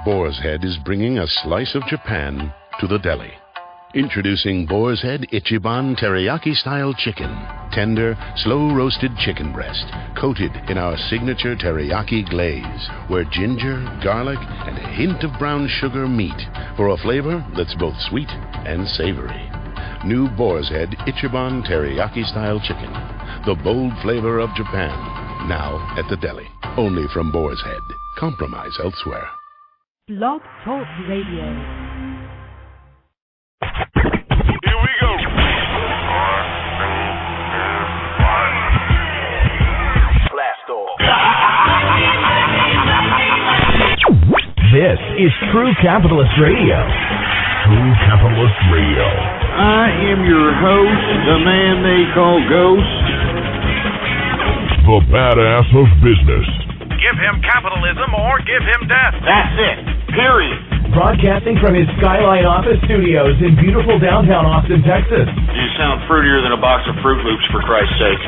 Boar's Head is bringing a slice of Japan to the deli. Introducing Boar's Head Ichiban Teriyaki-style chicken. Tender, slow-roasted chicken breast, coated in our signature teriyaki glaze, where ginger, garlic, and a hint of brown sugar meet for a flavor that's both sweet and savory. New Boar's Head Ichiban Teriyaki-style chicken. The bold flavor of Japan. Now at the deli. Only from Boar's Head. Compromise elsewhere. Blog Talk Radio. Here we go. Blast off. This is True Capitalist Radio. True Capitalist Radio. I am your host, the man they call Ghost. The badass of business. Give him capitalism or give him death. That's it. Period. Broadcasting from his Skyline office studios in beautiful downtown Austin, Texas. You sound fruitier than a box of Fruit Loops, for Christ's sake.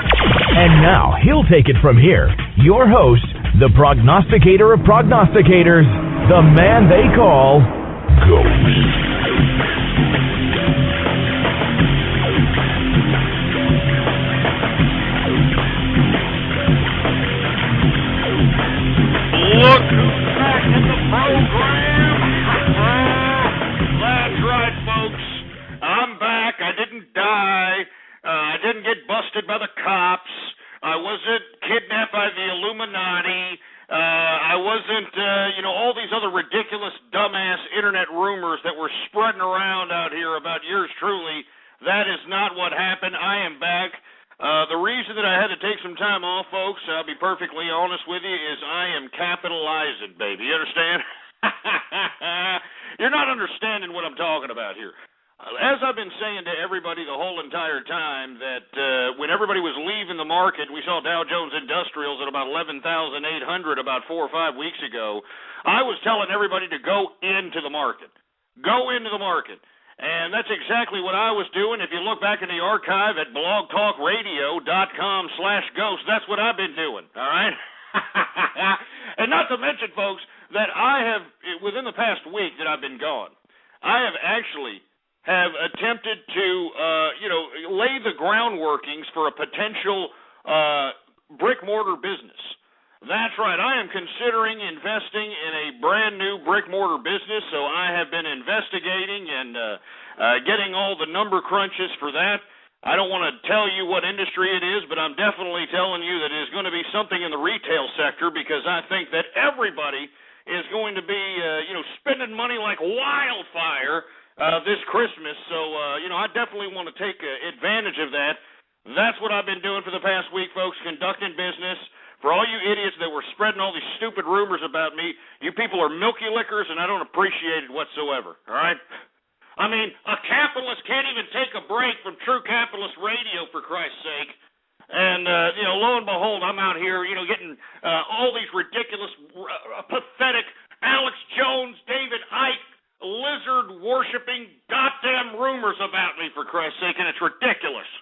And now, he'll take it from here. Your host, the prognosticator of prognosticators, the man they call Ghost. Look who's back in the program. That's right, folks. I'm back. I didn't die. I didn't get busted by the cops. I wasn't kidnapped by the Illuminati. I wasn't, all these other ridiculous, dumbass internet rumors that were spreading around out here about yours truly. That is not what happened. I am back. The reason that I had to take some time off, folks, I'll be perfectly honest with you, is I am capitalizing, baby. You understand? You're not understanding what I'm talking about here. As I've been saying to everybody the whole entire time that when everybody was leaving the market, we saw Dow Jones Industrials at about 11,800 about 4 or 5 weeks ago. I was telling everybody to go into the market. Go into the market. And that's exactly what I was doing. If you look back in the archive at blogtalkradio.com/ghost, that's what I've been doing, all right? And not to mention, folks, that I have, within the past week that I've been gone, I have actually attempted to, lay the groundworkings for a potential brick-mortar business. That's right. I am considering investing in a brand-new brick-mortar business, so I have been investigating and getting all the number crunches for that. I don't want to tell you what industry it is, but I'm definitely telling you that it is going to be something in the retail sector because I think that everybody is going to be, spending money like wildfire this Christmas. So, I definitely want to take advantage of that. That's what I've been doing for the past week, folks, conducting business. For all you idiots that were spreading all these stupid rumors about me, you people are milky lickers, and I don't appreciate it whatsoever, all right? I mean, a capitalist can't even take a break from True Capitalist Radio, for Christ's sake. And, lo and behold, I'm out here, getting all these ridiculous, pathetic Alex Jones, David Icke, lizard-worshipping goddamn rumors about me, for Christ's sake, and it's ridiculous.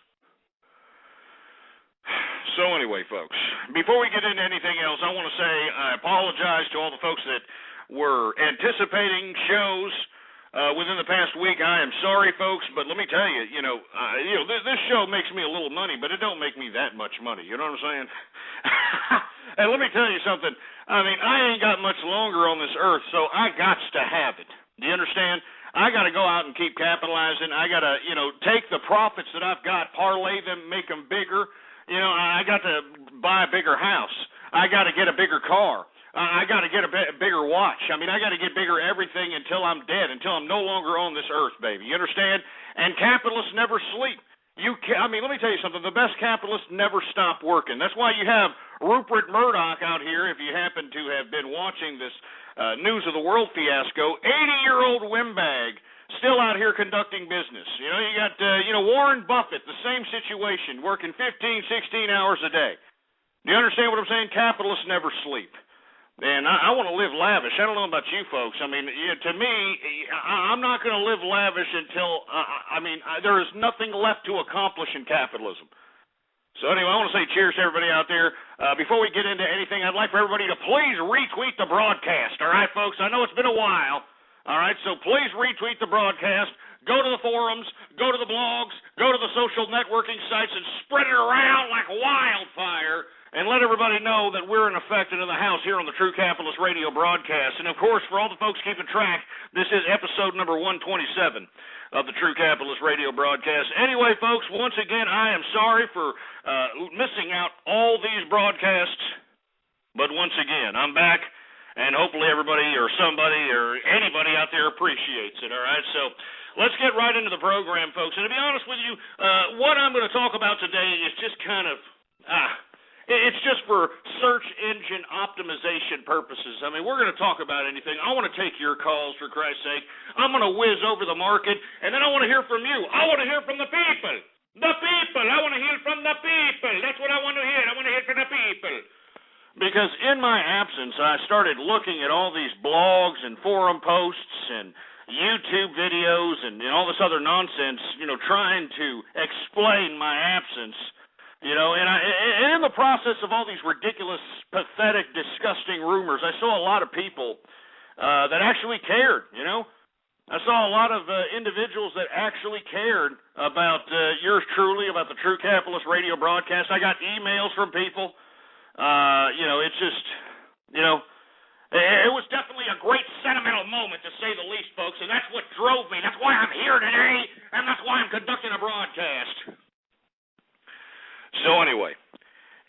So anyway, folks, before we get into anything else, I want to say I apologize to all the folks that were anticipating shows within the past week. I am sorry, folks, but let me tell you, this show makes me a little money, but it don't make me that much money. You know what I'm saying? And let me tell you something. I mean, I ain't got much longer on this earth, so I gots to have it. Do you understand? I got to go out and keep capitalizing. I got to, take the profits that I've got, parlay them, make them bigger. I got to buy a bigger house. I got to get a bigger car. I got to get a bigger watch. I mean, I got to get bigger everything until I'm dead, until I'm no longer on this earth, baby. You understand? And capitalists never sleep. Let me tell you something. The best capitalists never stop working. That's why you have Rupert Murdoch out here, if you happen to have been watching this News of the World fiasco, 80-year-old windbag, still out here conducting business. You got, Warren Buffett, the same situation, working 15, 16 hours a day. Do you understand what I'm saying? Capitalists never sleep. And I want to live lavish. I don't know about you folks. I mean, to me, I'm not going to live lavish until, there is nothing left to accomplish in capitalism. So anyway, I want to say cheers to everybody out there. Before we get into anything, I'd like for everybody to please retweet the broadcast, all right, folks? I know it's been a while, all right? So please retweet the broadcast. Go to the forums, go to the blogs, go to the social networking sites, and spread it around like wildfire, and let everybody know that we're in effect and in the house here on the True Capitalist Radio broadcast. And, of course, for all the folks keeping track, this is episode number 127 of the True Capitalist Radio broadcast. Anyway, folks, once again, I am sorry for missing out all these broadcasts, but once again, I'm back, and hopefully everybody or somebody or anybody out there appreciates it, all right? So let's get right into the program, folks. And to be honest with you, what I'm going to talk about today is just kind of, it's just for search engine optimization purposes. I mean, we're going to talk about anything. I want to take your calls, for Christ's sake. I'm going to whiz over the market, and then I want to hear from you. I want to hear from the people. The people. I want to hear from the people. That's what I want to hear. I want to hear from the people. Because in my absence, I started looking at all these blogs and forum posts and YouTube videos and all this other nonsense, trying to explain my absence. And in the process of all these ridiculous, pathetic, disgusting rumors, I saw a lot of people that actually cared, I saw a lot of individuals that actually cared about yours truly, about the True Capitalist Radio broadcast. I got emails from people. It's just, it was definitely a great sentimental moment, to say the least, folks, and that's what drove me. That's why I'm here today, and that's why I'm conducting a broadcast. So anyway,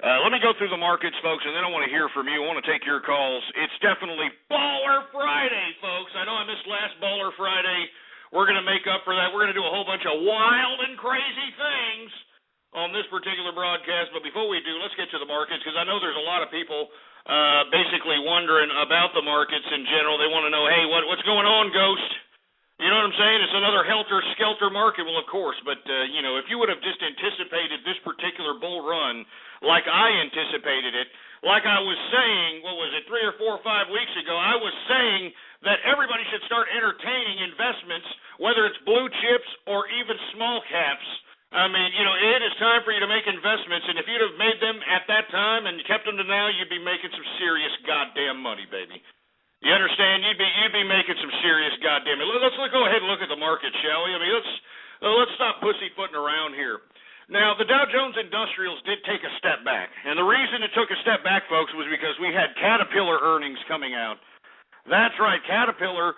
let me go through the markets, folks, and then I want to hear from you. I want to take your calls. It's definitely Baller Friday, folks. I know I missed last Baller Friday. We're going to make up for that. We're going to do a whole bunch of wild and crazy things on this particular broadcast. But before we do, let's get to the markets, because I know there's a lot of people basically wondering about the markets in general. They want to know, hey, what's going on, Ghost? You know what I'm saying? It's another helter-skelter market. Well, of course, but, if you would have just anticipated this particular bull run like I anticipated it, like I was saying, 3 or 4 or 5 weeks ago, I was saying that everybody should start entertaining investments, whether it's blue chips or even small caps. I mean, it is time for you to make investments, and if you'd have made them at that time and kept them to now, you'd be making some serious goddamn money, baby. You understand? You'd be making some serious goddamn money. Let's go ahead and look at the market, shall we? I mean, let's stop pussyfooting around here. Now, the Dow Jones Industrials did take a step back, and the reason it took a step back, folks, was because we had Caterpillar earnings coming out. That's right, Caterpillar,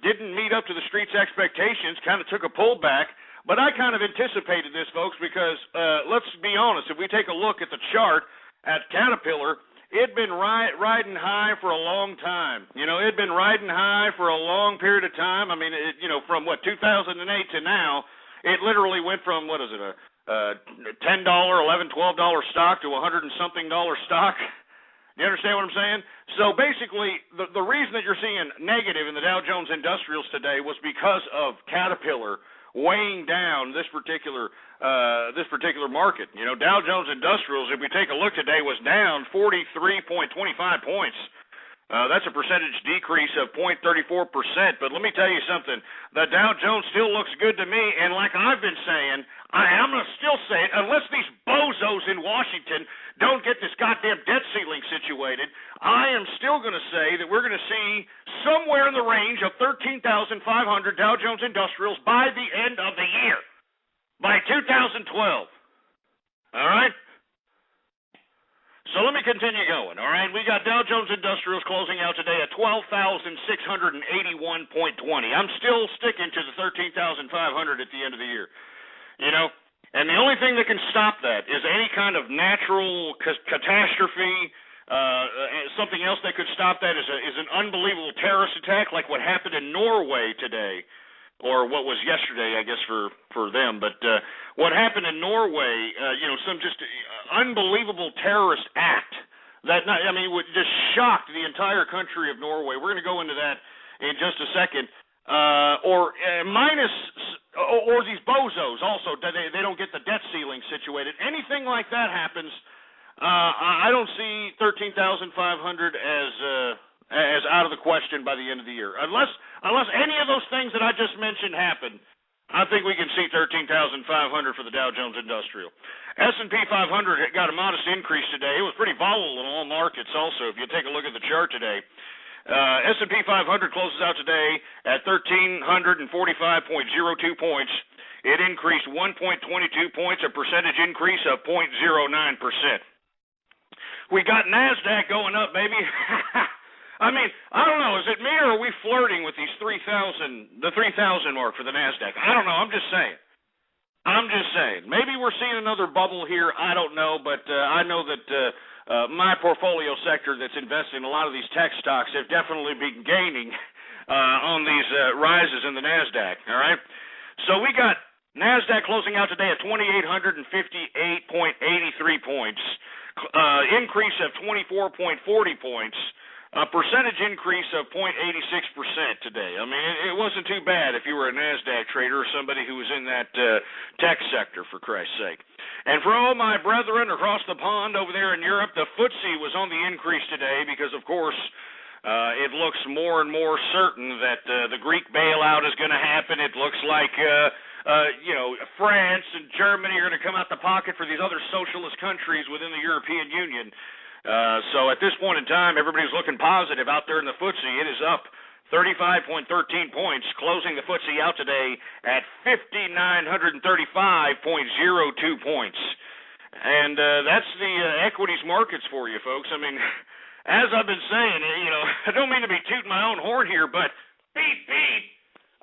didn't meet up to the street's expectations, kind of took a pullback. But I kind of anticipated this, folks, because let's be honest. If we take a look at the chart at Caterpillar, it'd been riding high for a long time. It'd been riding high for a long period of time. I mean, from 2008 to now, it literally went from, a $10, $11, $12 stock to $100 and something stock. You understand what I'm saying? So basically, the reason that you're seeing negative in the Dow Jones Industrials today was because of Caterpillar weighing down this particular market. Dow Jones Industrials, if we take a look today, was down 43.25 points. That's a percentage decrease of 0.34%. But let me tell you something. The Dow Jones still looks good to me, and like I've been saying, I'm going to still say it, unless these bozos in Washington don't get this goddamn debt ceiling situated, I am still going to say that we're going to see somewhere in the range of 13,500 Dow Jones Industrials by the end of the year, by 2012. All right? So let me continue going, all right? We got Dow Jones Industrials closing out today at 12,681.20. I'm still sticking to the 13,500 at the end of the year, And the only thing that can stop that is any kind of natural catastrophe. Something else that could stop that is an unbelievable terrorist attack like what happened in Norway today, or what was yesterday, I guess, for them. But what happened in Norway, some just unbelievable terrorist act that would just shock the entire country of Norway. We're going to go into that in just a second. Or these bozos also, they don't get the debt ceiling situated. Anything like that happens, I don't see 13,500 as out of the question by the end of the year. Unless any of those things that I just mentioned happen, I think we can see 13,500 for the Dow Jones Industrial. S&P 500 got a modest increase today. It was pretty volatile in all markets also. If you take a look at the chart today, S&P 500 closes out today at 1,345.02 points. It increased 1.22 points, a percentage increase of 0.09%. We got NASDAQ going up, baby. I mean, I don't know. Is it me or are we flirting with these 3,000, the 3,000 mark for the NASDAQ? I don't know. I'm just saying. Maybe we're seeing another bubble here. I don't know, but I know that my portfolio sector that's invested in a lot of these tech stocks have definitely been gaining on these rises in the NASDAQ, all right? So we got NASDAQ closing out today at 2,858.83 points, increase of 24.40 points, a percentage increase of 0.86% today. I mean, it wasn't too bad if you were a NASDAQ trader or somebody who was in that tech sector, for Christ's sake. And for all my brethren across the pond over there in Europe, the FTSE was on the increase today because, of course, it looks more and more certain that the Greek bailout is going to happen. It looks like, France and Germany are going to come out the pocket for these other socialist countries within the European Union. So at this point in time, everybody's looking positive out there in the FTSE. It is up 35.13 points, closing the FTSE out today at 5,935.02 points. And that's the equities markets for you, folks. I mean, as I've been saying, I don't mean to be tooting my own horn here, but beep, beep.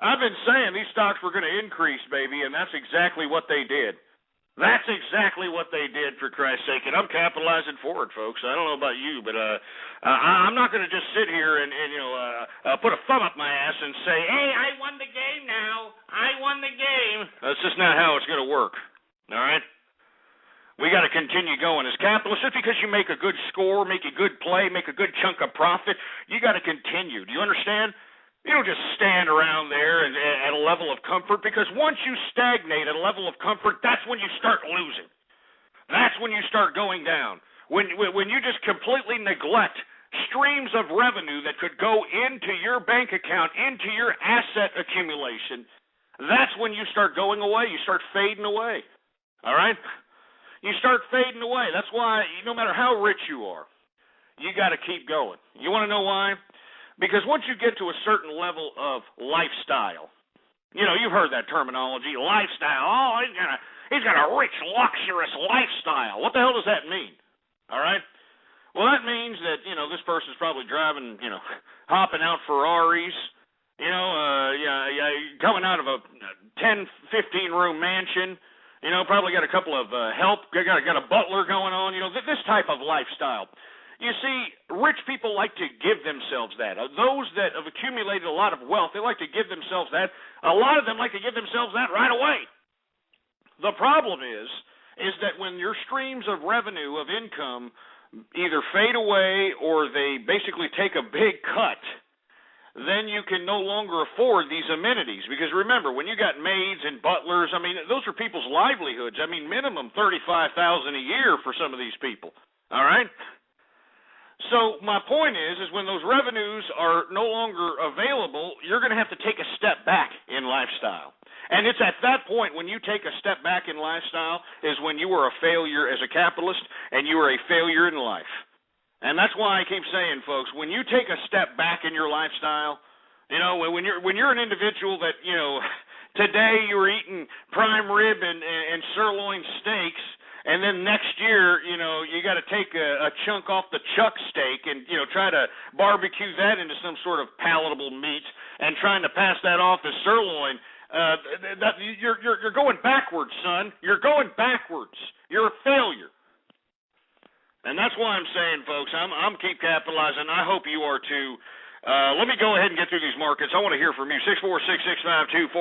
I've been saying these stocks were going to increase, baby, and that's exactly what they did. That's exactly what they did, for Christ's sake, and I'm capitalizing for it, folks. I don't know about you, but I'm not going to just sit here and put a thumb up my ass and say, hey, I won the game now. I won the game. That's just not how it's going to work, all right? We got to continue going. As capitalists, just because you make a good score, make a good play, make a good chunk of profit, you got to continue. Do you understand? You don't just stand around there and at a level of comfort, because once you stagnate at a level of comfort, that's when you start losing. That's when you start going down. When you just completely neglect streams of revenue that could go into your bank account, into your asset accumulation, that's when you start going away. You start fading away. All right? You start fading away. That's why no matter how rich you are, you got to keep going. You want to know why? Because once you get to a certain level of lifestyle, you've heard that terminology, lifestyle. Oh, he's got a rich, luxurious lifestyle. What the hell does that mean? All right? Well, that means that, this person's probably driving, hopping out Ferraris, coming out of a 10, 15-room mansion, probably got a couple of help, got a butler going on, this type of lifestyle. You see, rich people like to give themselves that. Those that have accumulated a lot of wealth, they like to give themselves that. A lot of them like to give themselves that right away. The problem is that when your streams of revenue, of income, either fade away or they basically take a big cut, then you can no longer afford these amenities. Because remember, when you got maids and butlers, I mean, those are people's livelihoods. I mean, minimum $35,000 a year for some of these people. All right? So my point is when those revenues are no longer available, you're going to have to take a step back in lifestyle. And it's at that point when you take a step back in lifestyle is when you are a failure as a capitalist and you are a failure in life. And that's why I keep saying, folks, when you take a step back in your lifestyle, when you're an individual that, today you're eating prime rib and sirloin steaks, and then next year, you got to take a chunk off the chuck steak and, try to barbecue that into some sort of palatable meat and trying to pass that off as sirloin. You're going backwards, son. You're going backwards. You're a failure. And that's why I'm saying, folks, I'm keep capitalizing. I hope you are too. Let me go ahead and get through these markets. I want to hear from you. 646-652-4869.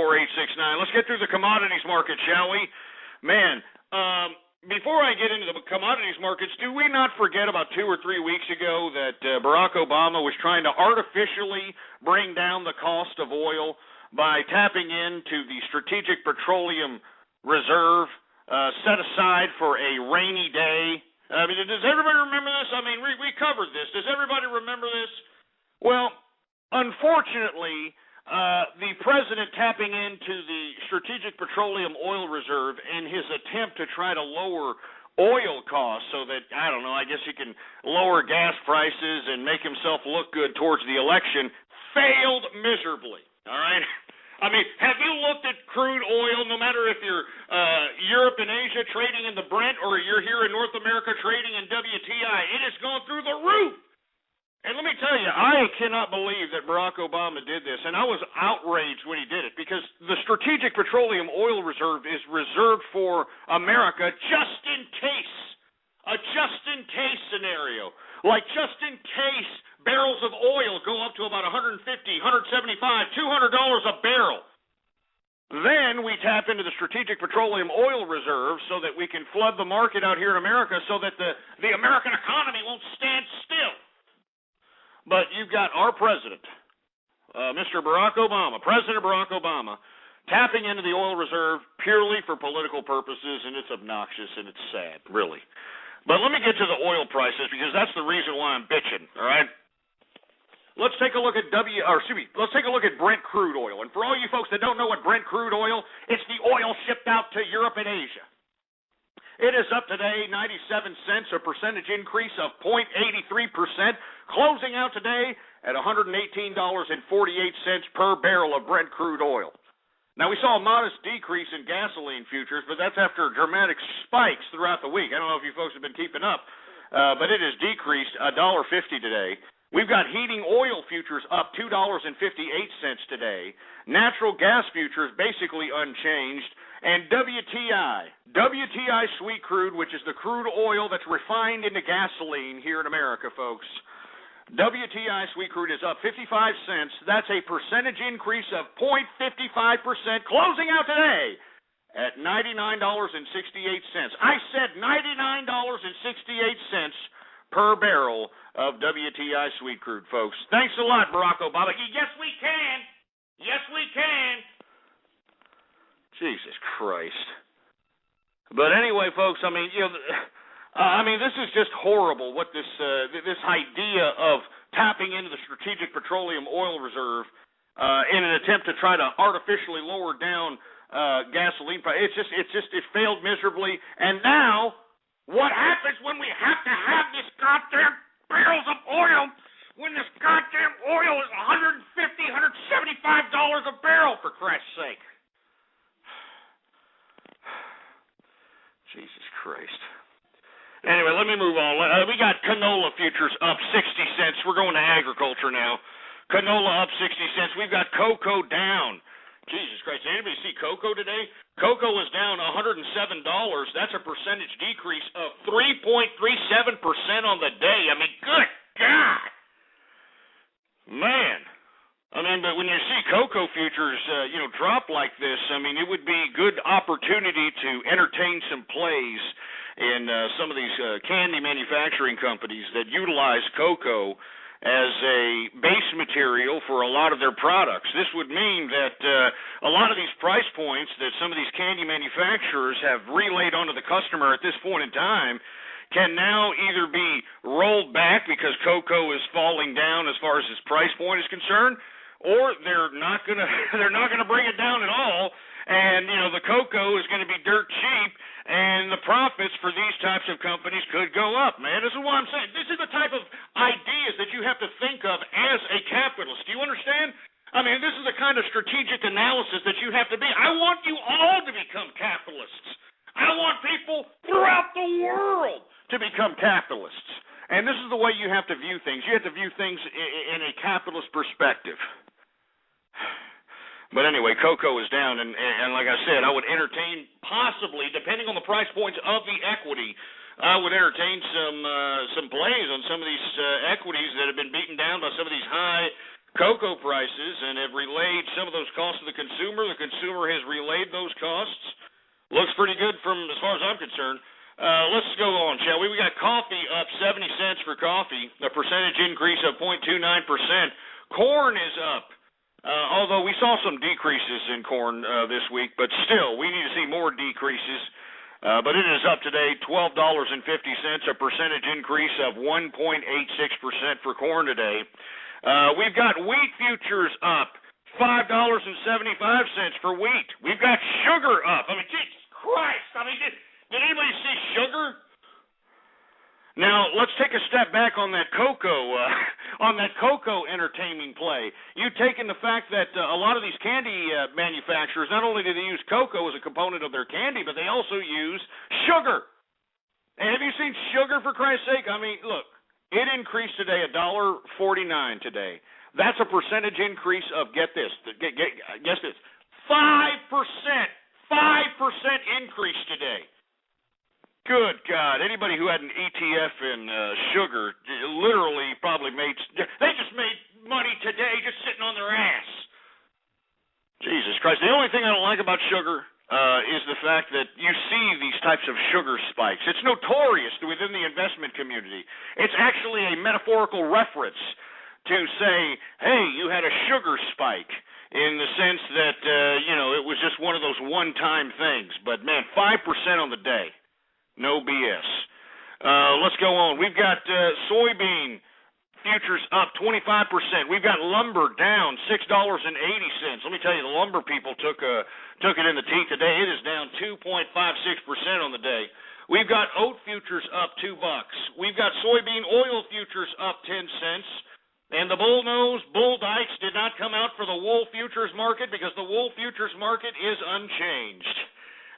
Let's get through the commodities market, shall we? Man, before I get into the commodities markets, do we not forget about 2 or 3 weeks ago that Barack Obama was trying to artificially bring down the cost of oil by tapping into the Strategic Petroleum Reserve set aside for a rainy day? I mean, does everybody remember this? I mean, we covered this. Does everybody remember this? Well, unfortunately, the president tapping into the Strategic Petroleum Oil Reserve in his attempt to try to lower oil costs so that, I don't know, I guess he can lower gas prices and make himself look good towards the election, failed miserably, all right? I mean, have you looked at crude oil, no matter if you're Europe and Asia trading in the Brent or you're here in North America trading in WTI? It has gone through the roof. And let me tell you, I cannot believe that Barack Obama did this, and I was outraged when he did it, because the Strategic Petroleum Oil Reserve is reserved for America just in case, a just-in-case scenario, like just in case barrels of oil go up to about $150, $175, $200 a barrel. Then we tap into the Strategic Petroleum Oil Reserve so that we can flood the market out here in America so that the American economy won't stand still. But you've got our president, Mr. Barack Obama, President Barack Obama, tapping into the oil reserve purely for political purposes, and it's obnoxious and it's sad, really. But let me get to the oil prices, because that's the reason why I'm bitching, all right? Let's take a look at let's take a look at Brent crude oil. And for all you folks that don't know what Brent crude oil, it's the oil shipped out to Europe and Asia. It is up today 97 cents, a percentage increase of 0.83%, closing out today at $118.48 per barrel of Brent crude oil. Now, we saw a modest decrease in gasoline futures, but that's after dramatic spikes throughout the week. I don't know if you folks have been keeping up, but it has decreased $1.50 today. We've got heating oil futures up $2.58 today. Natural gas futures basically unchanged. And WTI sweet crude, which is the crude oil that's refined into gasoline here in America, folks. WTI sweet crude is up 55 cents. That's a percentage increase of 0.55%, closing out today at $99.68. I said $99.68 per barrel of WTI sweet crude, folks. Thanks a lot, Barack Obama. Yes, we can. Yes, we can. Jesus Christ. But anyway, folks, I mean, this is just horrible what this idea of tapping into the Strategic Petroleum Oil Reserve in an attempt to try to artificially lower down gasoline price. It failed miserably. And now, what happens when we have to have this goddamn barrels of oil when this goddamn oil is $150, $175 a barrel, for Christ's sake? Jesus Christ. Anyway, let me move on. We got canola futures up 60 cents. We're going to agriculture now. Canola up 60 cents. We've got cocoa down. Jesus Christ. Did anybody see cocoa today? Cocoa is down $107. That's a percentage decrease of 3.37% on the day. I mean, good God. Man. I mean, but when you see cocoa futures, drop like this, I mean, it would be a good opportunity to entertain some plays in some of these candy manufacturing companies that utilize cocoa as a base material for a lot of their products. This would mean that a lot of these price points that some of these candy manufacturers have relayed onto the customer at this point in time can now either be rolled back because cocoa is falling down as far as its price point is concerned, or they're not gonna bring it down at all, and the cocoa is gonna be dirt cheap, and the profits for these types of companies could go up. Man, this is what I'm saying. This is the type of ideas that you have to think of as a capitalist. Do you understand? I mean, this is the kind of strategic analysis that you have to be. I want you all to become capitalists. I want people throughout the world to become capitalists. And this is the way you have to view things. You have to view things in a capitalist perspective. But anyway, cocoa is down, and like I said, I would entertain possibly, depending on the price points of the equity, I would entertain some plays on some of these equities that have been beaten down by some of these high cocoa prices and have relayed some of those costs to the consumer. The consumer has relayed those costs. Looks pretty good from as far as I'm concerned. Let's go on, shall we? We got coffee up 70 cents for coffee, a percentage increase of 0.29%. Corn is up. Although we saw some decreases in corn this week, but still, we need to see more decreases. But it is up today, $12.50, a percentage increase of 1.86% for corn today. We've got wheat futures up 5 cents for wheat. We've got sugar up. I mean, Jesus Christ. I mean, did anybody see sugar? Now, let's take a step back on that cocoa entertaining play. You take in the fact that a lot of these candy manufacturers, not only do they use cocoa as a component of their candy, but they also use sugar. And have you seen sugar, for Christ's sake? I mean, look, it increased today $1.49 today. That's a percentage increase of, guess this, 5% increase today. Good God! Anybody who had an ETF in sugar literally probably they just made money today just sitting on their ass. Jesus Christ! The only thing I don't like about sugar is the fact that you see these types of sugar spikes. It's notorious within the investment community. It's actually a metaphorical reference to say, hey, you had a sugar spike, in the sense that it was just one of those one-time things. But man, 5% on the day. No BS. Let's go on. We've got soybean futures up 25%. We've got lumber down $6.80. Let me tell you, the lumber people took it in the teeth today. It is down 2.56% on the day. We've got oat futures up $2. We've got soybean oil futures up 10 cents. And the bull dykes did not come out for the wool futures market because the wool futures market is unchanged.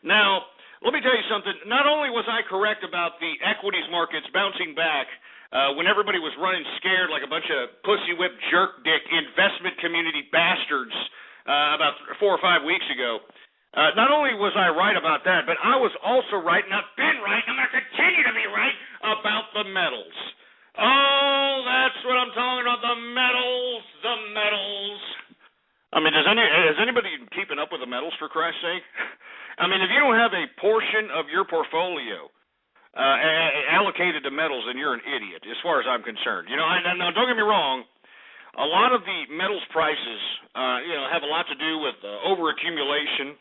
Now, let me tell you something. Not only was I correct about the equities markets bouncing back when everybody was running scared like a bunch of pussy-whipped jerk-dick investment community bastards about 4 or 5 weeks ago, not only was I right about that, but I was also right, and I've been right, and I'm going to continue to be right about the metals. Oh, that's what I'm talking about, the metals. I mean, has anybody keeping up with the metals, for Christ's sake? I mean, if you don't have a portion of your portfolio allocated to metals, then you're an idiot, as far as I'm concerned. Now, don't get me wrong. A lot of the metals prices, have a lot to do with overaccumulation,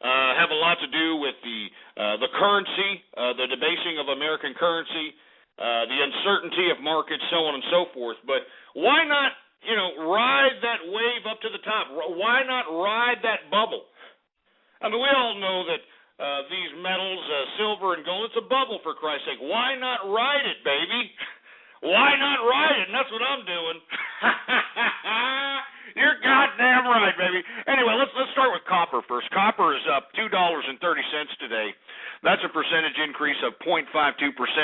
have a lot to do with the currency, the debasing of American currency, the uncertainty of markets, so on and so forth. But why not, ride that wave up to the top? Why not ride that bubble? I mean, we all know that these metals, silver and gold, it's a bubble, for Christ's sake. Why not ride it, baby? Why not ride it? And that's what I'm doing. You're goddamn right, baby. Anyway, let's start with copper first. Copper is up $2.30 today. That's a percentage increase of 0.52%.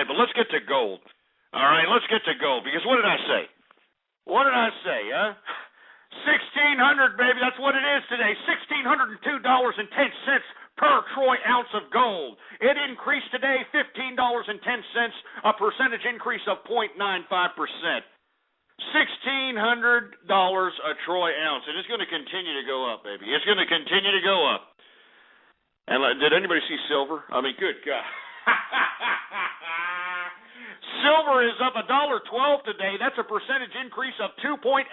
But let's get to gold. All right, let's get to gold, because what did I say? What did I say, huh? 1,600, baby, that's what it is today. $1,602.10 per troy ounce of gold. It increased today $15.10, a percentage increase of 0.95%. $1,600 a troy ounce. And it's going to continue to go up, baby. It's going to continue to go up. And did anybody see silver? I mean, good God. Silver is up $1.12 today. That's a percentage increase of 2.88%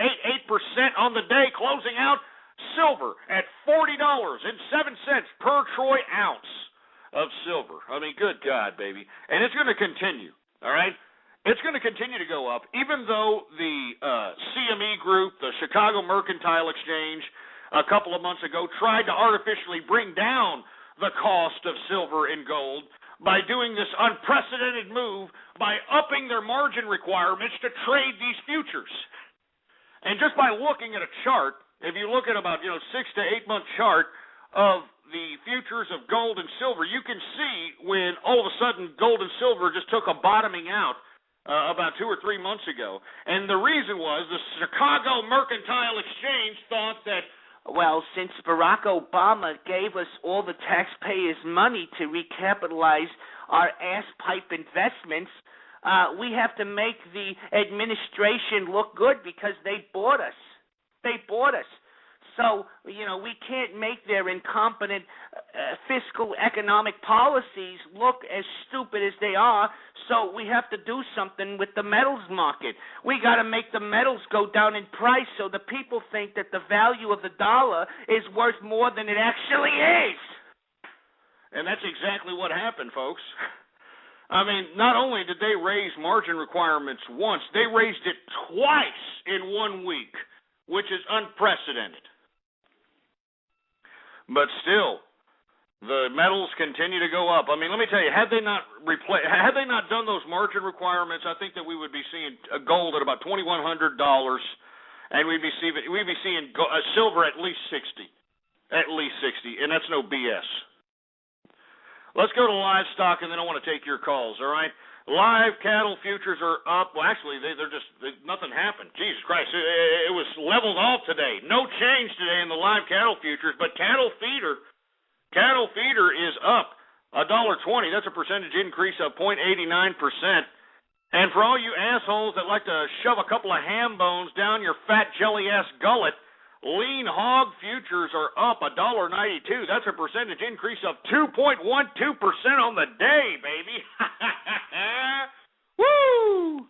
on the day, closing out silver at $40.07 per troy ounce of silver. I mean, good God, baby. And it's going to continue, all right? It's going to continue to go up, even though the CME Group, the Chicago Mercantile Exchange, a couple of months ago tried to artificially bring down the cost of silver and gold by doing this unprecedented move by upping their margin requirements to trade these futures. And just by looking at a chart, if you look at about 6 to 8 month chart of the futures of gold and silver, you can see when all of a sudden gold and silver just took a bottoming out about 2 or 3 months ago. And the reason was the Chicago Mercantile Exchange thought that, well, since Barack Obama gave us all the taxpayers' money to recapitalize our ass-pipe investments, we have to make the administration look good because they bought us. They bought us. So, we can't make their incompetent fiscal economic policies look as stupid as they are, so we have to do something with the metals market. We got to make the metals go down in price so the people think that the value of the dollar is worth more than it actually is. And that's exactly what happened, folks. I mean, not only did they raise margin requirements once, they raised it twice in 1 week, which is unprecedented. but still, the metals continue to go up. I mean, let me tell you, had they not done those margin requirements, I think that we would be seeing gold at about $2,100, and we'd be seeing silver at least 60, and that's no BS. Let's go to livestock, and then I want to take your calls. All right. Live cattle futures are up. Well, actually, nothing happened. Jesus Christ, it was leveled off today. No change today in the live cattle futures, but cattle feeder is up $1.20. That's a percentage increase of 0.89%. And for all you assholes that like to shove a couple of ham bones down your fat jelly-ass gullet, lean hog futures are up $1.92. That's a percentage increase of 2.12% on the day, baby. Woo!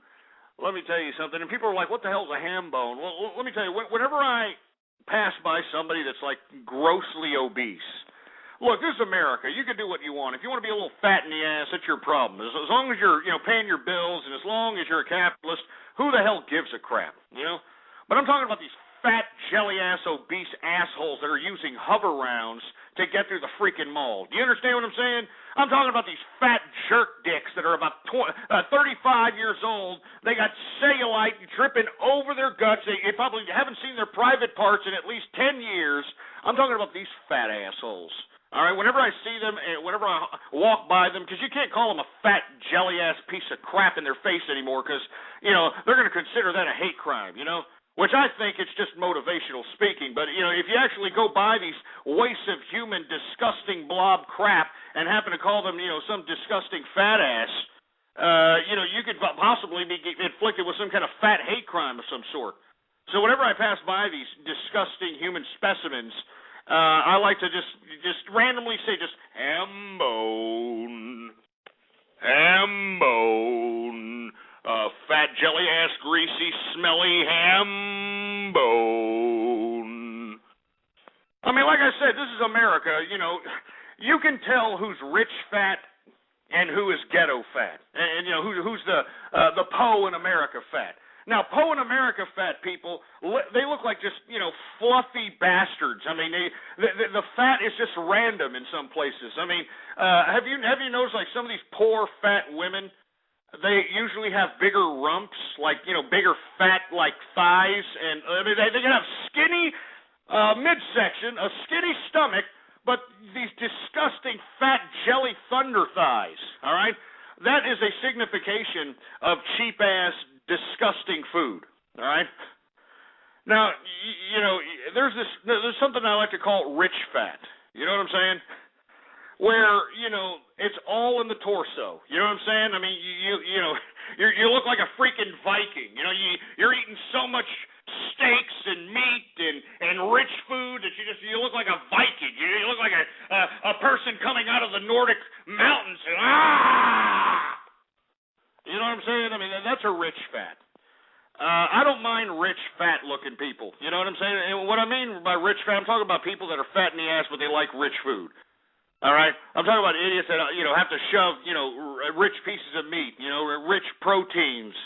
Let me tell you something. And people are like, what the hell's a ham bone? Well, let me tell you, whenever I pass by somebody that's like grossly obese, look, this is America. You can do what you want. If you want to be a little fat in the ass, that's your problem. As long as you're, paying your bills, and as long as you're a capitalist, who the hell gives a crap, But I'm talking about these fat, jelly-ass, obese assholes that are using hover rounds to get through the freaking mall. Do you understand what I'm saying? I'm talking about these fat jerk dicks that are about 35 years old. They got cellulite dripping over their guts. They probably haven't seen their private parts in at least 10 years. I'm talking about these fat assholes. All right, whenever I see them, whenever I walk by them, because you can't call them a fat, jelly-ass piece of crap in their face anymore because, they're going to consider that a hate crime, which I think it's just motivational speaking. But, if you actually go by these wastes of human, disgusting blob crap and happen to call them, some disgusting fat ass, you could possibly be inflicted with some kind of fat hate crime of some sort. So whenever I pass by these disgusting human specimens, I like to just randomly say just ham bone, fat jelly ass greasy smelly ham bone. I mean, like I said, this is America. You can tell who's rich fat and who is ghetto fat, and who's the Poe in America fat. Now, Poe in America fat people, they look like just, fluffy bastards. I mean, the fat is just random in some places. I mean, have you noticed, like, some of these poor fat women, they usually have bigger rumps, like, bigger fat, like, thighs, and I mean, they can have skinny midsection, a skinny stomach, but these disgusting fat jelly thunder thighs, all right? That is a signification of cheap-ass, disgusting food, all right? Now, there's something I like to call rich fat. You know what I'm saying? Where, it's all in the torso. You know what I'm saying? I mean, you look like a freaking Viking. You're eating so much steaks and meat and rich food that you look like a Viking. You look like a person coming out of the Nordic mountains. You know what I'm saying? I mean, that's a rich fat. I don't mind rich, fat-looking people. You know what I'm saying? And what I mean by rich fat, I'm talking about people that are fat in the ass, but they like rich food. All right? I'm talking about idiots that, have to shove, rich pieces of meat, rich proteins,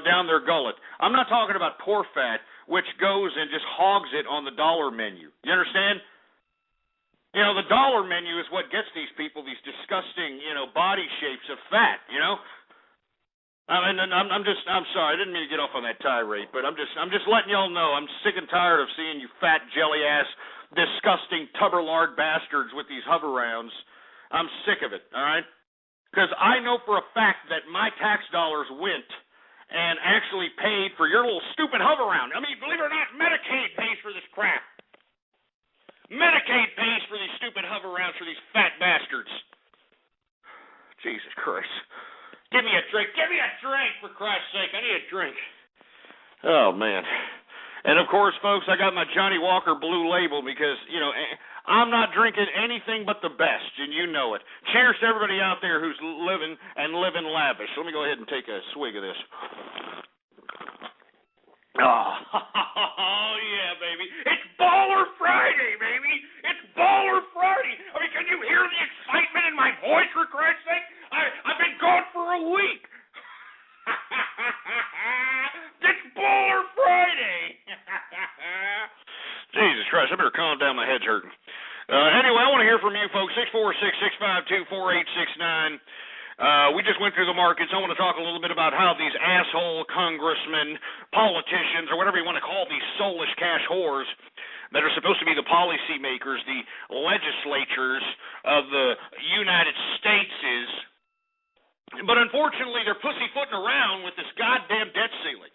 down their gullet. I'm not talking about poor fat, which goes and just hogs it on the dollar menu. You understand? The dollar menu is what gets these people these disgusting, body shapes of fat, I'm sorry, I didn't mean to get off on that tirade, but I'm just letting y'all know I'm sick and tired of seeing you fat, jelly-ass, disgusting, tubber-lard bastards with these hover rounds. I'm sick of it, all right? Because I know for a fact that my tax dollars went and actually paid for your little stupid hover round. I mean, believe it or not, Medicaid pays for this crap. Medicaid pays for these stupid hover rounds for these fat bastards. Jesus Christ. Give me a drink. Give me a drink, for Christ's sake. I need a drink. Oh, man. And, of course, folks, I got my Johnny Walker Blue Label because, I'm not drinking anything but the best, and you know it. Cheers to everybody out there who's living lavish. Let me go ahead and take a swig of this. Oh, yeah, baby. It's Baller Friday, baby. It's Baller Friday. I mean, can you hear the excitement in my voice, for Christ's sake? I've been gone for a week. It's Baller Friday. Jesus Christ, I better calm down. My head's hurting. Anyway, I want to hear from you folks, 646-652-4869. We just went through the markets. I want to talk a little bit about how these asshole congressmen, politicians, or whatever you want to call these soulless cash whores that are supposed to be the policy makers, the legislatures of the United States but unfortunately they're pussyfooting around with this goddamn debt ceiling.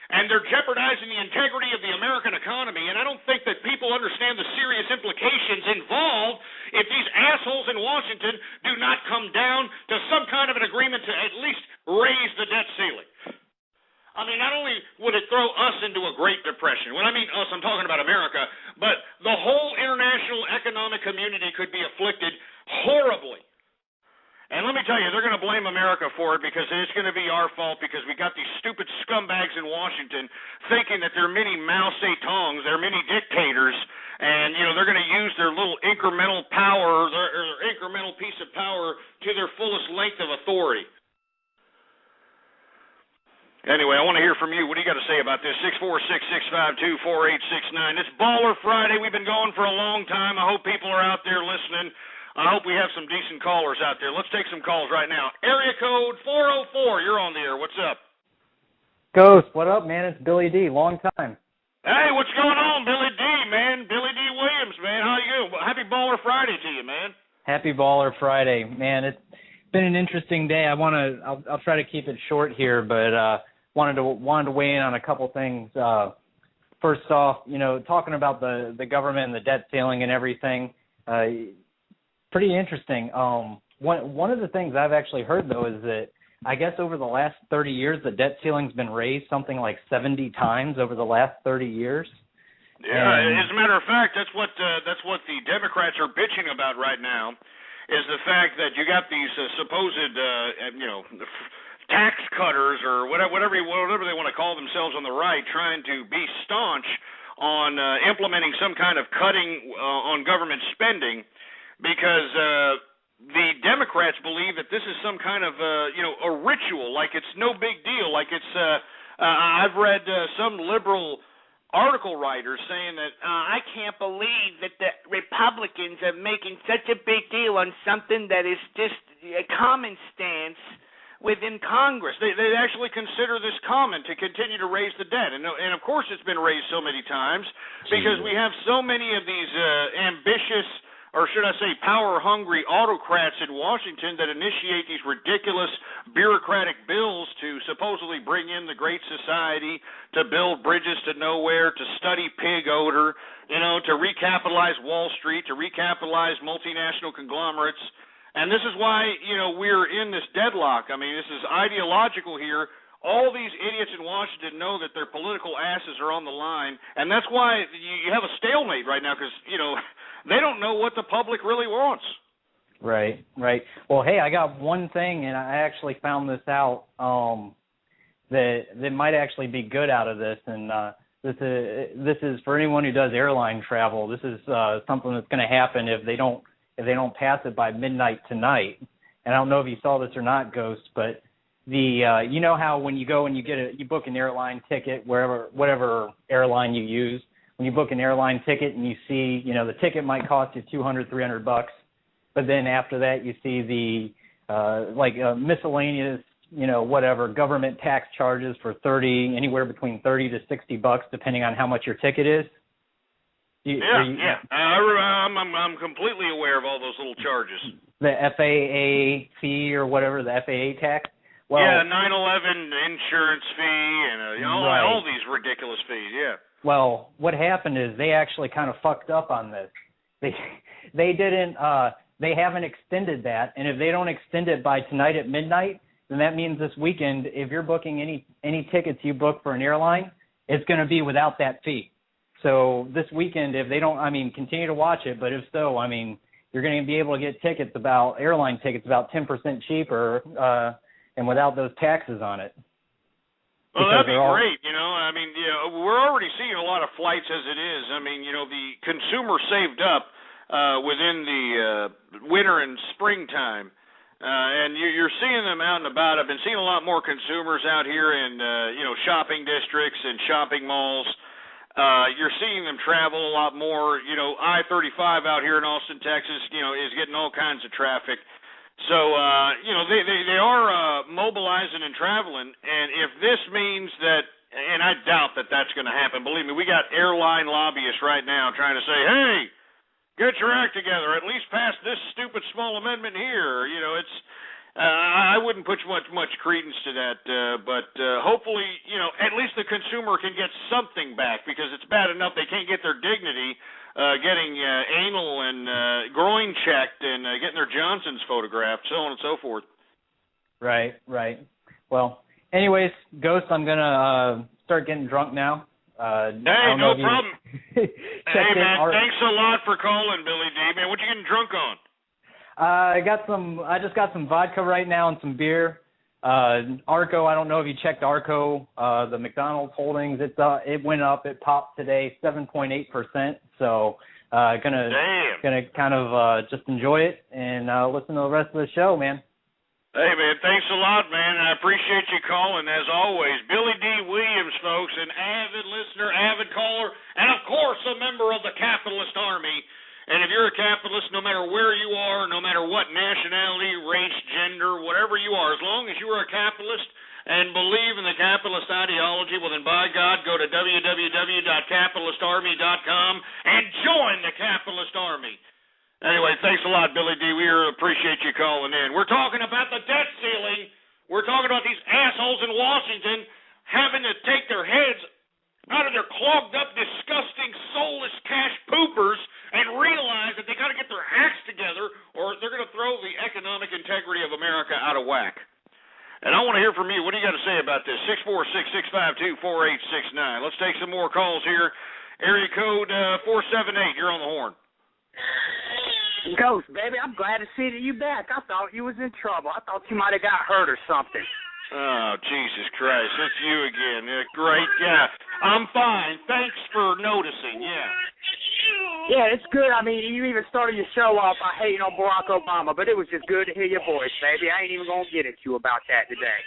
And they're jeopardizing the integrity of the American economy, and I don't think that people understand the serious implications involved if these assholes in Washington do not come down to some kind of an agreement to at least raise the debt ceiling. I mean, not only would it throw us into a Great Depression, when I mean us, I'm talking about America, but the whole international economic community could be afflicted horribly. And let me tell you, they're going to blame America for it because it's going to be our fault because we got these stupid scumbags in Washington thinking that they're mini Mao Zedongs, they're mini dictators, and, you know, they're going to use their little incremental power, their incremental piece of power to their fullest length of authority. Anyway, I want to hear from you. What do you got to say about this? 646-652-4869. It's Baller Friday. We've been going for a long time. I hope people are out there listening. I hope we have some decent callers out there. Let's take some calls right now. Area code 404. You're on the air. What's up? Ghost, what up, man? It's Billy D. Long time. Hey, what's going on, Billy D, man? Billy D. Williams, man. How you doing? Happy Baller Friday to you, man. Happy Baller Friday, man. It's been an interesting day. I'll try to keep it short here, but wanted to weigh in on a couple things. First off, you know, talking about the government and the debt ceiling and everything. Pretty interesting. One of the things I've actually heard, though, is that I guess over the last 30 years, the debt ceiling's been raised something like 70 times over the last 30 years. Yeah, as a matter of fact, that's what the Democrats are bitching about right now, is the fact that you got these supposed, tax cutters or whatever they want to call themselves on the right, trying to be staunch on implementing some kind of cutting on government spending. Because the Democrats believe that this is some kind of, a ritual, like it's no big deal, like it's, I've read some liberal article writers saying that I can't believe that the Republicans are making such a big deal on something that is just a common stance within Congress. They actually consider this common to continue to raise the debt. And of course it's been raised so many times because we have so many of these ambitious, or should I say power-hungry autocrats in Washington that initiate these ridiculous bureaucratic bills to supposedly bring in the Great Society, to build bridges to nowhere, to study pig odor, to recapitalize Wall Street, to recapitalize multinational conglomerates. And this is why, we're in this deadlock. I mean, this is ideological here. All these idiots in Washington know that their political asses are on the line, and that's why you have a stalemate right now because, they don't know what the public really wants. Right. Well, hey, I got one thing, and I actually found this out that might actually be good out of this, and this is for anyone who does airline travel. This is something that's going to happen if they don't pass it by midnight tonight. And I don't know if you saw this or not, Ghost, but you know how when you go and you book an airline ticket, whatever airline you use. When you book an airline ticket and you see, the ticket might cost you $200, $300, but then after that you see the miscellaneous, government tax charges for anywhere between $30 to $60, depending on how much your ticket is. I'm completely aware of all those little charges. The FAA fee or whatever, the FAA tax. Well, 9/11 insurance fee and all these ridiculous fees. Yeah. Well, what happened is they actually kind of fucked up on this. They didn't. They haven't extended that, and if they don't extend it by tonight at midnight, then that means this weekend, if you're booking any tickets you book for an airline, it's going to be without that fee. So this weekend, if they don't, continue to watch it. But if so, you're going to be able to get airline tickets about 10% cheaper, and without those taxes on it. Well, that'd be great, we're already seeing a lot of flights as it is. The consumer saved up within the winter and springtime, and you're seeing them out and about. I've been seeing a lot more consumers out here in, shopping districts and shopping malls. You're seeing them travel a lot more. You know, I-35 out here in Austin, Texas, you know, is getting all kinds of traffic. So, you know, they are mobilizing and traveling. And if this means that, and I doubt that that's going to happen. Believe me, we got airline lobbyists right now trying to say, hey, get your act together. At least pass this stupid small amendment here. You know, it's I wouldn't put much credence to that, but hopefully, you know, at least the consumer can get something back, because it's bad enough they can't get their dignity getting anal and groin checked and getting their Johnsons photographed, so on and so forth. Right. Well, anyways, Ghost, I'm going to start getting drunk now. Hey, no problem. Hey, man, thanks a lot for calling, Billy D. Man, what you getting drunk on? I just got some vodka right now and some beer. Arco, I don't know if you checked Arco, the McDonald's holdings. It went up. It popped today, 7.8%. So gonna kind of just enjoy it and listen to the rest of the show, man. Hey, man, thanks a lot, man. I appreciate you calling, as always. Billy D. Williams, folks, an avid listener, avid caller, and, of course, a member of the Capitalist Army. And if you're a capitalist, no matter where you are, no matter what nationality, race, gender, whatever you are, as long as you are a capitalist and believe in the capitalist ideology, well, then, by God, go to www.capitalistarmy.com and join the Capitalist Army. Anyway, thanks a lot, Billy D. We appreciate you calling in. We're talking about the debt ceiling. We're talking about these assholes in Washington having to take their heads out of their clogged up, disgusting, soulless cash poopers and realize that they got to get their acts together or they're going to throw the economic integrity of America out of whack. And I want to hear from you. What do you got to say about this? 646-652-4869. Let's take some more calls here. Area code 478. You're on the horn. Ghost, baby, I'm glad to see that you back. I thought you was in trouble. I thought you might have got hurt or something. Oh, Jesus Christ. It's you again. Great. Yeah, I'm fine. Thanks for noticing. Yeah. Yeah, it's good. I mean, you even started your show off by hating on Barack Obama, but it was just good to hear your voice, baby. I ain't even going to get at you about that today.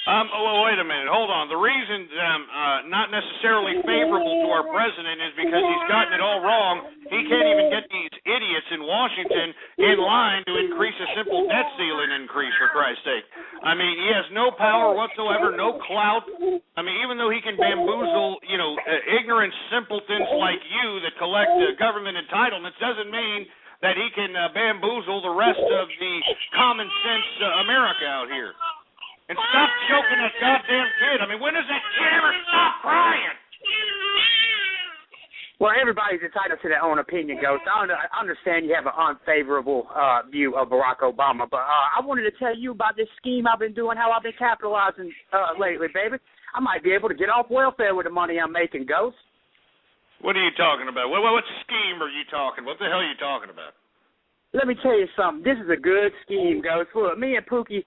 Well, wait a minute. Hold on. The reason I'm not necessarily favorable to our president is because he's gotten it all wrong. He can't even get these idiots in Washington in line to increase a simple debt ceiling increase, for Christ's sake. I mean, he has no power whatsoever, no clout. I mean, even though he can bamboozle, you know, ignorant simpletons like you that collect government entitlements, doesn't mean that he can bamboozle the rest of the common sense America out here. And stop choking that goddamn kid. I mean, when does that kid ever stop crying? Well, everybody's entitled to their own opinion, Ghost. I understand you have an unfavorable view of Barack Obama, but I wanted to tell you about this scheme I've been doing, how I've been capitalizing lately, baby. I might be able to get off welfare with the money I'm making, Ghost. What are you talking about? What scheme are you talking about? What the hell are you talking about? Let me tell you something. This is a good scheme, Ghost. Look, me and Pookie,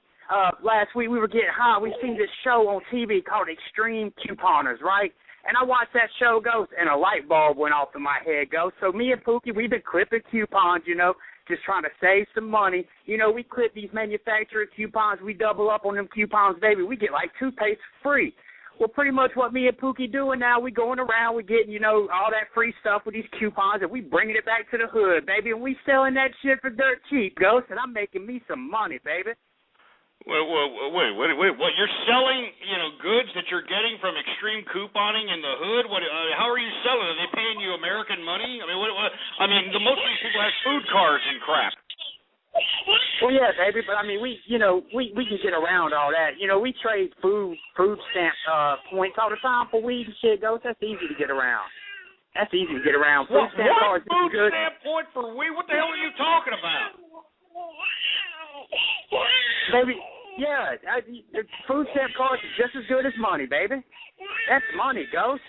last week we were getting high. We seen this show on TV called Extreme Couponers, right? And I watched that show, Ghost, and a light bulb went off in my head, Ghost. So me and Pookie, we've been clipping coupons, you know, just trying to save some money. You know, we clip these manufacturer coupons. We double up on them coupons, baby. We get like toothpaste free. Well, pretty much what me and Pookie doing now, we going around, we getting, you know, all that free stuff with these coupons, and we bringing it back to the hood, baby, and we selling that shit for dirt cheap, Ghost, and I'm making me some money, baby. Wait, what? You're selling, you know, goods that you're getting from extreme couponing in the hood? What? How are you selling? Are they paying you American money? I mean, what? I mean, most of these people have food cards and crap. Well, yeah, baby, but I mean, we can get around all that. You know, we trade food stamp points all the time for weed and shit, Ghost. That's easy to get around. Food stamp cards is good. Stamp point for weed? What the hell are you talking about? Baby, yeah, food stamp cards is just as good as money, baby. That's money, Ghost.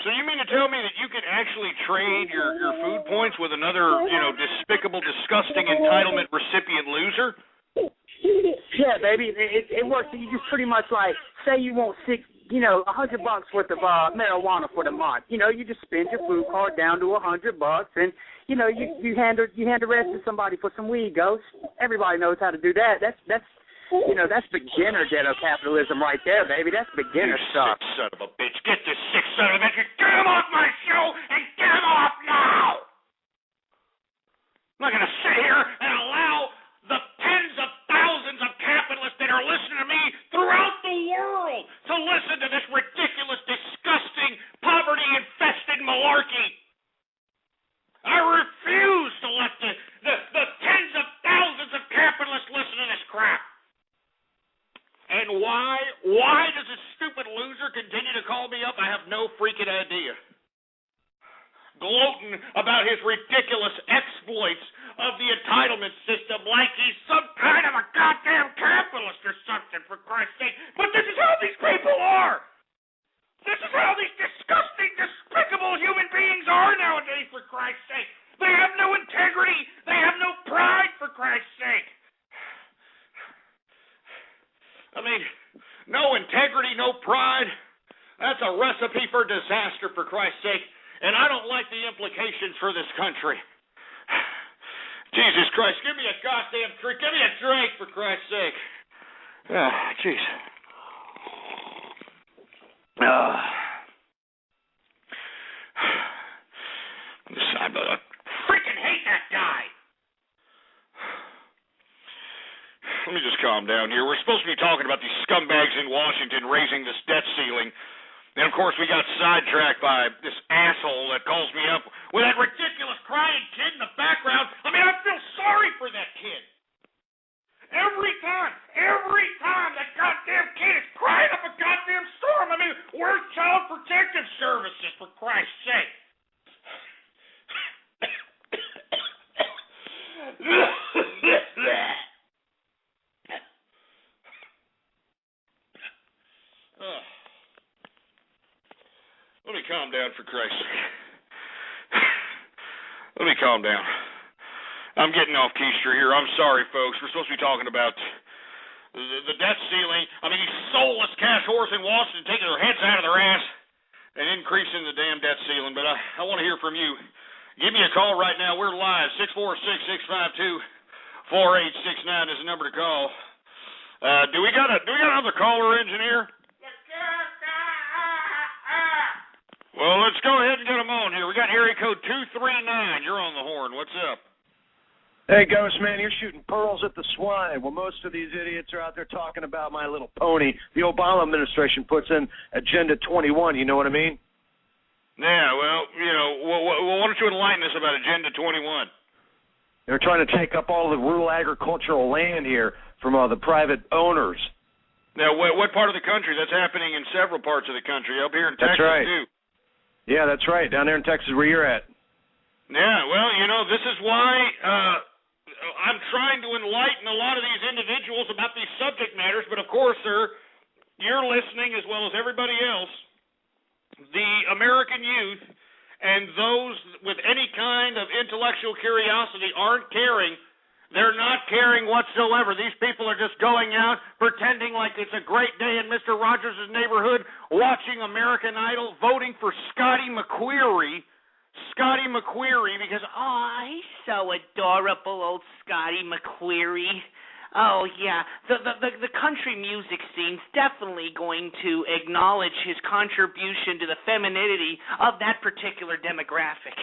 So you mean to tell me that you can actually trade your food points with another, you know, despicable, disgusting entitlement recipient loser? Yeah, baby, it works. You just pretty much like, say you want $100 worth of marijuana for the month. You know, you just spend your food card down to $100, and you know, you hand the rest to somebody for some weed, Ghost. Everybody knows how to do that. that's beginner ghetto capitalism right there, baby. That's beginner stuff. Sick son of a bitch. Get this sick son of a bitch. Get him off my show and get him off now. I'm not going to sit here and allow the tens of thousands of capitalists that are listening to me throughout the world to listen to this ridiculous, disgusting, poverty-infested malarkey. I refuse to let the tens of thousands of capitalists listen to this crap. And why does this stupid loser continue to call me up? I have no freaking idea. Gloating about his ridiculous exploits of the entitlement system like he's some kind of a goddamn capitalist or something, for Christ's sake. But this is how these people are. This is how these disgusting, despicable human beings are nowadays, for Christ's sake. They have no integrity. They have no pride, for Christ's sake. I mean, no integrity, no pride. That's a recipe for disaster, for Christ's sake. And I don't like the implications for this country. Jesus Christ, give me a goddamn drink. Give me a drink, for Christ's sake. Jeez. I freaking hate that guy. Let me just calm down here. We're supposed to be talking about these scumbags in Washington raising this debt ceiling. And, of course, we got sidetracked by this asshole that calls me up with that ridiculous crying kid in the background. I mean, I feel sorry for that kid. Every time that goddamn kid is crying up a goddamn storm. I mean, where's Child Protective Services, for Christ's sake? Let me calm down, for Christ's sake. Let me calm down. I'm getting off keister here. I'm sorry, folks. We're supposed to be talking about the debt ceiling. I mean, these soulless cash whores in Washington taking their heads out of their ass and increasing the damn debt ceiling. But I want to hear from you. Give me a call right now. We're live. 646-652-4869 is the number to call. Do we got another caller, engineer? Well, let's go ahead and get them on here. We got area code 239. You're on the horn. What's up? Hey, Ghost Man, you're shooting pearls at the swine. Well, most of these idiots are out there talking about My Little Pony. The Obama administration puts in Agenda 21. You know what I mean? Yeah, well, why don't you enlighten us about Agenda 21? They're trying to take up all the rural agricultural land here from the private owners. Now, what part of the country? That's happening in several parts of the country. Up here in Texas, right. too. Yeah, that's right. Down there in Texas where you're at. Yeah, well, this is why I'm trying to enlighten a lot of these individuals about these subject matters. But, of course, sir, you're listening as well as everybody else. The American youth and those with any kind of intellectual curiosity aren't caring. They're not caring whatsoever. These people are just going out, pretending like it's a great day in Mr. Rogers' neighborhood, watching American Idol, voting for Scotty McQueary, because, he's so adorable, old Scotty McQueary. Oh, yeah. The country music scene's definitely going to acknowledge his contribution to the femininity of that particular demographic.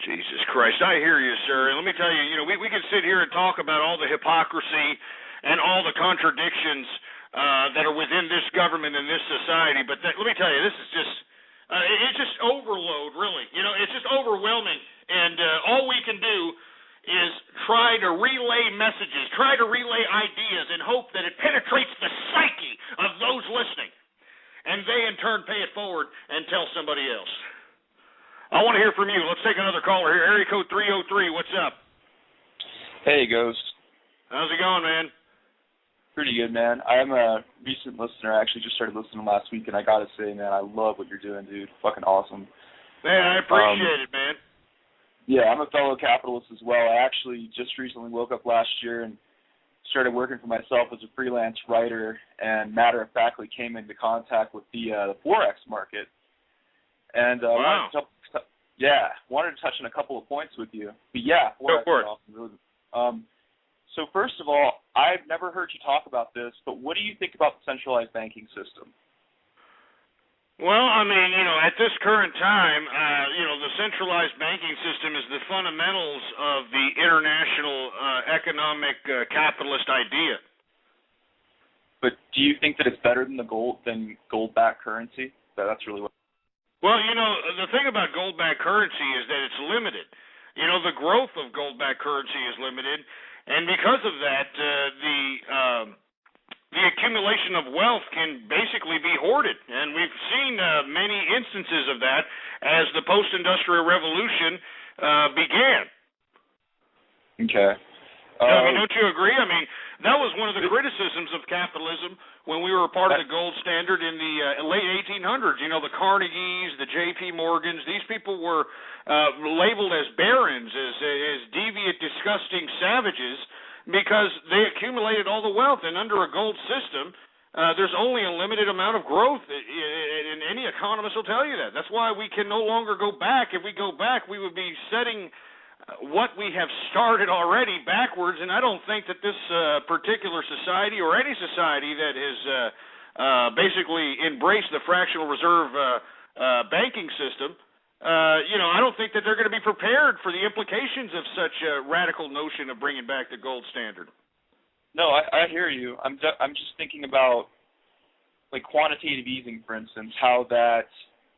Jesus Christ, I hear you, sir. And let me tell you, we can sit here and talk about all the hypocrisy and all the contradictions that are within this government and this society, but let me tell you, this is just, it's just overload, really. It's just overwhelming, and all we can do is try to relay messages, try to relay ideas, and hope that it penetrates the psyche of those listening, and they, in turn, pay it forward and tell somebody else. I want to hear from you. Let's take another caller here. Area code 303. What's up? Hey, Ghost. How's it going, man? Pretty good, man. I'm a recent listener. I actually just started listening last week, and I got to say, man, I love what you're doing, dude. Fucking awesome. Man, I appreciate it, man. Yeah, I'm a fellow capitalist as well. I actually just recently woke up last year and started working for myself as a freelance writer, and matter-of-factly came into contact with the Forex market. And wow. wanted to touch on a couple of points with you. But yeah, Forex is awesome. Really. So first of all, I've never heard you talk about this, but what do you think about the centralized banking system? Well, I mean, at this current time, the centralized banking system is the fundamentals of the international economic capitalist idea. But do you think that it's better than gold-backed currency? That's really what. Well, the thing about gold-backed currency is that it's limited. The growth of gold-backed currency is limited, and because of that, the accumulation of wealth can basically be hoarded, and we've seen many instances of that as the post-industrial revolution began. Okay. Don't you agree? I mean, that was one of the criticisms of capitalism when we were a part of the gold standard in the late 1800s. The Carnegies, the J.P. Morgans, these people were labeled as barons, as deviant, disgusting savages, because they accumulated all the wealth. And under a gold system, there's only a limited amount of growth, and any economist will tell you that. That's why we can no longer go back. If we go back, we would be setting what we have started already backwards, and I don't think that this particular society or any society that has basically embraced the fractional reserve banking system, I don't think that they're going to be prepared for the implications of such a radical notion of bringing back the gold standard. No, I hear you. I'm just thinking about like quantitative easing, for instance, how that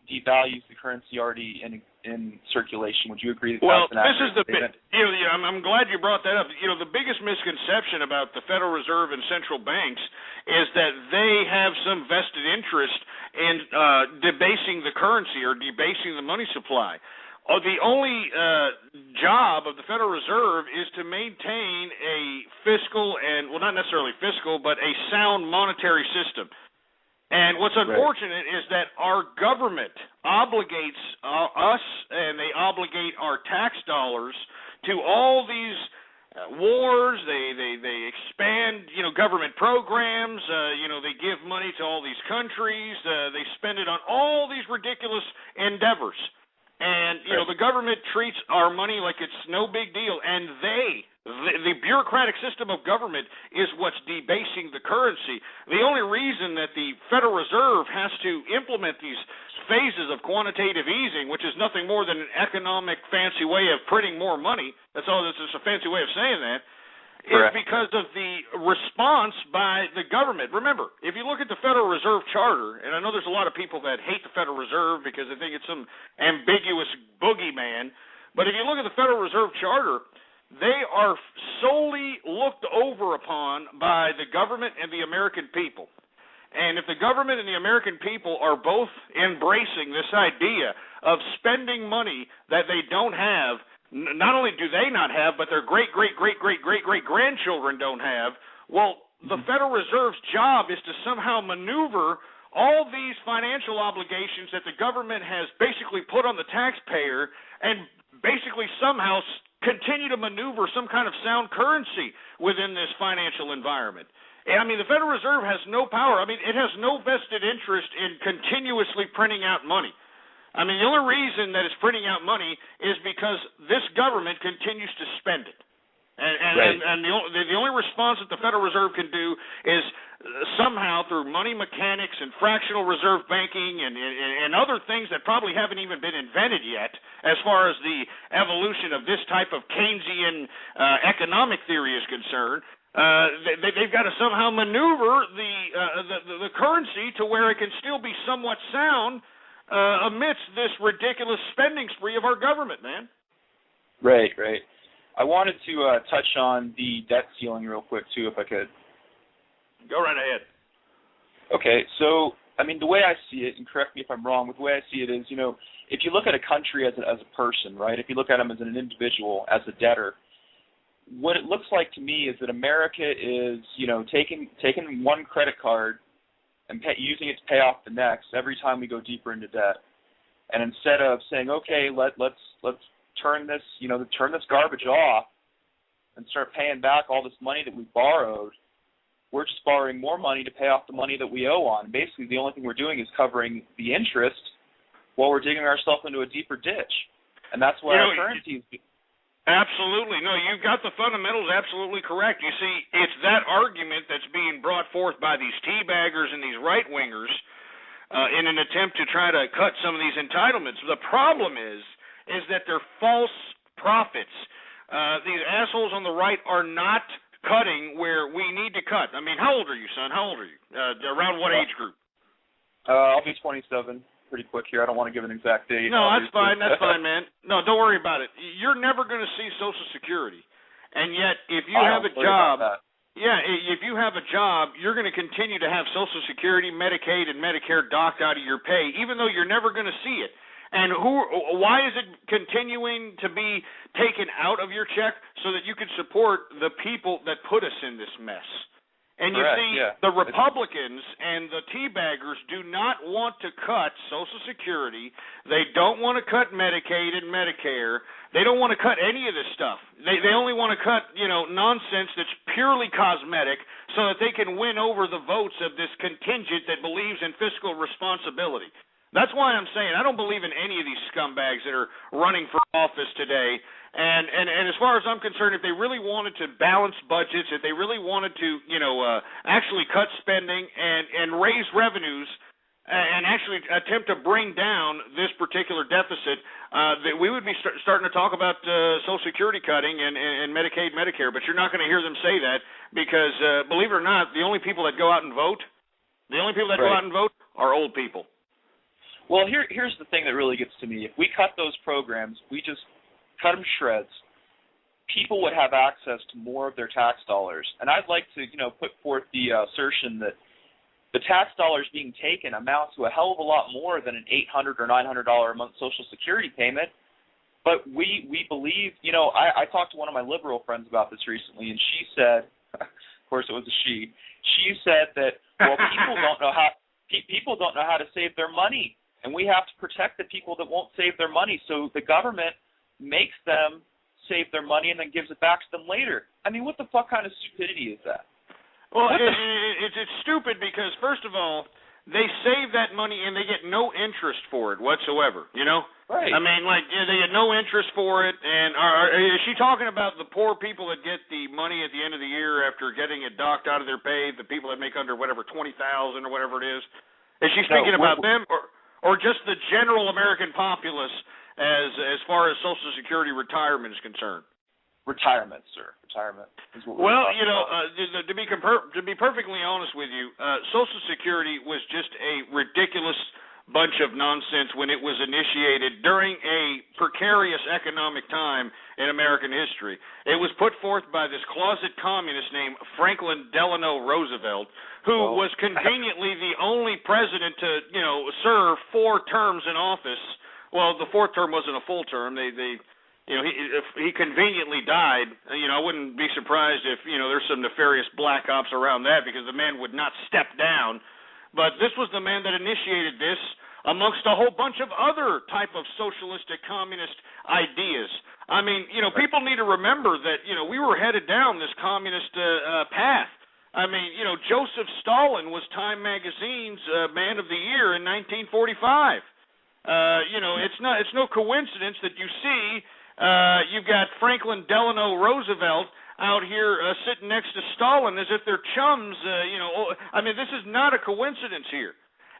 devalues the currency already in circulation. Would you agree that that's an accurate statement? I'm glad you brought that up. The biggest misconception about the Federal Reserve and central banks is that they have some vested interest in debasing the currency or debasing the money supply. The only job of the Federal Reserve is to maintain a fiscal and, well, not necessarily fiscal, but a sound monetary system. And what's unfortunate is that our government obligates us, and they obligate our tax dollars to all these wars. They expand, government programs. They give money to all these countries. They spend it on all these ridiculous endeavors. And, the government treats our money like it's no big deal. And the bureaucratic system of government is what's debasing the currency. The only reason that the Federal Reserve has to implement these phases of quantitative easing, which is nothing more than an economic fancy way of printing more money, that's all. That's just a fancy way of saying that, is because of the response by the government. Remember, if you look at the Federal Reserve Charter, and I know there's a lot of people that hate the Federal Reserve because they think it's some ambiguous boogeyman, but if you look at the Federal Reserve Charter, they are solely looked over upon by the government and the American people. And if the government and the American people are both embracing this idea of spending money that they don't have, not only do they not have, but their great-great-great-great-great-great-grandchildren don't have, well, the Federal Reserve's job is to somehow maneuver all these financial obligations that the government has basically put on the taxpayer and basically somehow continue to maneuver some kind of sound currency within this financial environment. I mean, the Federal Reserve has no power. I mean, it has no vested interest in continuously printing out money. I mean, the only reason that it's printing out money is because this government continues to spend it. And the only response that the Federal Reserve can do is somehow through money mechanics and fractional reserve banking and other things that probably haven't even been invented yet as far as the evolution of this type of Keynesian economic theory is concerned. They've got to somehow maneuver the currency to where it can still be somewhat sound amidst this ridiculous spending spree of our government, man. Right. I wanted to touch on the debt ceiling real quick, too, if I could. Go right ahead. Okay, so, I mean, the way I see it, and correct me if I'm wrong, but the way I see it is, if you look at a country as a person, right, if you look at them as an individual, as a debtor, what it looks like to me is that America is, taking one credit card and using it to pay off the next every time we go deeper into debt. And instead of saying, okay, let's turn this garbage off and start paying back all this money that we borrowed, we're just borrowing more money to pay off the money that we owe on. Basically, the only thing we're doing is covering the interest while we're digging ourselves into a deeper ditch. And that's why our currency is... Absolutely. No, you've got the fundamentals absolutely correct. You see, it's that argument that's being brought forth by these teabaggers and these right-wingers in an attempt to try to cut some of these entitlements. The problem is that they're false prophets. These assholes on the right are not cutting where we need to cut. I mean, how old are you, son? How old are you? Around what age group? I'll be 27 pretty quick here. I don't want to give an exact date. No, that's fine. That's fine, man. No, don't worry about it. You're never going to see Social Security. And yet, if you have a job, if you have a job, you're going to continue to have Social Security, Medicaid, and Medicare docked out of your pay, even though you're never going to see it. And why is it continuing to be taken out of your check? So that you can support the people that put us in this mess. And you see, the Republicans and the teabaggers do not want to cut Social Security. They don't want to cut Medicaid and Medicare. They don't want to cut any of this stuff. They only want to cut, nonsense that's purely cosmetic so that they can win over the votes of this contingent that believes in fiscal responsibility. That's why I'm saying I don't believe in any of these scumbags that are running for office today. And as far as I'm concerned, if they really wanted to balance budgets, if they really wanted to, actually cut spending and raise revenues and actually attempt to bring down this particular deficit, that we would be starting to talk about Social Security cutting and Medicaid, Medicare. But you're not going to hear them say that because, believe it or not, the only people that go out and vote, go out and vote are old people. Well, here's the thing that really gets to me. If we cut those programs, we just cut them shreds, people would have access to more of their tax dollars. And I'd like to, put forth the assertion that the tax dollars being taken amount to a hell of a lot more than an $800 or $900 a month Social Security payment. But we believe, I talked to one of my liberal friends about this recently, and she said, of course it was a she said that, well, people don't know how to save their money, and we have to protect the people that won't save their money. So the government makes them save their money and then gives it back to them later. I mean, what the fuck kind of stupidity is that? Well, it's stupid because, first of all, they save that money and they get no interest for it whatsoever, Right. I mean, they get no interest for it. And is she talking about the poor people that get the money at the end of the year after getting it docked out of their pay, the people that make under whatever, $20,000 or whatever it is? Is she speaking about them or just the general American populace as far as Social Security retirement is concerned? Retirement, sir. Retirement is what we're talking about. To be perfectly honest with you, Social Security was just a ridiculous bunch of nonsense when it was initiated during a precarious economic time in American history. It was put forth by this closet communist named Franklin Delano Roosevelt, who was conveniently the only president to, serve 4 terms in office. Well, the 4th term wasn't a full term. He conveniently died. I wouldn't be surprised if, there's some nefarious black ops around that because the man would not step down. But this was the man that initiated this amongst a whole bunch of other type of socialistic communist ideas. I mean, people need to remember that, we were headed down this communist path. I mean, Joseph Stalin was Time Magazine's Man of the Year in 1945. It's no coincidence that you see you've got Franklin Delano Roosevelt out here sitting next to Stalin as if they're chums. I mean, this is not a coincidence here.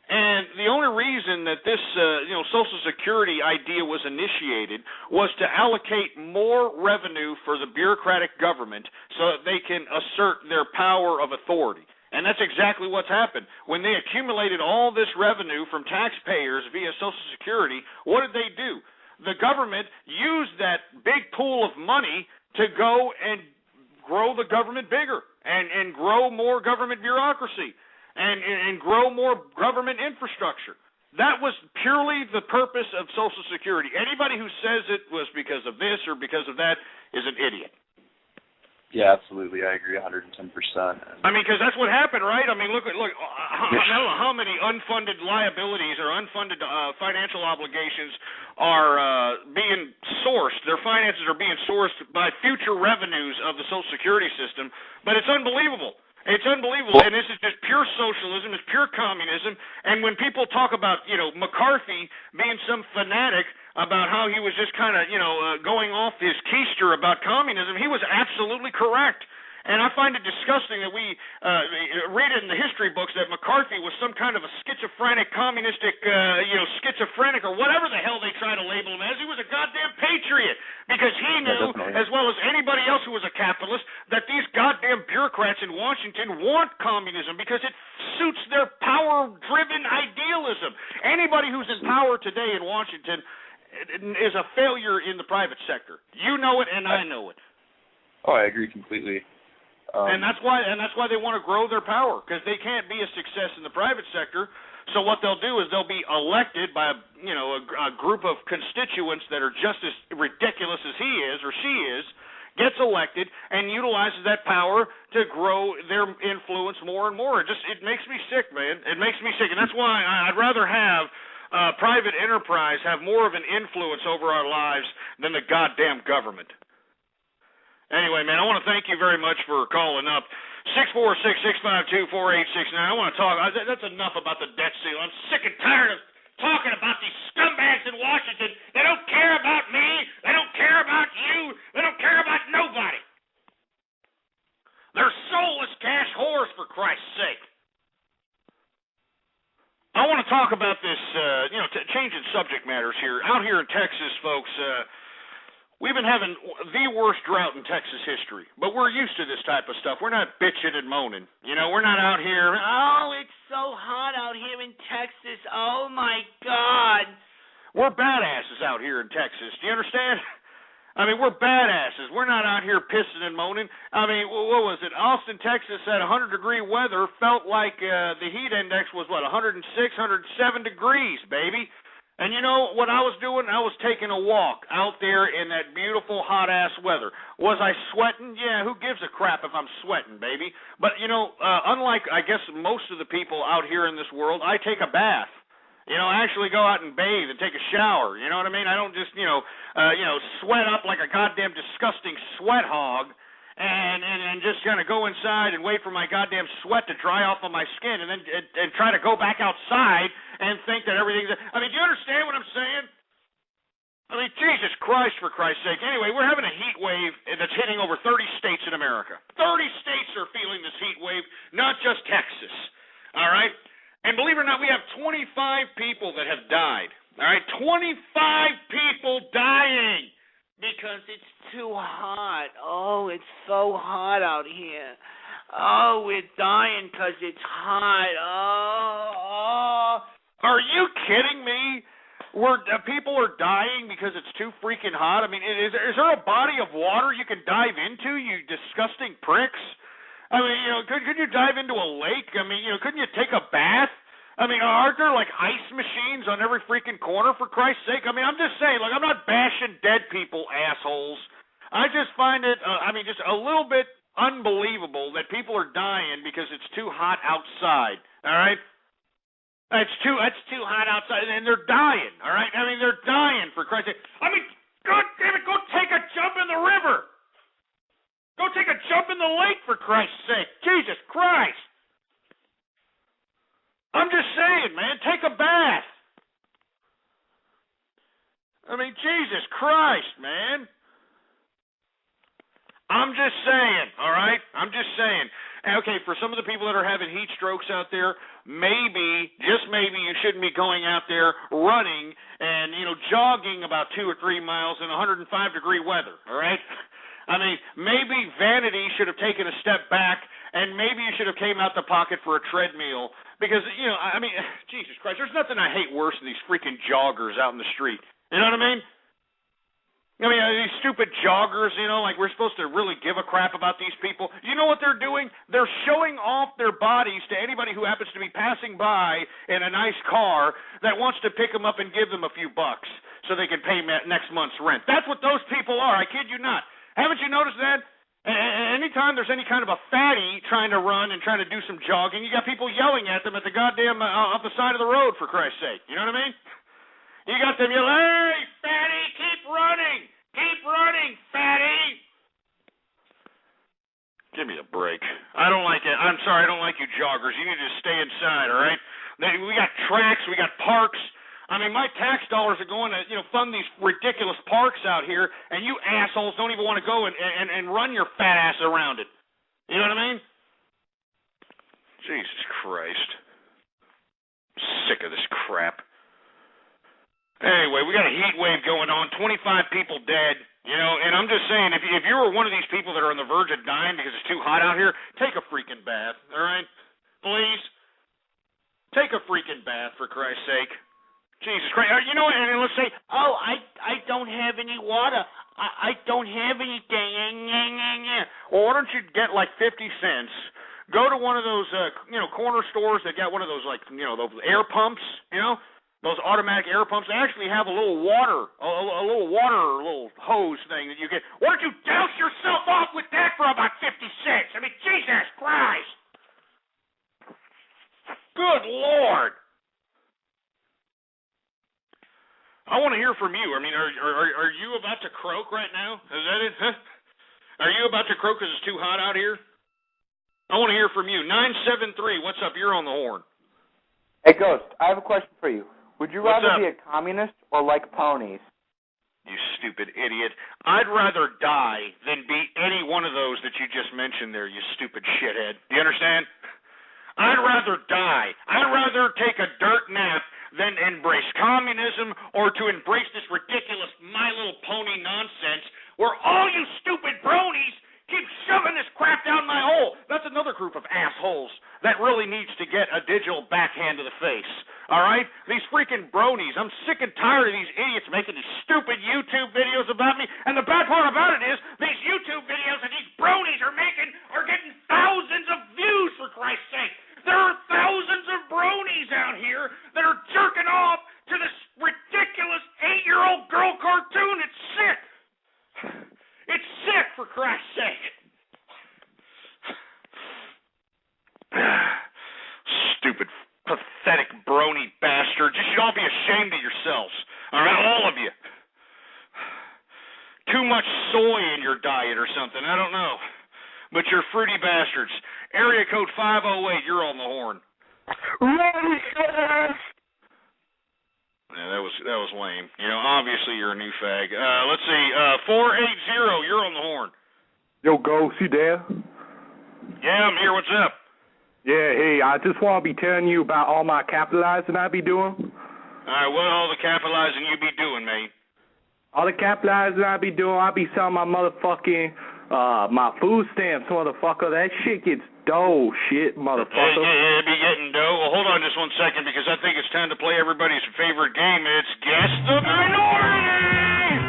And the only reason that this, Social Security idea was initiated was to allocate more revenue for the bureaucratic government so that they can assert their power of authority. And that's exactly what's happened. When they accumulated all this revenue from taxpayers via Social Security, what did they do? The government used that big pool of money to go and grow the government bigger and grow more government bureaucracy and grow more government infrastructure. That was purely the purpose of Social Security. Anybody who says it was because of this or because of that is an idiot. Yeah, absolutely. I agree 110%. I mean, because that's what happened, right? I mean, look. I don't know how many unfunded liabilities or unfunded financial obligations are being sourced. Their finances are being sourced by future revenues of the Social Security system, but it's unbelievable. It's unbelievable, and this is just pure socialism. It's pure communism. And when people talk about, McCarthy being some fanatic about how he was just kind of, going off his keister about communism, he was absolutely correct. And I find it disgusting that we read in the history books that McCarthy was some kind of a schizophrenic, communistic, schizophrenic, or whatever the hell they try to label him as. He was a goddamn patriot because he knew, as well as anybody else who was a capitalist, that these goddamn bureaucrats in Washington want communism because it suits their power-driven idealism. Anybody who's in power today in Washington is a failure in the private sector. You know it, and I know it. Oh, I agree completely. And that's why they want to grow their power, because they can't be a success in the private sector. So what they'll do is they'll be elected by a group of constituents that are just as ridiculous as he is or she is, gets elected and utilizes that power to grow their influence more and more. It makes me sick, man. It makes me sick, and that's why I'd rather have private enterprise have more of an influence over our lives than the goddamn government. Anyway, man, I want to thank you very much for calling up. 646-652-4869. I want to talk. That's enough about the debt ceiling. I'm sick and tired of talking about these scumbags in Washington. They don't care about me. They don't care about you. They don't care about nobody. They're soulless cash whores, for Christ's sake. I want to talk about this, changing subject matters here. Out here in Texas, folks, we've been having the worst drought in Texas history, but we're used to this type of stuff. We're not bitching and moaning. We're not out here. Oh, it's so hot out here in Texas. Oh, my God. We're badasses out here in Texas. Do you understand? I mean, we're badasses. We're not out here pissing and moaning. I mean, what was it? Austin, Texas had 100-degree weather. Felt like the heat index was, 106, 107 degrees, baby. And you know what I was doing? I was taking a walk out there in that beautiful hot-ass weather. Was I sweating? Yeah, who gives a crap if I'm sweating, baby? But, unlike, I guess, most of the people out here in this world, I take a bath. I actually go out and bathe and take a shower. You know what I mean? I don't just, sweat up like a goddamn disgusting sweat hog and just kind of go inside and wait for my goddamn sweat to dry off on my skin and then and try to go back outside and think that everything's... I mean, do you understand what I'm saying? I mean, Jesus Christ, for Christ's sake. Anyway, we're having a heat wave that's hitting over 30 states in America. 30 states are feeling this heat wave, not just Texas. All right? And believe it or not, we have 25 people that have died. All right? 25 people dying. Because it's too hot. Oh, it's so hot out here. Oh, we're dying because it's hot. Oh. Are you kidding me? People are dying because it's too freaking hot? I mean, is there a body of water you can dive into, you disgusting pricks? I mean, could you dive into a lake? I mean, couldn't you take a bath? I mean, aren't there, ice machines on every freaking corner, for Christ's sake? I mean, I'm just saying, I'm not bashing dead people, assholes. I just find it, just a little bit unbelievable that people are dying because it's too hot outside, all right? It's too hot outside, and they're dying, all right? I mean, they're dying, for Christ's sake. I mean, God damn it, go take a jump in the river. Go take a jump in the lake, for Christ's sake. Jesus Christ. I'm just saying, man, take a bath. I mean, Jesus Christ, man. I'm just saying, all right? I'm just saying. Okay, for some of the people that are having heat strokes out there, maybe, just maybe, you shouldn't be going out there running and, jogging about 2 or 3 miles in 105-degree weather, all right? I mean, maybe vanity should have taken a step back, and maybe you should have came out the pocket for a treadmill. Because, Jesus Christ, there's nothing I hate worse than these freaking joggers out in the street. You know what I mean? These stupid joggers, we're supposed to really give a crap about these people. You know what they're doing? They're showing off their bodies to anybody who happens to be passing by in a nice car that wants to pick them up and give them a few bucks so they can pay next month's rent. That's what those people are. I kid you not. Haven't you noticed that? Anytime there's any kind of a fatty trying to run and trying to do some jogging, you got people yelling at them at the goddamn off the side of the road, for Christ's sake. You know what I mean? You got them yelling, "Hey, fatty, keep running! Keep running, fatty!" Give me a break. I don't like it. I'm joggers. You need to stay inside, all right? We got tracks, we got parks. I mean, my tax dollars are going to, fund these ridiculous parks out here, and you assholes don't even want to go and run your fat ass around it. You know what I mean? Jesus Christ. Sick of this crap. Anyway, we got a heat wave going on, 25 people dead, and I'm just saying, if you were one of these people that are on the verge of dying because it's too hot out here, take a freaking bath, all right? Please. Take a freaking bath, for Christ's sake. Jesus Christ. You know what, and let's say, oh, I don't have any water. I don't have anything. Well, why don't you get like 50 cents, go to one of those, corner stores that got one of those, those air pumps, those automatic air pumps. They actually have a little water hose thing that you get. Why don't you douse yourself off with that for about 50 cents? I mean, Jesus Christ. Good Lord. I want to hear from you. I mean, are you about to croak right now? Is that it? Huh? Are you about to croak because it's too hot out here? I want to hear from you. 973, what's up? You're on the horn. Hey, Ghost, I have a question for you. Would you What's rather up? be a communist or like ponies? You stupid idiot. I'd rather die than be any one of those that you just mentioned there, you stupid shithead. Do you understand? I'd rather die. I'd rather take a dirt nap than embrace communism or to embrace this ridiculous My Little Pony nonsense where all you stupid bronies keep shoving this crap down my hole. That's another group of assholes that really needs to get a digital backhand to the face. All right? These freaking bronies. I'm sick and tired of these idiots making these stupid YouTube videos about me. And the bad part about it is these YouTube videos that these bronies are making are getting thousands of views, for Christ's sake. There are thousands of bronies out here that are jerking off to this ridiculous 8-year-old girl cartoon. It's sick. It's sick, for Christ's sake. Stupid, pathetic brony bastards. You should all be ashamed of yourselves. All right, all of you. Too much soy in your diet or something. I don't know. But you're fruity bastards. Area code 508, you're on the horn. Yeah, that was lame. Obviously you're a new fag. Let's see, 480, you're on the horn. Yo, Ghost, you there? Yeah, I'm here. What's up? Yeah, hey, I just want to be telling you about all my capitalizing I be doing. All right, what all the capitalizing you be doing, mate? All the capitalizing I be doing, I be selling my motherfucking, my food stamps, motherfucker. That shit gets dough, shit, motherfucker. Yeah, be getting dough. Well, hold on just 1 second, because I think it's time to play everybody's favorite game. It's Guess the Minority!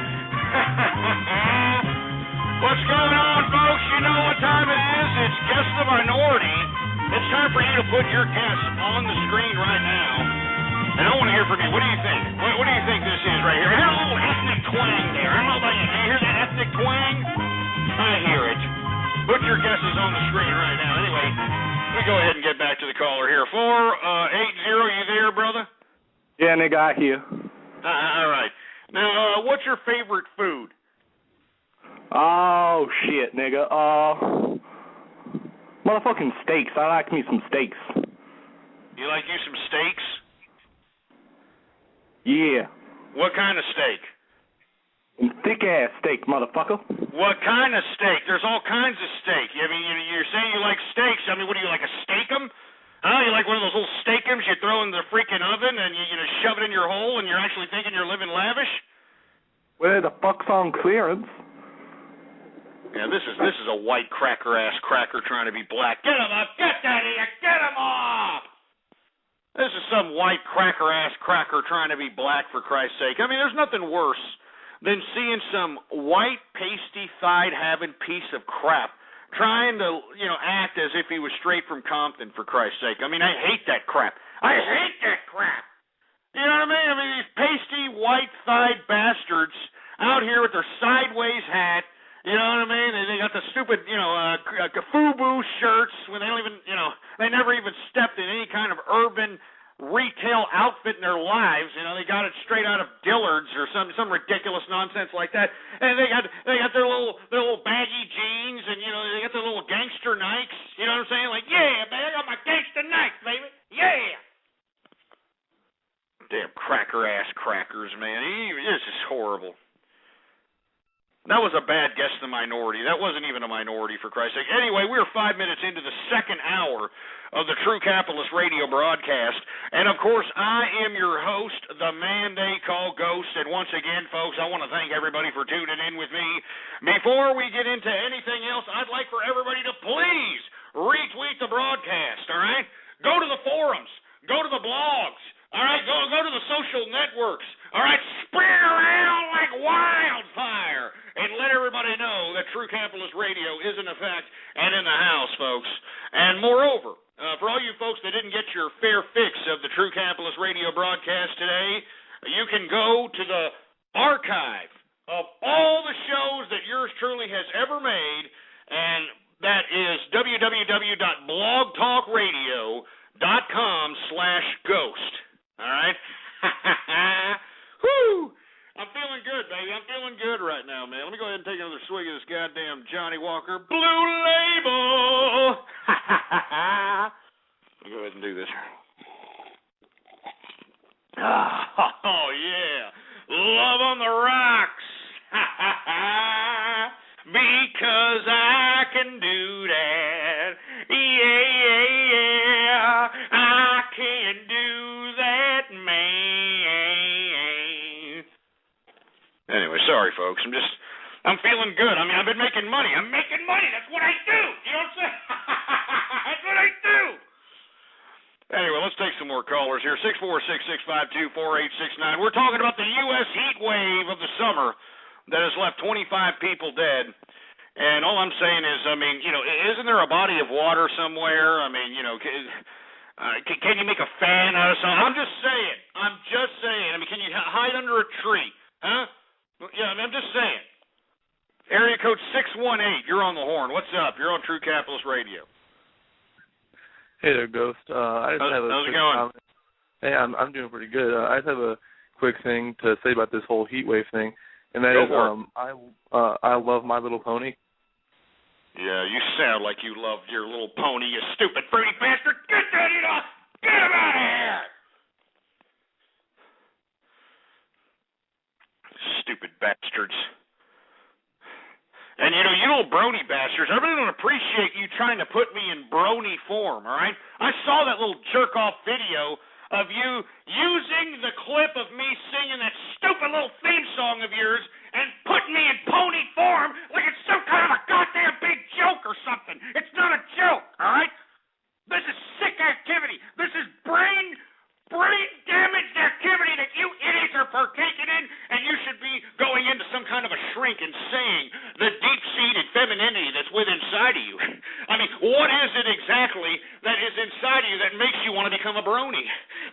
What's going on, folks? You know what time it is. It's Guess the Minority. It's time for you to put your guess on the screen right now. And I want to hear from you. What do you think? What do you think this is right here? I hear a little ethnic twang there. I don't know about you. Do you hear that ethnic twang? I hear it. Put your guesses on the screen right now. Anyway, we go ahead and get back to the caller here. 480, you there, brother? Yeah, nigga, I hear. All right. Now, what's your favorite food? Oh, shit, nigga. Motherfucking steaks. I like me some steaks. You like you some steaks? Yeah. What kind of steak? Thick-ass steak, motherfucker. What kind of steak? There's all kinds of steak. I mean, you're saying you like steaks. I mean, what do you like, a steak-em? Huh? You like one of those little steak-ems you throw in the freaking oven and you shove it in your hole and you're actually thinking you're living lavish? Where the fuck's on clearance? Yeah, this is a white cracker-ass cracker trying to be black. Get him up! Get that here! Get him off! This is some white cracker-ass cracker trying to be black, for Christ's sake. I mean, there's nothing worse than seeing some white, pasty-thighed having piece of crap trying to, act as if he was straight from Compton, for Christ's sake. I mean, I hate that crap. I hate that crap! You know what I mean? I mean, these pasty, white-thighed bastards out here with their sideways hat. You know what I mean? They got the stupid, FUBU shirts when they don't even, they never even stepped in any kind of urban retail outfit in their lives. They got it straight out of Dillard's or some ridiculous nonsense like that. And they got their little baggy jeans and they got their little gangster Nikes. You know what I'm saying? Like, yeah, man, I got my gangster cracker-ass crackers, man. This is horrible. That was a bad guess, the minority. That wasn't even a minority, for Christ's sake. Anyway, we're 5 minutes into the second hour of the True Capitalist Radio broadcast. And, of course, I am your host, the man they call Ghost. And once again, folks, I want to thank everybody for tuning in with me. Before we get into anything else, I'd like for everybody to please retweet the broadcast, all right? Go to the forums. Go to the blogs. All right, go to the social networks. All right, spread around like wildfire and let everybody know that True Capitalist Radio is in effect and in the house, folks. And moreover, for all you folks that didn't get your fair fix of the True Capitalist Radio broadcast today, you can go to the archive of all the shows that yours truly has ever made, and that is www.blogtalkradio.com/ghost. All right? Woo! I'm feeling good, baby. I'm feeling good right now, man. Let me go ahead and take another swig of this goddamn Johnny Walker Blue Label. Let me go ahead and do this. Oh, yeah. Love on the rocks. Because I can do that. Yeah. I can do that, man. Anyway, sorry, folks. I'm feeling good. I mean, I've been making money. I'm making money. That's what I do. You know what I'm saying? That's what I do. Anyway, let's take some more callers here. 646-652-4869. We're talking about the U.S. heat wave of the summer that has left 25 people dead. And all I'm saying is, I mean, you know, isn't there a body of water somewhere? I mean, you know, can you make a fan out of something? I'm just saying. I mean, can you hide under a tree? Huh? Yeah, I mean, I'm just saying. Area code 618, you're on the horn. What's up? You're on True Capitalist Radio. Hey there, Ghost. I just have a how's it quick going? comment. Hey, I'm doing pretty good. I just have a quick thing to say about this whole heat wave thing, and that is I love My Little Pony. Yeah, you sound like you love your little pony, you stupid fruity bastard. Get that in off! Get him out of here! Stupid bastards. And, you know, you little brony bastards, I really don't appreciate you trying to put me in brony form, all right? I saw that little jerk-off video of you using the clip of me singing that stupid little theme song of yours and putting me in pony form like it's some kind of a goddamn big joke or something. It's not a joke, all right? This is sick activity. This is brain damaged activity that you idiots are partaking in, and you should be going into some kind of a shrink and saying the deep-seated femininity that's within inside of you. I mean, what is it exactly that is inside of you that makes you want to become a brony?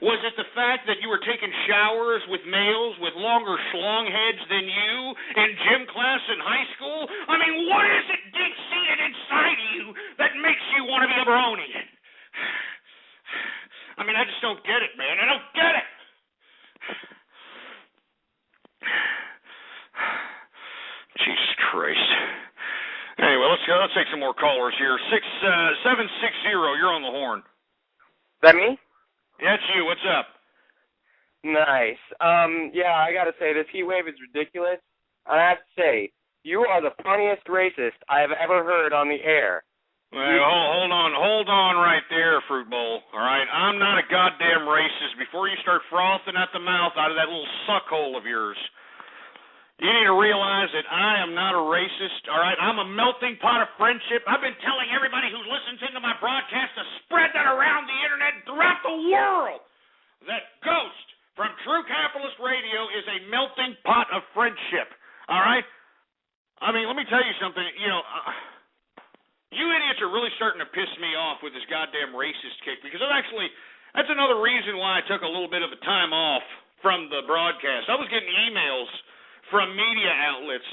Was it the fact that you were taking showers with males with longer schlong heads than you in gym class in high school? I mean, what is it deep-seated inside of you that makes you want to be a brony? I mean, I just don't get it, man. I don't get it. Jesus Christ. Anyway, let's take some more callers here. 760, you're on the horn. Is that me? Yeah, it's you. What's up? Nice. Yeah, I gotta say, this heat wave is ridiculous. I have to say, you are the funniest racist I have ever heard on the air. Well, hold on right there, Fruit Bowl, all right? I'm not a goddamn racist. Before you start frothing at the mouth out of that little suckhole of yours, you need to realize that I am not a racist, all right? I'm a melting pot of friendship. I've been telling everybody who listens into my broadcast to spread that around the internet and throughout the world, that Ghost from True Capitalist Radio is a melting pot of friendship, all right? I mean, let me tell you something, you know... You idiots are really starting to piss me off with this goddamn racist kick, because that's another reason why I took a little bit of a time off from the broadcast. I was getting emails from media outlets,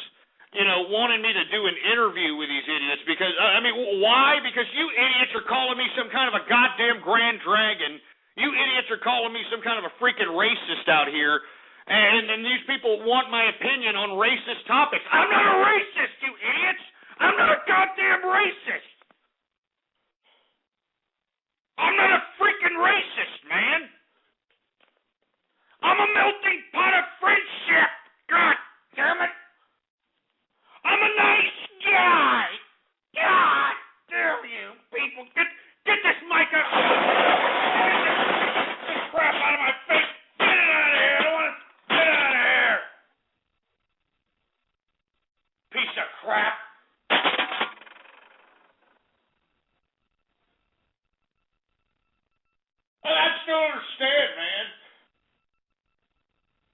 you know, wanting me to do an interview with these idiots because, I mean, why? Because you idiots are calling me some kind of a goddamn grand dragon. You idiots are calling me some kind of a freaking racist out here, and these people want my opinion on racist topics. I'm not a racist, you idiots! I'm not a goddamn racist. I'm not a freaking racist, man. I'm a melting pot of friendship. God damn it. I'm a nice guy. God damn you people. Get this mic up. Get this crap out of my face. Get it out of here. I don't want to get it out of here. Piece of crap. I still understand, man.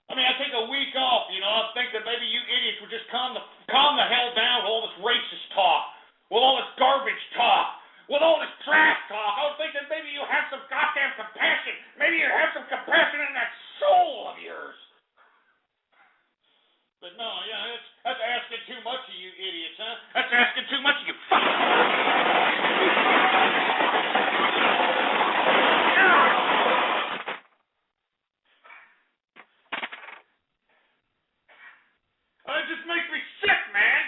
I mean, I take a week off, you know. I'm thinking maybe you idiots would just calm the hell down with all this racist talk, with all this garbage talk, with all this trash talk. I was thinking maybe you have some goddamn compassion. Maybe you have some compassion in that soul of yours. But no, yeah, that's asking too much of you idiots, huh? That's asking too much of you fucking. It just makes me sick, man.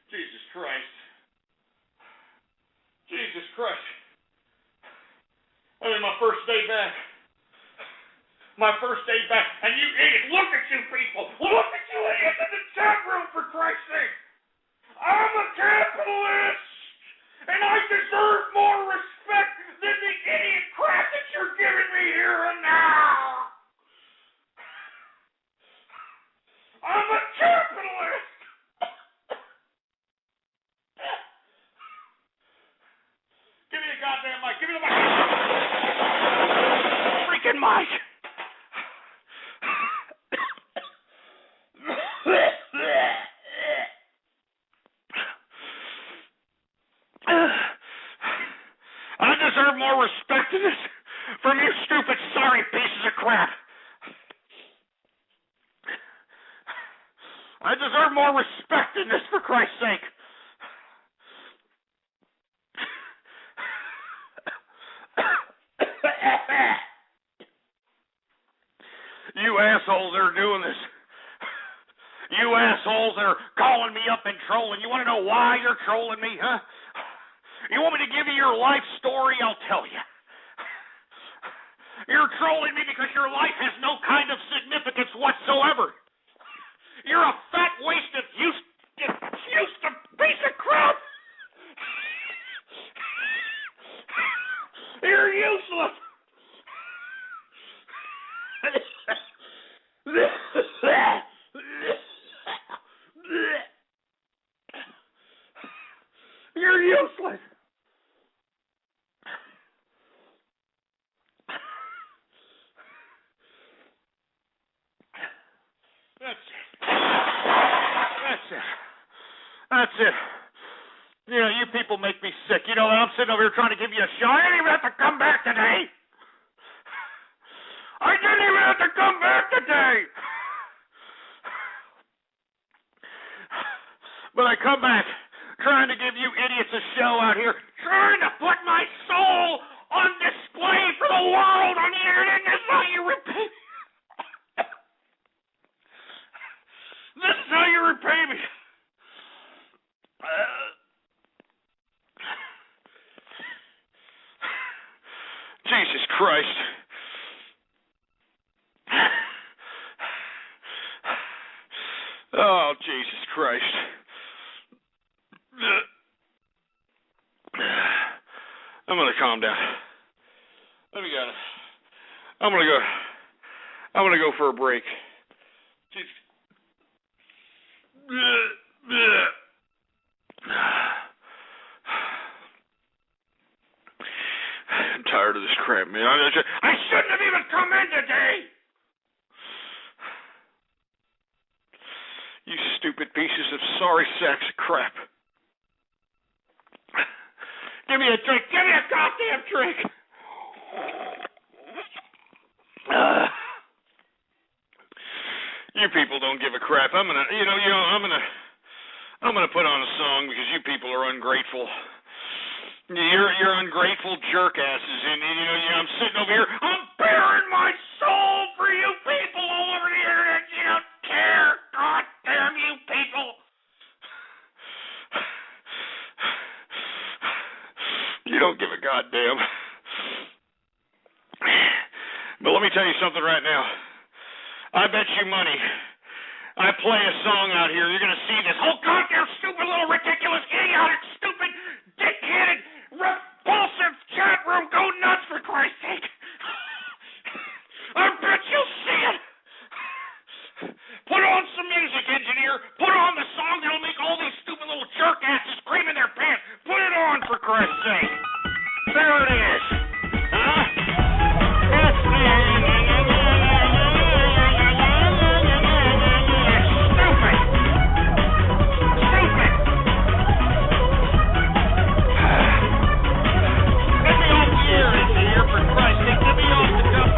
Jesus Christ. Jesus Christ. I mean, my first day back. And you idiots, look at you people. Look at you idiots in the chat room, for Christ's sake. I'm a capitalist, and I deserve more respect than the idiot crap that you're giving me here and now. I'm a capitalist. Give me the goddamn mic. Give me the mic. Freaking mic. I deserve more respect than this from you stupid, sorry pieces of crap. I deserve more respect than this, for Christ's sake. You assholes that are doing this. You assholes that are calling me up and trolling. You want to know why you're trolling me, huh? You want me to give you your life story? I'll tell you. You're trolling me because your life has no kind of significance whatsoever. You're a fat, wasted, useless piece of crap. You're useless. You're useless. That's it. You know, you people make me sick. You know, I'm sitting over here trying to give you a show. I didn't even have to come back today. But I come back trying to give you idiots a show out here, trying to put my soul on display for the world on the internet. This is how you repay me. This is how you repay me. Jesus Christ. Oh, Jesus Christ. I'm going to calm down. I'm going to go for a break. I'm tired of this crap, man. I shouldn't have even come in today. You stupid pieces of sorry sacks of crap. Give me a drink. Give me a goddamn drink. You people don't give a crap. I'm gonna put on a song because you people are ungrateful. You're ungrateful jerk asses, and I'm sitting over here. I'm bearing my soul for you people all over the internet. You don't care. God damn you people. You don't give a goddamn. tell you something right now. I bet you money. I play a song out here. You're going to see this whole goddamn stupid little ridiculous, idiotic, stupid, dick-headed, repulsive chat room go nuts for Christ's sake. I bet you'll see it. Put on some music, engineer. Put on the song that'll make all these stupid little jerk asses scream in their pants. Put it on, for Christ's sake. There it is. Huh? It's stupid. Stupid. Get me off the air, engineer, for Christ's sake. Get me off the cup.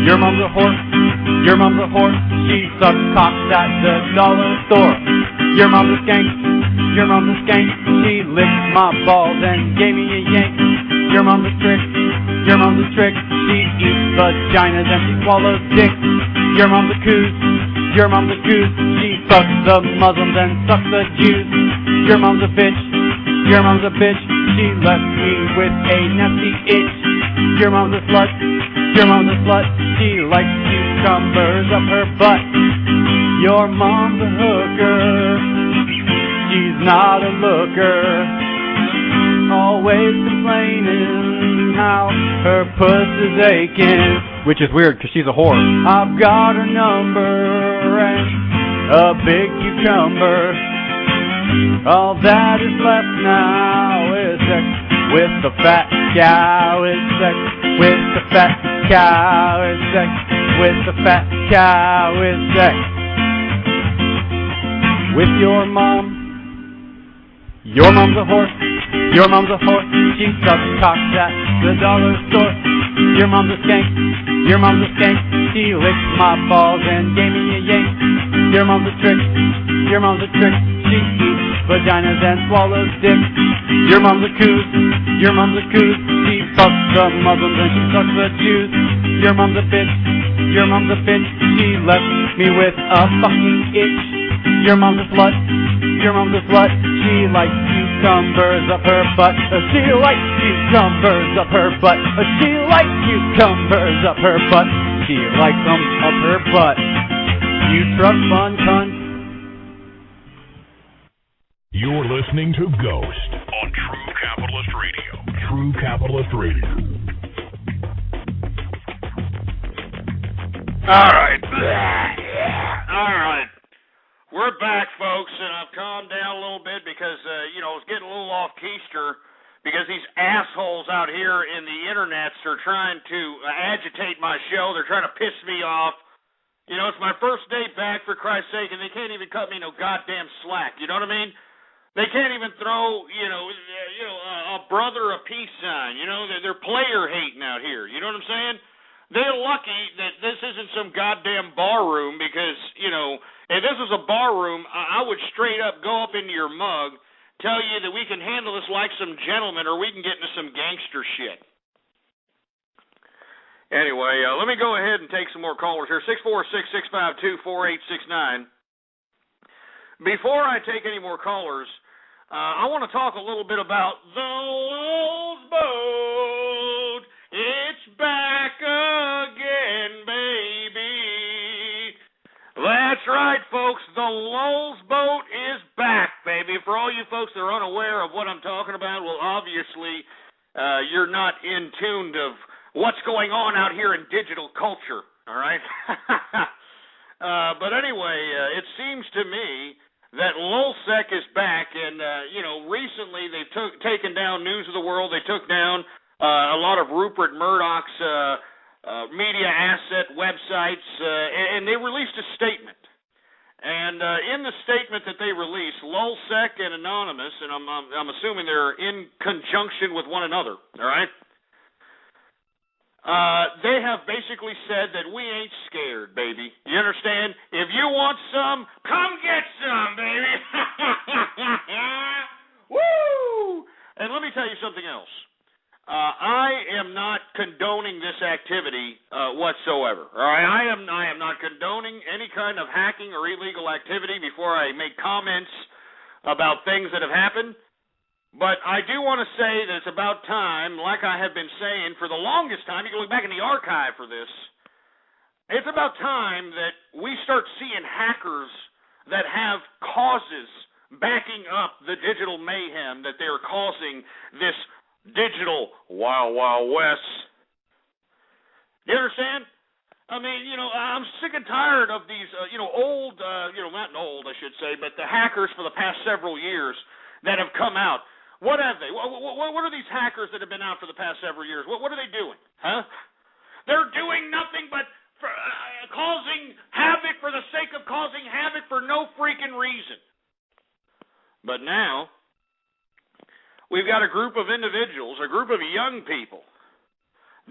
Your mom's a whore. Your mom's a whore. She sucks cocks at the dollar store. Your mom's a skank. Your mom's a skank. She licked my balls and gave me a yank. Your mom's a trick. Your mom's a trick. She eats vaginas and she swallows dicks. Your mom's a coos. Your mom's a coos. She fucks the Muslims and sucks the Jews. Your mom's a bitch. Your mom's a bitch. She left me with a nasty itch. Your mom's a slut. Your mom's a slut. She likes cucumbers up her butt. Your mom's a hooker. She's not a looker. Always complaining how her puss is aching. Which is weird because she's a whore. I've got her number and a big cucumber. All that is left now is sex with the fat cow. Is sex with the fat cow. Is sex with the fat cow. Is sex with your mom. Your mom's a whore. Your mom's a whore. She sucks cocks at the dollar store. Your mom's a skank. Your mom's a skank. She licked my balls and gave me a yank. Your mom's a trick. Your mom's a trick. She eats vaginas and swallows dicks. Your mom's a coos. Your mom's a coos. She fucks the Muslims and she sucks the Jews. Your mom's a bitch. Your mom's a bitch. She left me with a fucking itch. Your mom's a slut. Your mom's a slut. She likes cucumbers up her butt. She likes cucumbers up her butt. She likes cucumbers up her butt. She likes them up her butt. You trust fun cunt. You're listening to Ghost on True Capitalist Radio. True Capitalist Radio. All right. All right. We're back, folks, and I've calmed down a little bit because, I was getting a little off-keister because these assholes out here in the internets are trying to agitate my show. They're trying to piss me off. It's my first day back, for Christ's sake, and they can't even cut me no goddamn slack. You know what I mean? They can't even throw, a brother a peace sign. They're player hating out here. You know what I'm saying? They're lucky that this isn't some goddamn bar room because, if this was a bar room, I would straight up go up into your mug, tell you that we can handle this like some gentlemen or we can get into some gangster shit. Anyway, let me go ahead and take some more callers here. 646-652-4869. Before I take any more callers, I want to talk a little bit about the Lowe's boat. It's back again, baby. That's right, folks. The Lowe's boat is back, baby. For all you folks that are unaware of what I'm talking about, well, obviously, you're not in tune of what's going on out here in digital culture, all right? But anyway, it seems to me that LulzSec is back, and, recently they've taken down News of the World. They took down a lot of Rupert Murdoch's media asset websites, and they released a statement. And in the statement that they released, LulzSec and Anonymous, and I'm assuming they're in conjunction with one another, all right? They have basically said that we ain't scared, baby. You understand? If you want some, come get some, baby. Woo! And let me tell you something else. I am not condoning this activity whatsoever. All right, I am not condoning any kind of hacking or illegal activity before I make comments about things that have happened. But I do want to say that it's about time, like I have been saying for the longest time, you can look back in the archive for this, it's about time that we start seeing hackers that have causes backing up the digital mayhem that they're causing this digital Wild Wild West. You understand? I mean, I'm sick and tired of these, old, not old, I should say, but the hackers for the past several years that have come out. What have they? What are these hackers that have been out for the past several years? What are they doing? Huh? They're doing nothing but causing havoc for the sake of causing havoc for no freaking reason. But now, we've got a group of individuals, a group of young people,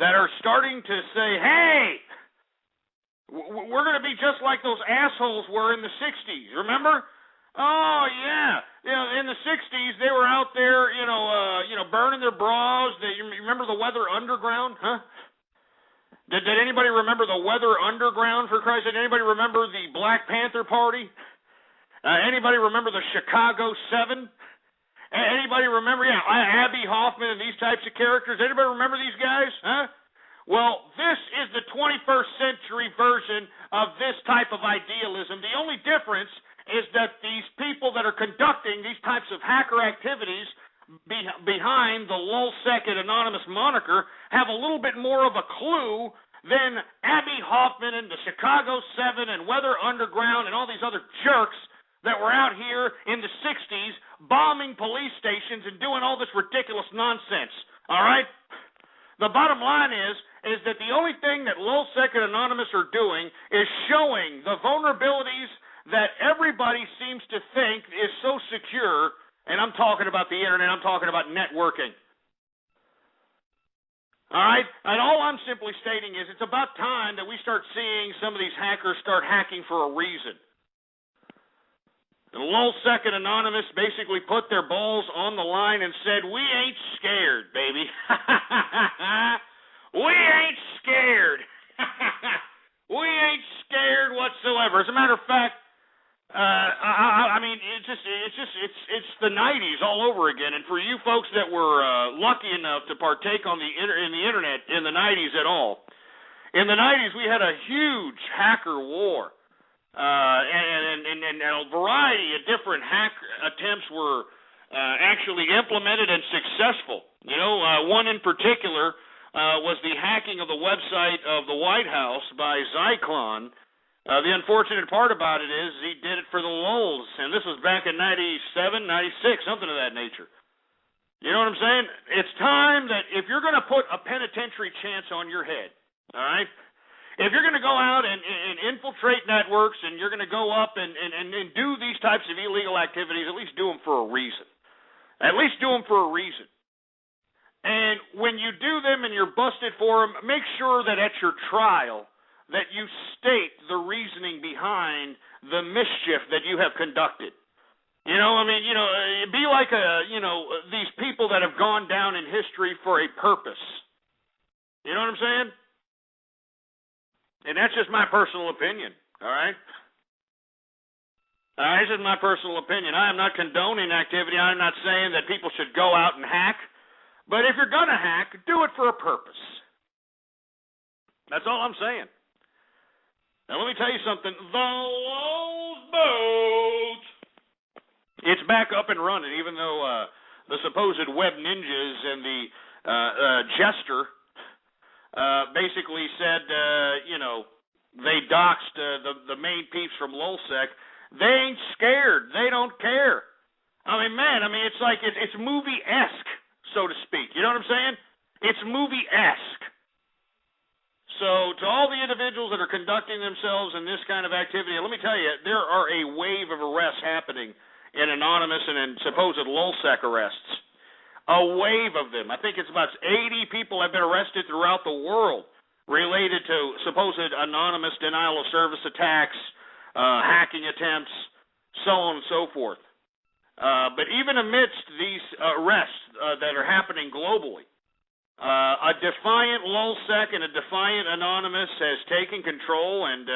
that are starting to say, hey, we're going to be just like those assholes were in the 60s, remember? Oh, yeah. In the 60s, they were out there, burning their bras. You remember the Weather Underground, huh? Did anybody remember the Weather Underground, for Christ's sake? Anybody remember the Black Panther Party? Anybody remember the Chicago 7? Anybody remember, Abby Hoffman and these types of characters? Anybody remember these guys, huh? Well, this is the 21st century version of this type of idealism. The only difference is that these people that are conducting these types of hacker activities behind the LulzSec and Anonymous moniker have a little bit more of a clue than Abby Hoffman and the Chicago 7 and Weather Underground and all these other jerks that were out here in the 60s bombing police stations and doing all this ridiculous nonsense, all right? The bottom line is that the only thing that LulzSec and Anonymous are doing is showing the vulnerabilities that everybody seems to think is so secure, and I'm talking about the internet, I'm talking about networking. All right? And all I'm simply stating is it's about time that we start seeing some of these hackers start hacking for a reason. The LulzSec and Anonymous basically put their balls on the line and said, we ain't scared, baby. We ain't scared. We ain't scared whatsoever. As a matter of fact, I mean, it's the 90s all over again. And for you folks that were lucky enough to partake on the internet in the 90s at all, in the 90s we had a huge hacker war, and a variety of different hack attempts were actually implemented and successful. One in particular was the hacking of the website of the White House by Zyklon. The unfortunate part about it is he did it for the lulz, and this was back in 97, 96, something of that nature. You know what I'm saying? It's time that if you're going to put a penitentiary chance on your head, all right, if you're going to go out and infiltrate networks and you're going to go up and do these types of illegal activities, at least do them for a reason. At least do them for a reason. And when you do them and you're busted for them, make sure that at your trial that you state the reasoning behind the mischief that you have conducted. You know, I mean, you know, be like these people that have gone down in history for a purpose. You know what I'm saying? And that's just my personal opinion, all right? This is my personal opinion. I am not condoning activity. I'm not saying that people should go out and hack. But if you're going to hack, do it for a purpose. That's all I'm saying. Now, let me tell you something. The Lowe's boat. It's back up and running, even though the supposed web ninjas and the jester basically said, they doxed the main peeps from LulzSec. They ain't scared. They don't care. I mean, man, it's like it's movie-esque, so to speak. You know what I'm saying? It's movie-esque. So to all the individuals that are conducting themselves in this kind of activity, let me tell you, there are a wave of arrests happening in anonymous and in supposed LulzSec arrests. A wave of them. I think it's about 80 people have been arrested throughout the world related to supposed anonymous denial of service attacks, hacking attempts, so on and so forth. But even amidst these arrests that are happening globally, a defiant LulzSec and a defiant Anonymous has taken control, and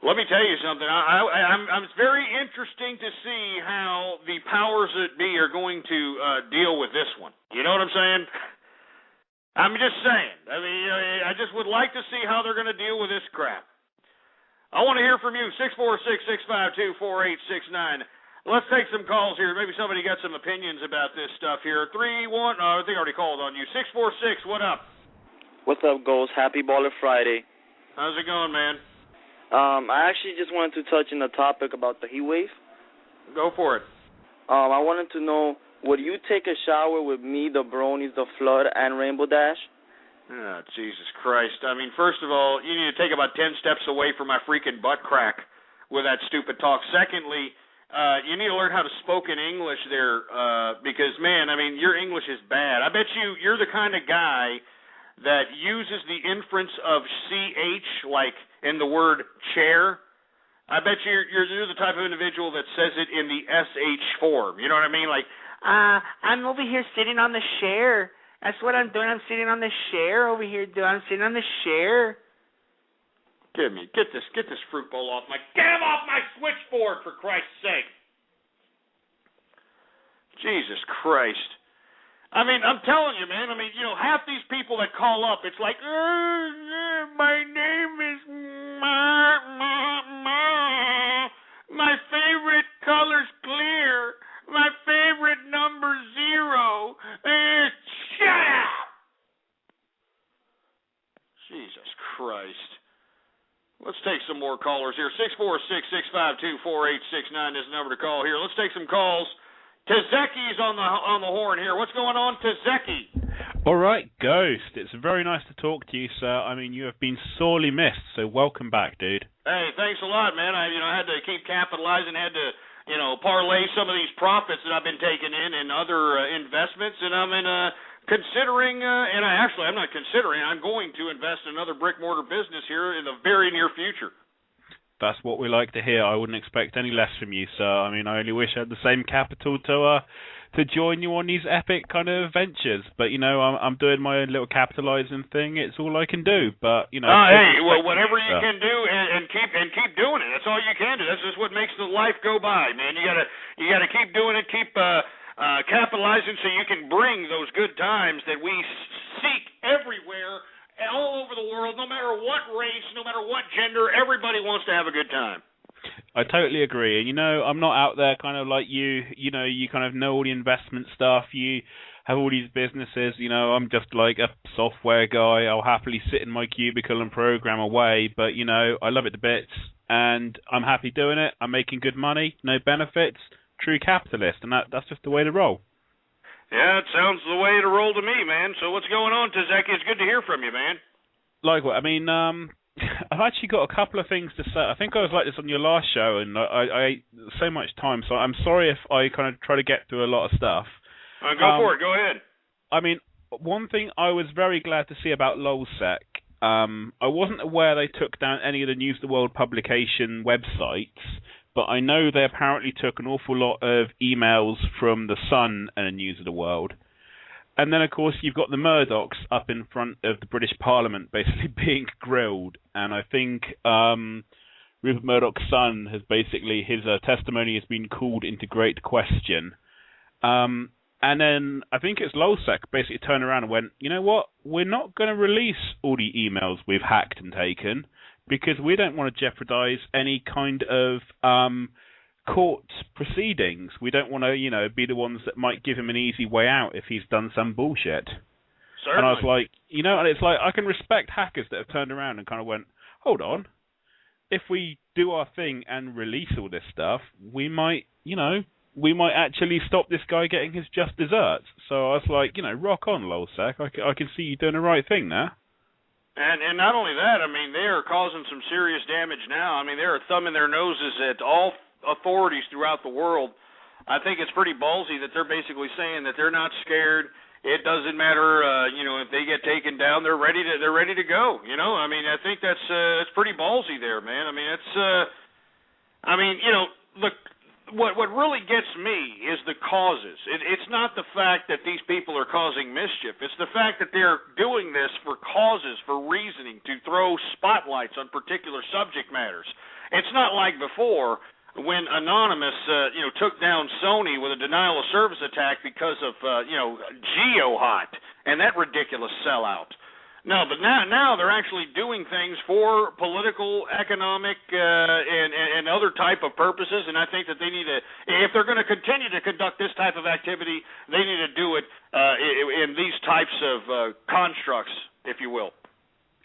let me tell you something. It's very interesting to see how the powers that be are going to deal with this one. You know what I'm saying? I'm just saying. I mean, I just would like to see how they're going to deal with this crap. I want to hear from you. 646-652-4869. Let's take some calls here. Maybe somebody got some opinions about this stuff here. 3-1. I think I already called on you. 646. What up? What's up, Ghost? Happy Baller Friday. How's it going, man? I actually just wanted to touch on the topic about the heat wave. Go for it. I wanted to know, would you take a shower with me, the Bronies, the Flood, and Rainbow Dash? Oh, Jesus Christ. I mean, first of all, you need to take about 10 steps away from my freaking butt crack with that stupid talk. Secondly, you need to learn how to spoken English there because, man, I mean, your English is bad. I bet you're the kind of guy that uses the inference of CH, like in the word chair. I bet you're the type of individual that says it in the SH form. You know what I mean? Like, I'm over here sitting on the chair. That's what I'm doing. I'm sitting on the chair over here. I'm sitting on the chair. Get this fruit bowl off my... Get him off my switchboard, for Christ's sake. Jesus Christ. I mean, I'm telling you, man. I mean, half these people that call up, it's like, my name is my favorite color's clear. My favorite number's 0. Shut up! Jesus Christ. Let's take some more callers here. 646-652-4869 is the number to call here. Let's take some calls. Tezeki's on the horn here. What's going on, Tezeki? All right, Ghost. It's very nice to talk to you, sir. I mean, you have been sorely missed, so welcome back, dude. Hey, thanks a lot, man. I had to keep capitalizing, had to, parlay some of these profits that I've been taking in other investments, and I'm considering, I'm not considering, I'm going to invest in another brick-mortar business here in the very near future. That's what we like to hear. I wouldn't expect any less from you, sir. I mean, I only wish I had the same capital to join you on these epic kind of ventures. But, I'm doing my own little capitalizing thing. It's all I can do. But, whatever you can do and keep doing it. That's all you can do. That's just what makes the life go by, man. You gotta keep doing it, keep capitalizing so you can bring those good times that we seek everywhere, all over the world, no matter what race, no matter what gender. Everybody wants to have a good time. I totally agree. And, I'm not out there kind of like you. You kind of know all the investment stuff. You have all these businesses. I'm just like a software guy. I'll happily sit in my cubicle and program away. But, I love it to bits. And I'm happy doing it. I'm making good money. No benefits. True capitalist. And that's just the way to roll. Yeah, it sounds the way to roll to me, man. So what's going on, Tezeki? It's good to hear from you, man. Like what? I mean, I've actually got a couple of things to say. I think I was like this on your last show, and I ate so much time, so I'm sorry if I kind of try to get through a lot of stuff. Go for it. Go ahead. I mean, one thing I was very glad to see about LOLSEC, I wasn't aware they took down any of the News of the World publication websites, but I know they apparently took an awful lot of emails from The Sun and News of the World. And then, of course, you've got the Murdochs up in front of the British Parliament basically being grilled. And I think Rupert Murdoch's son has basically, his testimony has been called into great question. And then I think it's LOLSEC basically turned around and went, you know what, we're not going to release all the emails we've hacked and taken because we don't want to jeopardize any kind of court proceedings. We don't want to, be the ones that might give him an easy way out if he's done some bullshit. Certainly. And I was like, and it's like, I can respect hackers that have turned around and kind of went, hold on, if we do our thing and release all this stuff, we might actually stop this guy getting his just desserts. So I was like, rock on, LOLSEC. I can see you doing the right thing there. And not only that, I mean, they are causing some serious damage now. I mean, they're thumbing their noses at all authorities throughout the world. I think it's pretty ballsy that they're basically saying that they're not scared. It doesn't matter, if they get taken down, they're ready to go. I mean, I think that's pretty ballsy there, man. I mean, look, what really gets me is the causes. It's not the fact that these people are causing mischief. It's the fact that they're doing this for causes, for reasoning, to throw spotlights on particular subject matters. It's not like before when Anonymous, took down Sony with a denial of service attack because of, GeoHot and that ridiculous sellout. No, but now they're actually doing things for political, economic, and other type of purposes, and I think that they need to, if they're going to continue to conduct this type of activity, they need to do it in these types of constructs, if you will.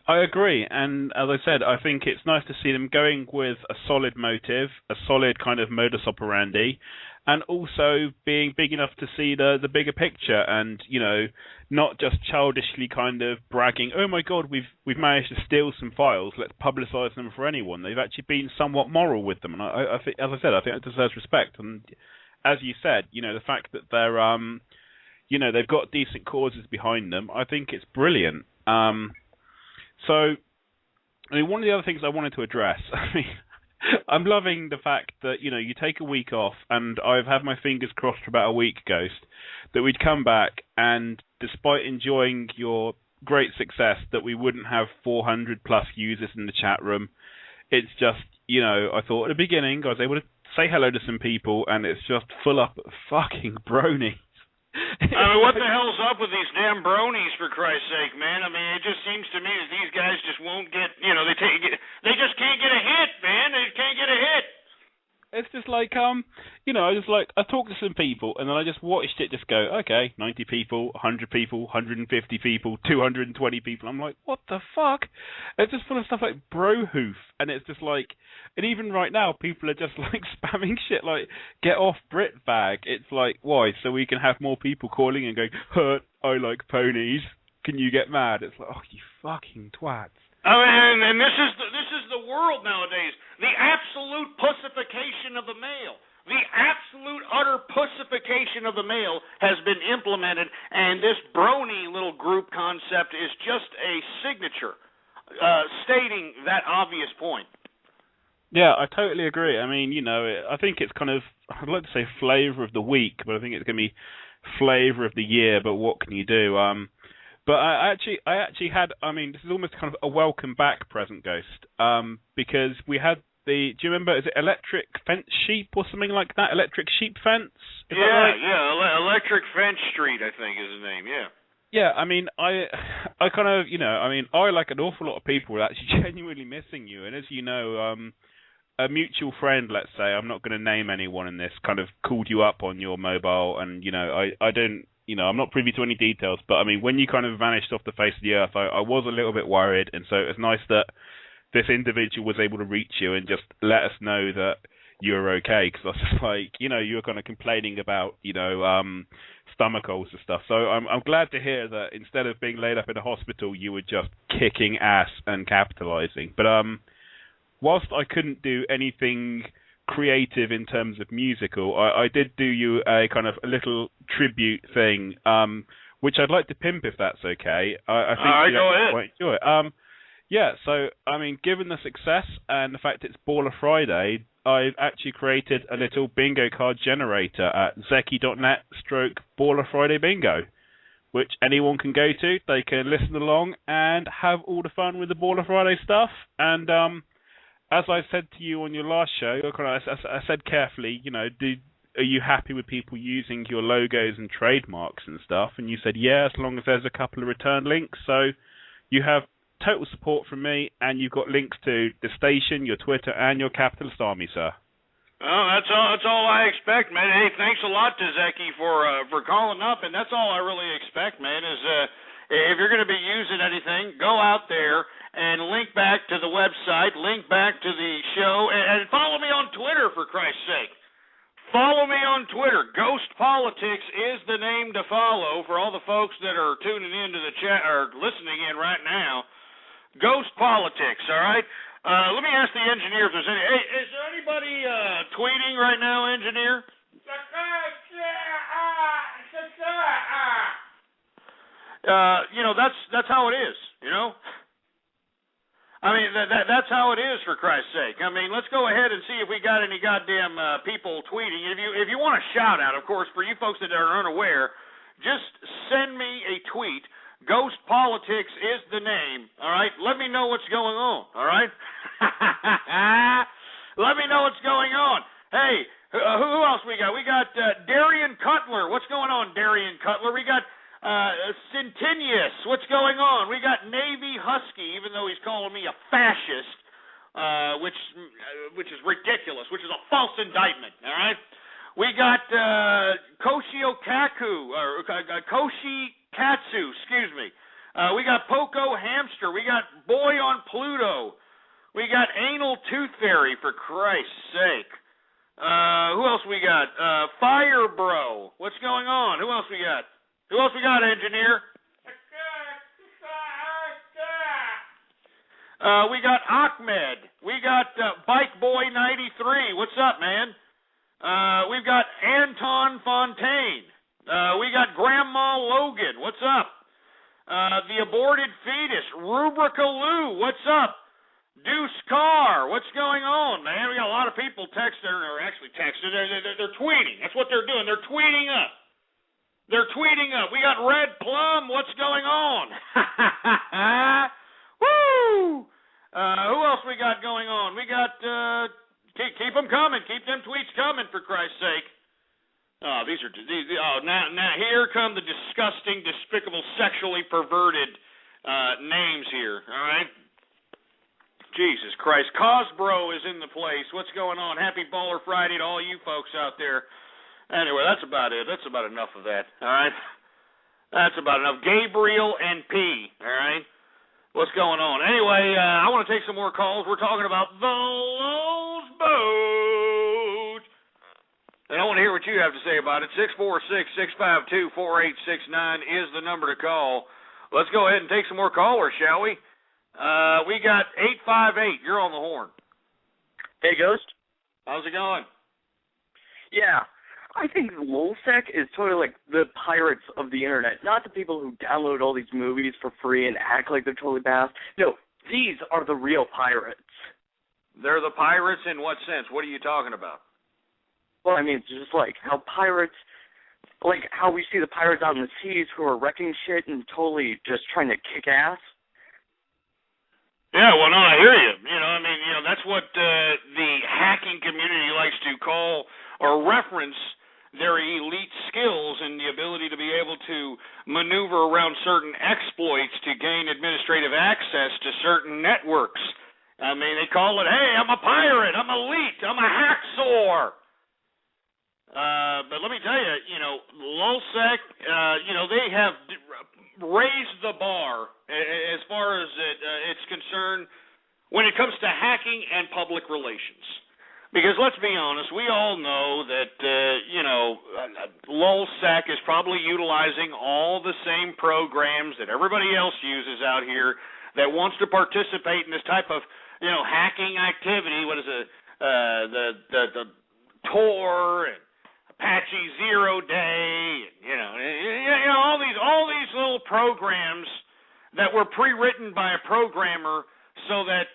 I agree, and as I said, I think it's nice to see them going with a solid motive, a solid kind of modus operandi, and also being big enough to see the bigger picture, and not just childishly kind of bragging, oh my God, we've managed to steal some files, let's publicise them for anyone. They've actually been somewhat moral with them, and I think, as I said, I think it deserves respect. And as you said, the fact that they're they've got decent causes behind them, I think it's brilliant. So, I mean, one of the other things I wanted to address, I'm loving the fact that, you take a week off, and I've had my fingers crossed for about a week, Ghost, that we'd come back, and despite enjoying your great success, that we wouldn't have 400 plus users in the chat room. It's just, I thought at the beginning I was able to say hello to some people, and it's just full up of fucking bronies. I mean, what the hell's up with these damn bronies, for Christ's sake, man? I mean, it just seems to me that these guys just won't get, they just can't get a hit, man. They can't get a hit. It's just like, I talked to some people, and then I just watched it just go, okay, 90 people, 100 people, 150 people, 220 people. I'm like, what the fuck? It's just full of stuff like brohoof, and it's just like, and even right now, people are just like spamming shit like, get off Britbag. It's like, why? So we can have more people calling and going, hurt, I like ponies. Can you get mad? It's like, oh, you fucking twats. I mean, and this is the world nowadays. The absolute pussification of the male. The absolute utter pussification of the male has been implemented, and this brony little group concept is just a signature stating that obvious point. Yeah, I totally agree. I mean, I think it's kind of, I'd like to say flavor of the week, but I think it's going to be flavor of the year, but what can you do? But I actually had, I mean, this is almost kind of a welcome back present, Ghost, because we had do you remember, is it Electric Fence Sheep or something like that? Electric Sheep Fence? Is that right? Yeah, Electric Fence Street, I think is the name, yeah. Yeah, I mean, I kind of, I like an awful lot of people are actually genuinely missing you, and as you know, a mutual friend, let's say, I'm not going to name anyone in this, kind of called you up on your mobile, and, I don't, I'm not privy to any details, but I mean, when you kind of vanished off the face of the earth, I was a little bit worried, and so it was nice that this individual was able to reach you and just let us know that, you were okay, because I was just like, you were kind of complaining about, stomach ulcers and stuff. So I'm glad to hear that instead of being laid up in a hospital, you were just kicking ass and capitalizing. But whilst I couldn't do anything creative in terms of musical, I did do you a kind of a little tribute thing, which I'd like to pimp if that's okay. I think all right, go ahead. Quite enjoy it. Yeah, so, I mean, given the success and the fact it's Baller Friday, I've actually created a little bingo card generator at zeki.net/Baller Friday Bingo, which anyone can go to. They can listen along and have all the fun with the Baller Friday stuff. And as I said to you on your last show, I said carefully, are you happy with people using your logos and trademarks and stuff? And you said, yeah, as long as there's a couple of return links. So you have total support from me, and you've got links to the station, your Twitter, and your Capitalist Army, sir. Well, that's all I expect, man. Hey, thanks a lot to Zeki for calling up, and that's all I really expect, man, is if you're going to be using anything, go out there and link back to the website, link back to the show, and follow me on Twitter, for Christ's sake. Follow me on Twitter. Ghost Politics is the name to follow for all the folks that are tuning into the chat or listening in right now. Ghost Politics, all right? Let me ask the engineer if there's any. Hey, is there anybody tweeting right now, engineer? That's how it is, I mean, that's how it is, for Christ's sake. I mean, let's go ahead and see if we got any goddamn people tweeting. If you want a shout out, of course, for you folks that are unaware, just send me a tweet. Ghost Politics is the name, all right? Let me know what's going on, all right? Let me know what's going on. Hey, who else we got? We got Darian Cutler. What's going on, Darian Cutler? We got Centinius. What's going on? We got Navy Husky, even though he's calling me a fascist, which is ridiculous, which is a false indictment, all right? We got Koshi Katsu, excuse me. We got Poco Hamster. We got Boy on Pluto. We got Anal Tooth Fairy, for Christ's sake. Who else we got? Fire Bro. What's going on? Who else we got? Who else we got, engineer? We got Ahmed. We got Bike Boy 93. What's up, man? We've got Anton Fontaine. We got Grandma Logan. What's up? The Aborted Fetus. Rubrica Lou. What's up? Deuce Carr. What's going on, man? We got a lot of people texting, or actually texting. They're tweeting. That's what they're doing. They're tweeting up. We got Red Plum. What's going on? Woo! Who else we got going on? We got... Keep them coming. Keep them tweets coming, for Christ's sake. Oh, now here come the disgusting, despicable, sexually perverted names here. All right. Jesus Christ, Cosbro is in the place. What's going on? Happy Baller Friday to all you folks out there. Anyway, that's about it. That's about enough of that. All right. That's about enough. Gabriel and P. All right. What's going on? Anyway, I want to take some more calls. We're talking about the Lowe's Boat. And I want to hear what you have to say about it. 646-652-4869 is the number to call. Let's go ahead and take some more callers, shall we? We got 858. You're on the horn. Hey, Ghost. How's it going? Yeah. I think LulzSec is totally like the pirates of the internet, not the people who download all these movies for free and act like they're totally badass. No, these are the real pirates. They're the pirates in what sense? What are you talking about? Well, I mean, it's just like how pirates, like how we see the pirates out in the seas who are wrecking shit and totally just trying to kick ass. Yeah, well, no, I hear you. That's what the hacking community likes to call or reference their elite skills and the ability to be able to maneuver around certain exploits to gain administrative access to certain networks. I mean, they call it, hey, I'm a pirate, I'm elite, I'm a hacksaw. But let me tell you, LulzSec, they have raised the bar as far as it's concerned when it comes to hacking and public relations. Because let's be honest, we all know that, LulzSec is probably utilizing all the same programs that everybody else uses out here that wants to participate in this type of, hacking activity. What is it? The Tor and Apache Zero Day, all these little programs that were pre-written by a programmer so that,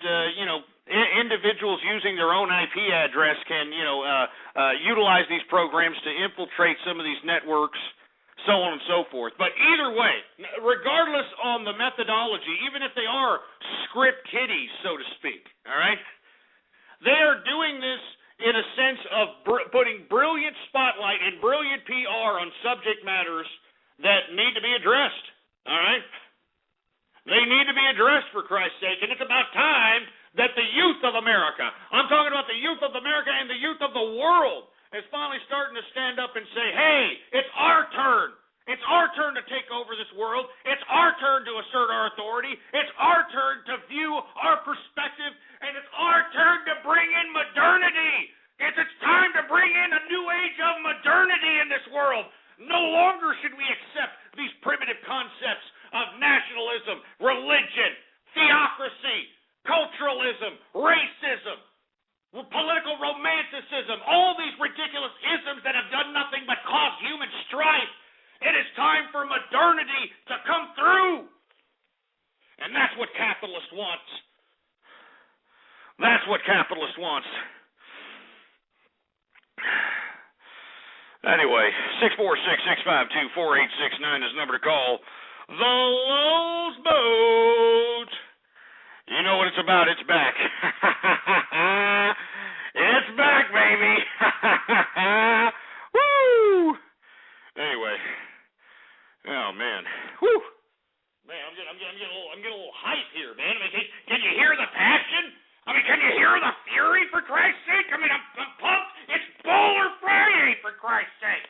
individuals using their own IP address can, utilize these programs to infiltrate some of these networks, so on and so forth. But either way, regardless on the methodology, even if they are script kiddies, so to speak, all right, they are doing this in a sense of putting brilliant spotlight and brilliant PR on subject matters that need to be addressed, all right? They need to be addressed, for Christ's sake, and it's about time that the youth of America, I'm talking about the youth of America and the youth of the world, is finally starting to stand up and say, hey, it's our turn. It's our turn to take over this world. It's our turn to assert our authority. It's our turn to view our perspective, and it's our turn to bring in modernity. It's time to bring in a new age of modernity in this world. No longer should we accept these primitive concepts of nationalism, religion, theocracy, culturalism, racism, political romanticism, all these ridiculous isms that have done nothing but cause human strife. It is time for modernity to come through. And that's what capitalists want. That's what capitalists want. Anyway, 646-652-4869 is the number to call. The Lulz Boat. You know what it's about. It's back. It's back, baby. Woo! Anyway. Oh, man. Woo! Man, I'm getting a little hype here, man. I mean, can you hear the passion? I mean, can you hear the fury, for Christ's sake? I mean, I'm pumped. It's Bowler Friday, for Christ's sake.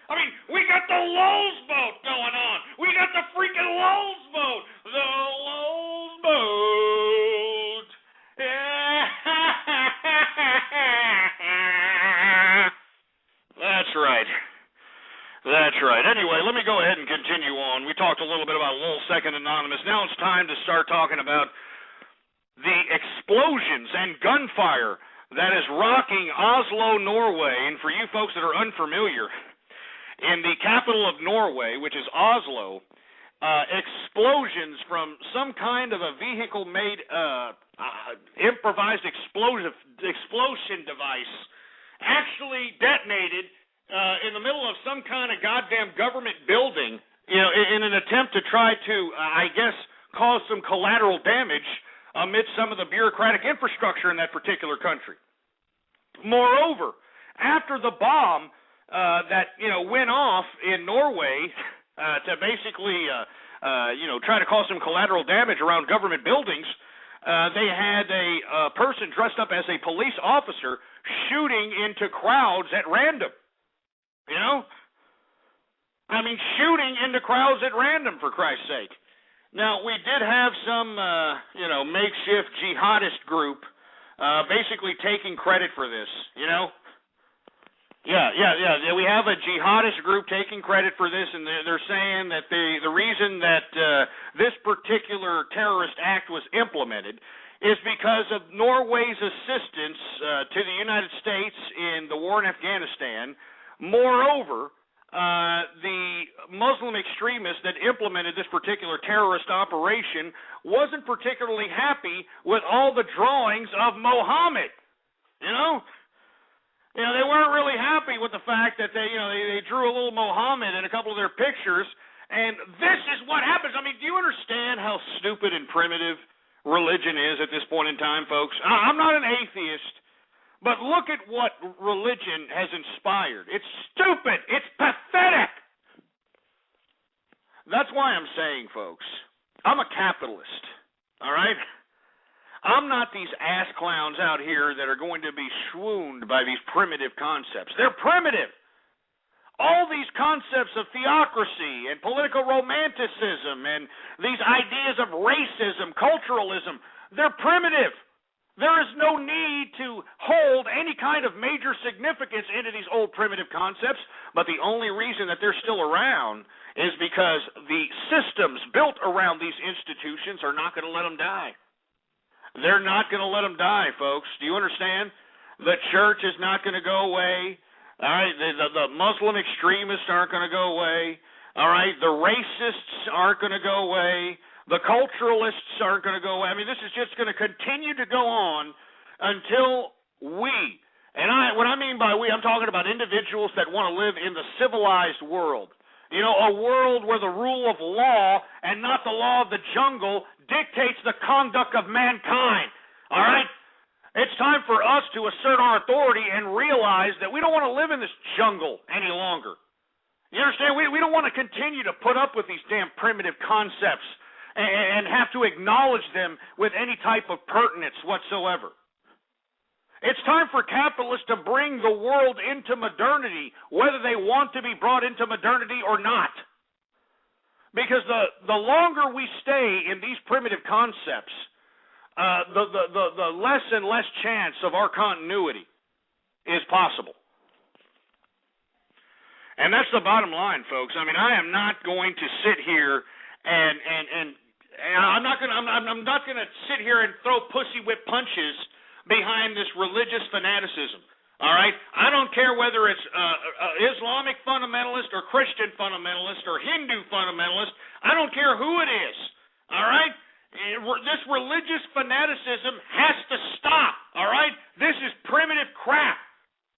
I mean, we got the Lulz Boat going on. We got the freaking Lulz Boat. The Lulz Boat. That's right. That's right. Anyway, let me go ahead and continue on. We talked a little bit about LulzSec and Anonymous. Now it's time to start talking about the explosions and gunfire that is rocking Oslo, Norway. And for you folks that are unfamiliar, in the capital of Norway, which is Oslo, explosions from some kind of a vehicle-made improvised explosion device actually detonated in the middle of some kind of goddamn government building, in an attempt to try to, I guess, cause some collateral damage amidst some of the bureaucratic infrastructure in that particular country. Moreover, after the bomb that went off in Norway to basically try to cause some collateral damage around government buildings, they had a person dressed up as a police officer shooting into crowds at random. I mean, shooting into crowds at random, for Christ's sake. Now, we did have some makeshift jihadist group basically taking credit for this, Yeah. We have a jihadist group taking credit for this, and they're saying that the reason that this particular terrorist act was implemented is because of Norway's assistance to the United States in the war in Afghanistan. Moreover, the Muslim extremists that implemented this particular terrorist operation wasn't particularly happy with all the drawings of Mohammed, they weren't really happy with the fact that they drew a little Mohammed in a couple of their pictures, and this is what happens. I mean, do you understand how stupid and primitive religion is at this point in time, folks? I'm not an atheist, but look at what religion has inspired. It's stupid. It's pathetic. That's why I'm saying, folks, I'm a capitalist, all right? I'm not these ass clowns out here that are going to be swooned by these primitive concepts. They're primitive. All these concepts of theocracy and political romanticism and these ideas of racism, culturalism, they're primitive. There is no need to hold any kind of major significance into these old primitive concepts, but the only reason that they're still around is because the systems built around these institutions are not going to let them die. They're not going to let them die, folks. Do you understand? The church is not going to go away. All right, the Muslim extremists aren't going to go away. All right, the racists aren't going to go away. The culturalists aren't going to go away. I mean, this is just going to continue to go on until we, and what I mean by we, I'm talking about individuals that want to live in the civilized world. You know, a world where the rule of law and not the law of the jungle dictates the conduct of mankind. All right? It's time for us to assert our authority and realize that we don't want to live in this jungle any longer. You understand? We don't want to continue to put up with these damn primitive concepts and have to acknowledge them with any type of pertinence whatsoever. It's time for capitalists to bring the world into modernity, whether they want to be brought into modernity or not. Because the longer we stay in these primitive concepts, the less and less chance of our continuity is possible. And that's the bottom line, folks. I mean, I am not going to sit here and I'm not going to sit here and throw pussy whip punches behind this religious fanaticism. All right? I don't care whether it's Islamic fundamentalist or Christian fundamentalist or Hindu fundamentalist. I don't care who it is. All right? This religious fanaticism has to stop. All right? This is primitive crap.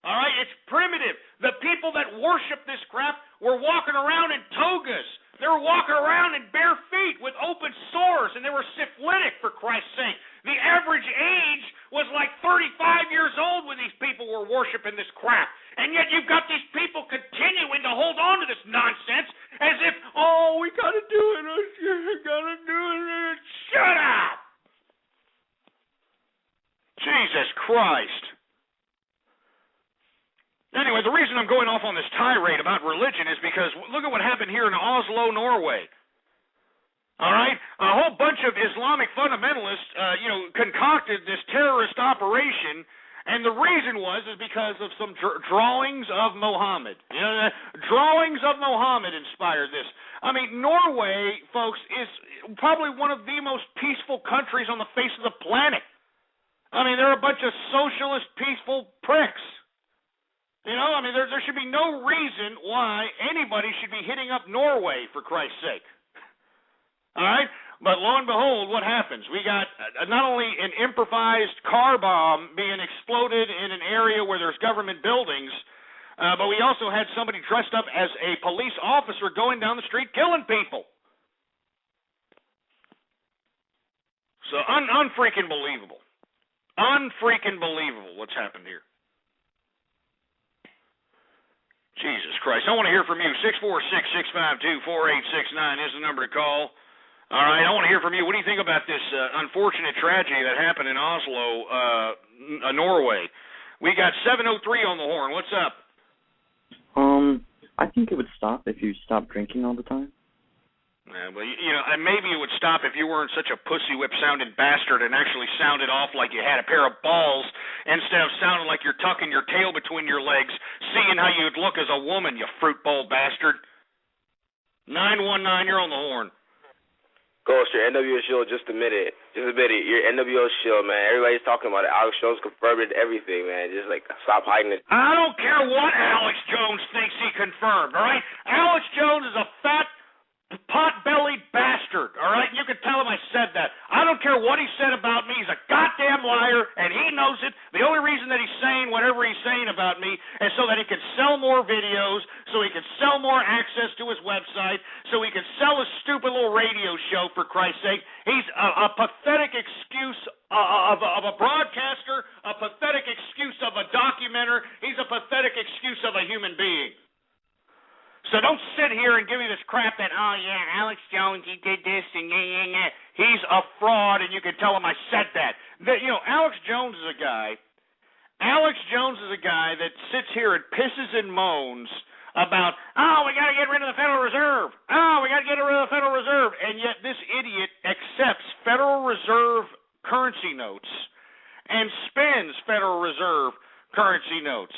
All right? It's primitive. The people that worship this crap were walking around in togas. They were walking around in bare feet with open sores, and they were syphilitic, for Christ's sake. The average age was like 35 years old when these people were worshiping this crap. And yet you've got these people continuing to hold on to this nonsense as if, oh, we got to do it. We got to do it. Shut up! Jesus Christ. Anyway, the reason I'm going off on this tirade about religion is because look at what happened here in Oslo, Norway. All right? A whole bunch of Islamic fundamentalists, concocted this terrorist operation, and the reason is because of some drawings of Muhammad. You know, drawings of Muhammad inspired this. I mean, Norway, folks, is probably one of the most peaceful countries on the face of the planet. I mean, they're a bunch of socialist, peaceful pricks. You know, I mean, there should be no reason why anybody should be hitting up Norway, for Christ's sake. All right? But lo and behold, what happens? We got not only an improvised car bomb being exploded in an area where there's government buildings, but we also had somebody dressed up as a police officer going down the street killing people. So unfreaking believable. Unfreaking believable what's happened here. Jesus Christ. I want to hear from you. 646-652-4869 is the number to call. All right, I want to hear from you. What do you think about this unfortunate tragedy that happened in Oslo, Norway? We got 703 on the horn. What's up? I think it would stop if you stopped drinking all the time. Well, maybe it would stop if you weren't such a pussy whip-sounding bastard and actually sounded off like you had a pair of balls instead of sounding like you're tucking your tail between your legs, seeing how you'd look as a woman, you fruit bowl bastard. 919, you're on the horn. Ghost, your NWO show, just a minute. Your NWO show, man. Everybody's talking about it. Alex Jones confirmed it, everything, man. Just, stop hiding it. I don't care what Alex Jones thinks he confirmed, all right? Alex Jones is a fat, pot-bellied bastard, all right? You can tell him I said that. I don't care what he said about me. He's a goddamn liar, and he knows it. The only reason that he's saying whatever he's saying about me is so that he can sell more videos, so he can sell more access to his website, so he can sell his stupid little radio show, for Christ's sake. He's a pathetic excuse of a broadcaster, a pathetic excuse of a documenter. He's a pathetic excuse of a human being. So don't sit here and give me this crap that, oh, yeah, Alex Jones, he did this, and yeah. He's a fraud, and you can tell him I said that. Alex Jones is a guy that sits here and pisses and moans about, oh, we got to get rid of the Federal Reserve. Oh, we got to get rid of the Federal Reserve. And yet this idiot accepts Federal Reserve currency notes and spends Federal Reserve currency notes.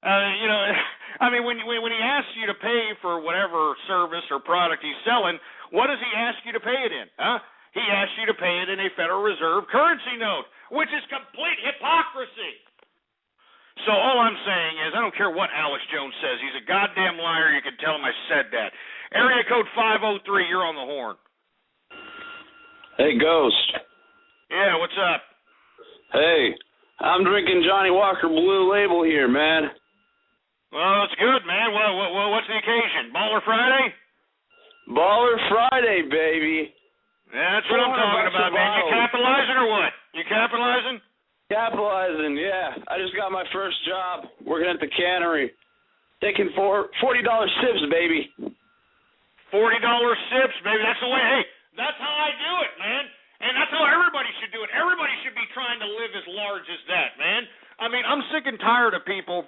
I mean, when he asks you to pay for whatever service or product he's selling, what does he ask you to pay it in? He asks you to pay it in a Federal Reserve currency note, which is complete hypocrisy. So all I'm saying is I don't care what Alex Jones says. He's a goddamn liar. You can tell him I said that. Area code 503, you're on the horn. Hey, Ghost. Yeah, what's up? Hey, I'm drinking Johnny Walker Blue Label here, man. Well, that's good, man. Well, what's the occasion? Baller Friday? Baller Friday, baby. Yeah, that's what I'm talking about, man. You capitalizing or what? You capitalizing? Capitalizing, yeah. I just got my first job working at the cannery. Taking $40 sips, baby. $40 sips, baby. That's the way. Hey, that's how I do it, man. And that's how everybody should do it. Everybody should be trying to live as large as that, man. I mean, I'm sick and tired of people,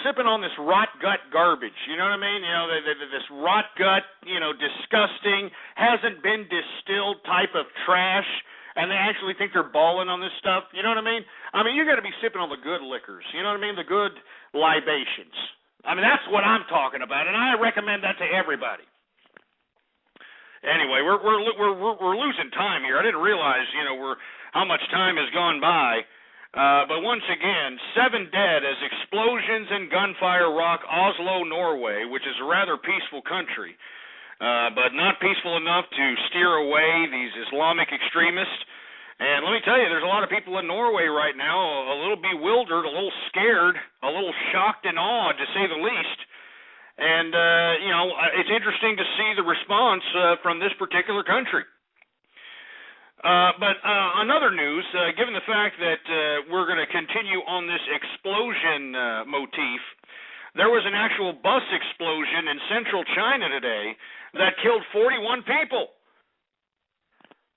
sipping on this rot gut garbage. You know what I mean? This rot gut, disgusting, hasn't been distilled type of trash, and they actually think they're balling on this stuff. You know what I mean? I mean, you got to be sipping on the good liquors. You know what I mean? The good libations. I mean, that's what I'm talking about, and I recommend that to everybody. Anyway, we're losing time here. I didn't realize, how much time has gone by. But once again, 7 dead as explosions and gunfire rock Oslo, Norway, which is a rather peaceful country, but not peaceful enough to steer away these Islamic extremists. And let me tell you, there's a lot of people in Norway right now a little bewildered, a little scared, a little shocked and awed, to say the least. And, it's interesting to see the response from this particular country. But on other news, given the fact that we're going to continue on this explosion motif, there was an actual bus explosion in central China today that killed 41 people.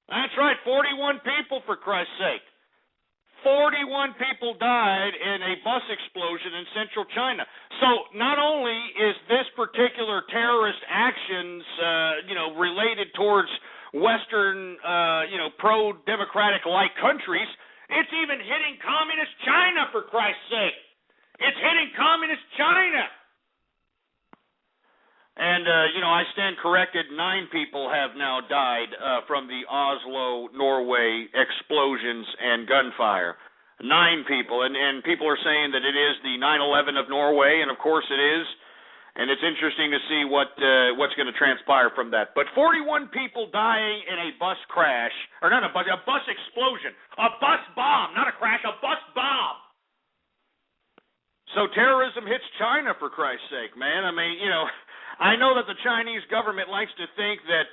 That's right, 41 people, for Christ's sake. 41 people died in a bus explosion in central China. So not only is this particular terrorist actions, related towards Western, pro-democratic-like countries, it's even hitting communist China, for Christ's sake. It's hitting communist China. And, I stand corrected. 9 people have now died from the Oslo, Norway explosions and gunfire. 9 people. And people are saying that it is the 9/11 of Norway, and of course it is. And it's interesting to see what's going to transpire from that. But 41 people dying in a bus crash, or not a bus explosion. A bus bomb, not a crash, a bus bomb. So terrorism hits China, for Christ's sake, man. I mean, I know that the Chinese government likes to think that,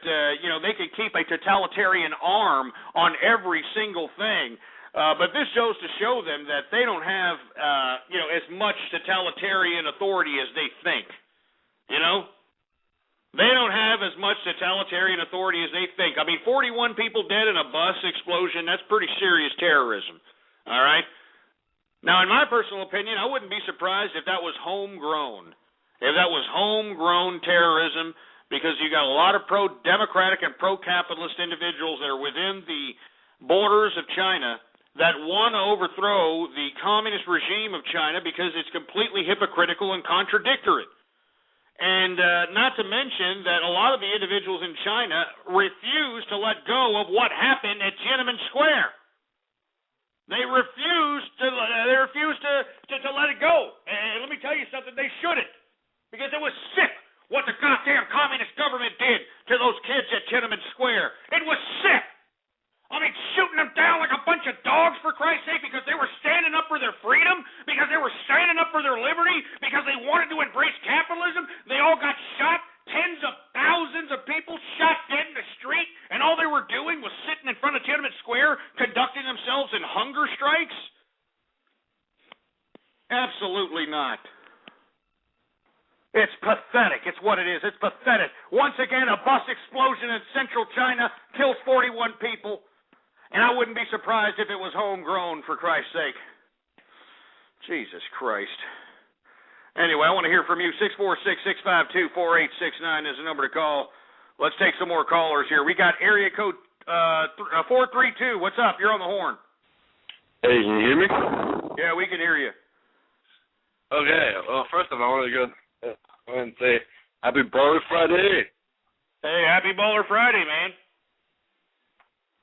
they can keep a totalitarian arm on every single thing. But this goes to show them that they don't have, as much totalitarian authority as they think. They don't have as much totalitarian authority as they think. I mean, 41 people dead in a bus explosion, that's pretty serious terrorism. All right? Now, in my personal opinion, I wouldn't be surprised if that was homegrown. If that was homegrown terrorism, because you got a lot of pro-democratic and pro-capitalist individuals that are within the borders of China that want to overthrow the communist regime of China because it's completely hypocritical and contradictory. And not to mention that a lot of the individuals in China refuse to let go of what happened at Tiananmen Square. They refuse to let it go. And let me tell you something, they shouldn't. Because it was sick what the goddamn communist government did to those kids at Tiananmen Square. It was sick. I mean, shooting them down like a bunch of dogs, for Christ's sake, because they were standing up for their freedom, because they were standing up for their liberty, because they wanted to embrace capitalism. They all got shot. Tens of thousands of people shot dead in the street, and all they were doing was sitting in front of Tiananmen Square conducting themselves in hunger strikes? Absolutely not. It's pathetic. It's what it is. It's pathetic. Once again, a bus explosion in central China kills 41 people, and I wouldn't be surprised if it was homegrown, for Christ's sake. Jesus Christ. Anyway, I want to hear from you. 646-652-4869 is the number to call. Let's take some more callers here. We got area code 432. What's up? You're on the horn. Hey, can you hear me? Yeah, we can hear you. Okay, well, first of all, I want to go ahead and say Happy Baller Friday. Hey, happy Baller Friday, man.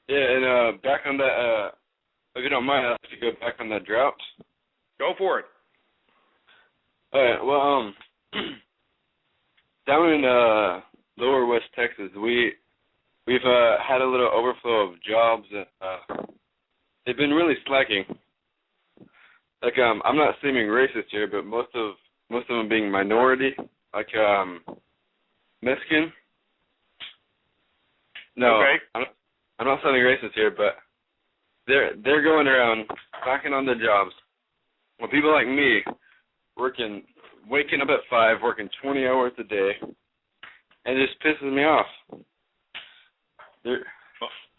Yeah, and back on that, if you don't mind, I'll have to go back on that drought. Go for it. All right, well, down in lower West Texas, we've had a little overflow of jobs. They've been really slacking. Like, I'm not seeming racist here, but most of them being minority, like Mexican. No, okay. I'm not sounding racist here, but they're going around slacking on their jobs. Well, people like me, waking up at 5, working 20 hours a day, and it just pisses me off.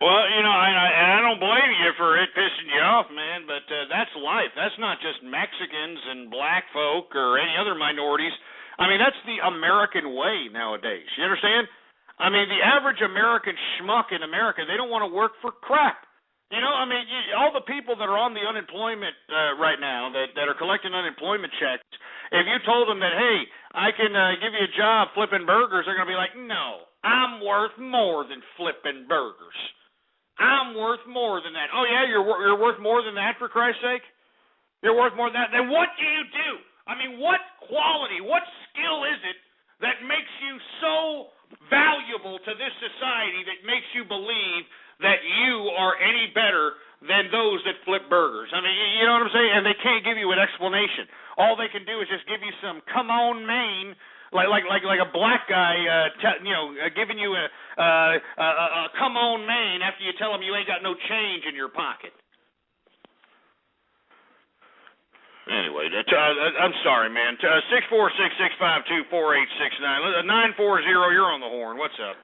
Well, you know, and I don't blame you for it pissing you off, man, but that's life. That's not just Mexicans and black folk or any other minorities. I mean, that's the American way nowadays. You understand? I mean, the average American schmuck in America, they don't want to work for crap. You know, I mean, all the people that are on the unemployment right now, that are collecting unemployment checks, if you told them that, hey, I can give you a job flipping burgers, they're going to be like, no, I'm worth more than flipping burgers. I'm worth more than that. Oh, yeah, you're worth more than that, for Christ's sake? You're worth more than that? Then what do you do? I mean, what quality, what skill is it that makes you so valuable to this society that makes you believe that you are any better than those that flip burgers? I mean, you know what I'm saying? And they can't give you an explanation. All they can do is just give you some "come on, Maine," like a black guy, giving you a "come on, Maine" after you tell him you ain't got no change in your pocket. Anyway, I'm sorry, man. 646-652-4869. 940, you're on the horn. What's up?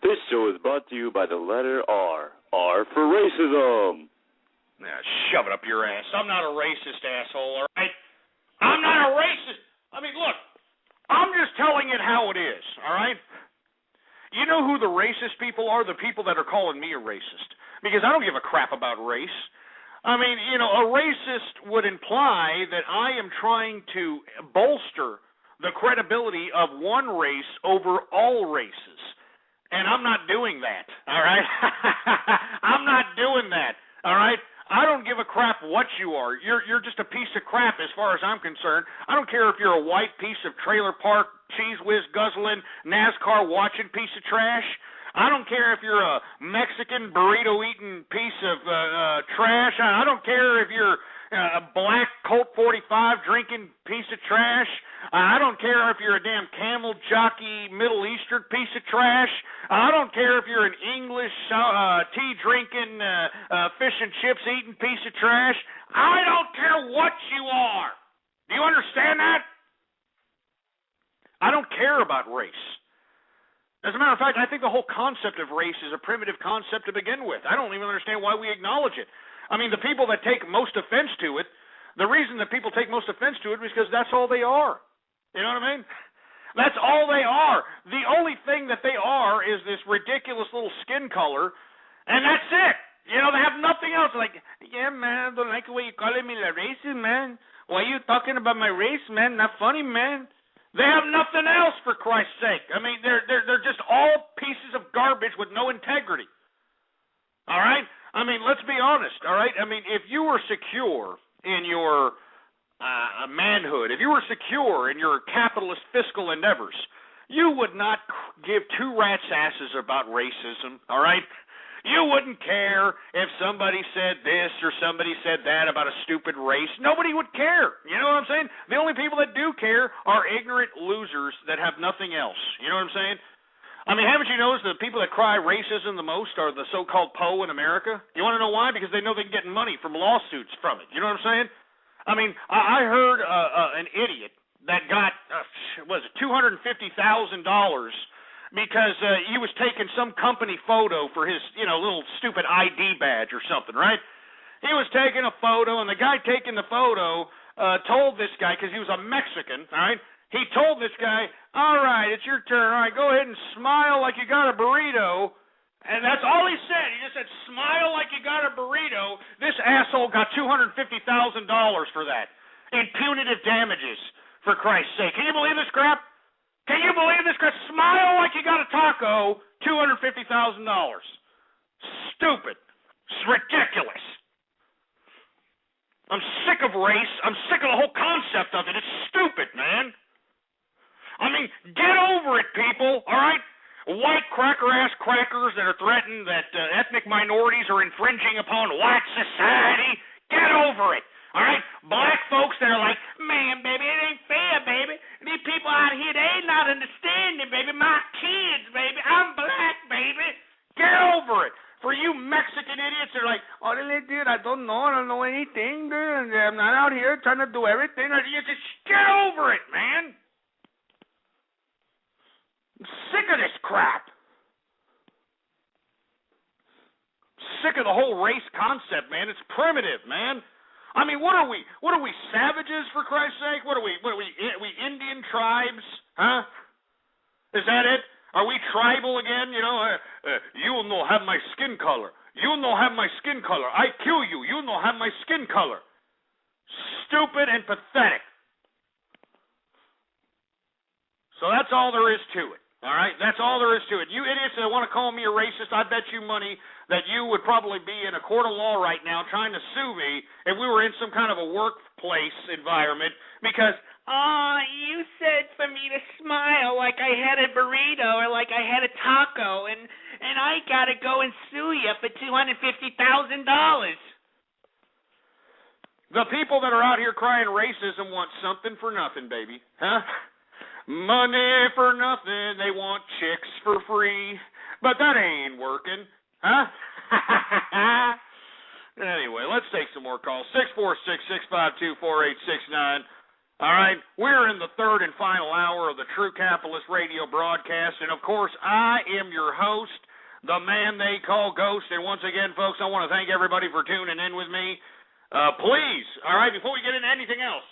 This show is brought to you by the letter R. R for racism. Now, shove it up your ass. I'm not a racist, asshole, all right? I'm not a racist. I mean, look, I'm just telling it how it is, all right? You know who the racist people are? The people that are calling me a racist. Because I don't give a crap about race. I mean, you know, a racist would imply that I am trying to bolster the credibility of one race over all races. And I'm not doing that, all right? I'm not doing that, all right? I don't give a crap what you are. You're just a piece of crap as far as I'm concerned. I don't care if you're a white piece of trailer park, cheese whiz guzzling, NASCAR watching piece of trash. I don't care if you're a Mexican burrito-eating piece of trash. I don't care if you're a black Colt 45 drinking piece of trash. I don't care if you're a damn camel jockey Middle Eastern piece of trash. I don't care if you're an English tea drinking, fish and chips eating piece of trash. I don't care what you are. Do you understand that? I don't care about race. As a matter of fact, I think the whole concept of race is a primitive concept to begin with. I don't even understand why we acknowledge it. I mean, the people that take most offense to it, the reason that people take most offense to it is because that's all they are. You know what I mean? That's all they are. The only thing that they are is this ridiculous little skin color, and that's it. You know, they have nothing else. Like, yeah, man, I don't like the way you calling me la racist, man. Why are you talking about my race, man? Not funny, man. They have nothing else, for Christ's sake. I mean, they're just all pieces of garbage with no integrity. All right? I mean, let's be honest, all right? I mean, if you were secure in your manhood, if you were secure in your capitalist fiscal endeavors, you would not give two rats' asses about racism, all right? You wouldn't care if somebody said this or somebody said that about a stupid race. Nobody would care. You know what I'm saying? The only people that do care are ignorant losers that have nothing else. You know what I'm saying? I mean, haven't you noticed the people that cry racism the most are the so-called PO in America? You want to know why? Because they know they can get money from lawsuits from it. You know what I'm saying? I mean, I heard an idiot that got, $250,000 because he was taking some company photo for his, little stupid ID badge or something, right? He was taking a photo, and the guy taking the photo told this guy, because he was a Mexican, all right? He told this guy, all right, it's your turn. All right, go ahead and smile like you got a burrito, And that's all he said. He just said, smile like you got a burrito. This asshole got $250,000 for that in punitive damages, for Christ's sake. Can you believe this crap? Can you believe this crap? Smile like you got a taco, $250,000. Stupid. It's ridiculous. I'm sick of race. I'm sick of the whole concept of it. It's stupid, man. I mean, get over it, people, all right? White cracker-ass crackers that are threatening that ethnic minorities are infringing upon white society. Get over it, all right? Black folks that are like, man, baby, it ain't fair, baby. These people out here, they ain't not understanding, baby. My kids, baby. I'm black, baby. Get over it. For you Mexican idiots that are like, oh, dude, I don't know anything, dude. I'm not out here trying to do everything. You just get over it, man. I'm sick of this crap. Sick of the whole race concept, man. It's primitive, man. I mean, what are we? What are we, savages, for Christ's sake? What are we? We Indian tribes? Huh? Is that it? Are we tribal again? You know, you will not have my skin color. You will not have my skin color. I kill you. You will not have my skin color. Stupid and pathetic. So that's all there is to it. All right? That's all there is to it. You idiots that want to call me a racist, I bet you money that you would probably be in a court of law right now trying to sue me if we were in some kind of a workplace environment because, you said for me to smile like I had a burrito or like I had a taco, and I got to go and sue you for $250,000. The people that are out here crying racism want something for nothing, baby. Huh? Money for nothing. They want chicks for free. But that ain't working. Huh? Anyway, let's take some more calls. 646-652-4869. All right, we're in the third and final hour of the True Capitalist radio broadcast, and of course, I am your host, the man they call Ghost. And once again, folks, I want to thank everybody for tuning in with me. Please, all right, before we get into anything else,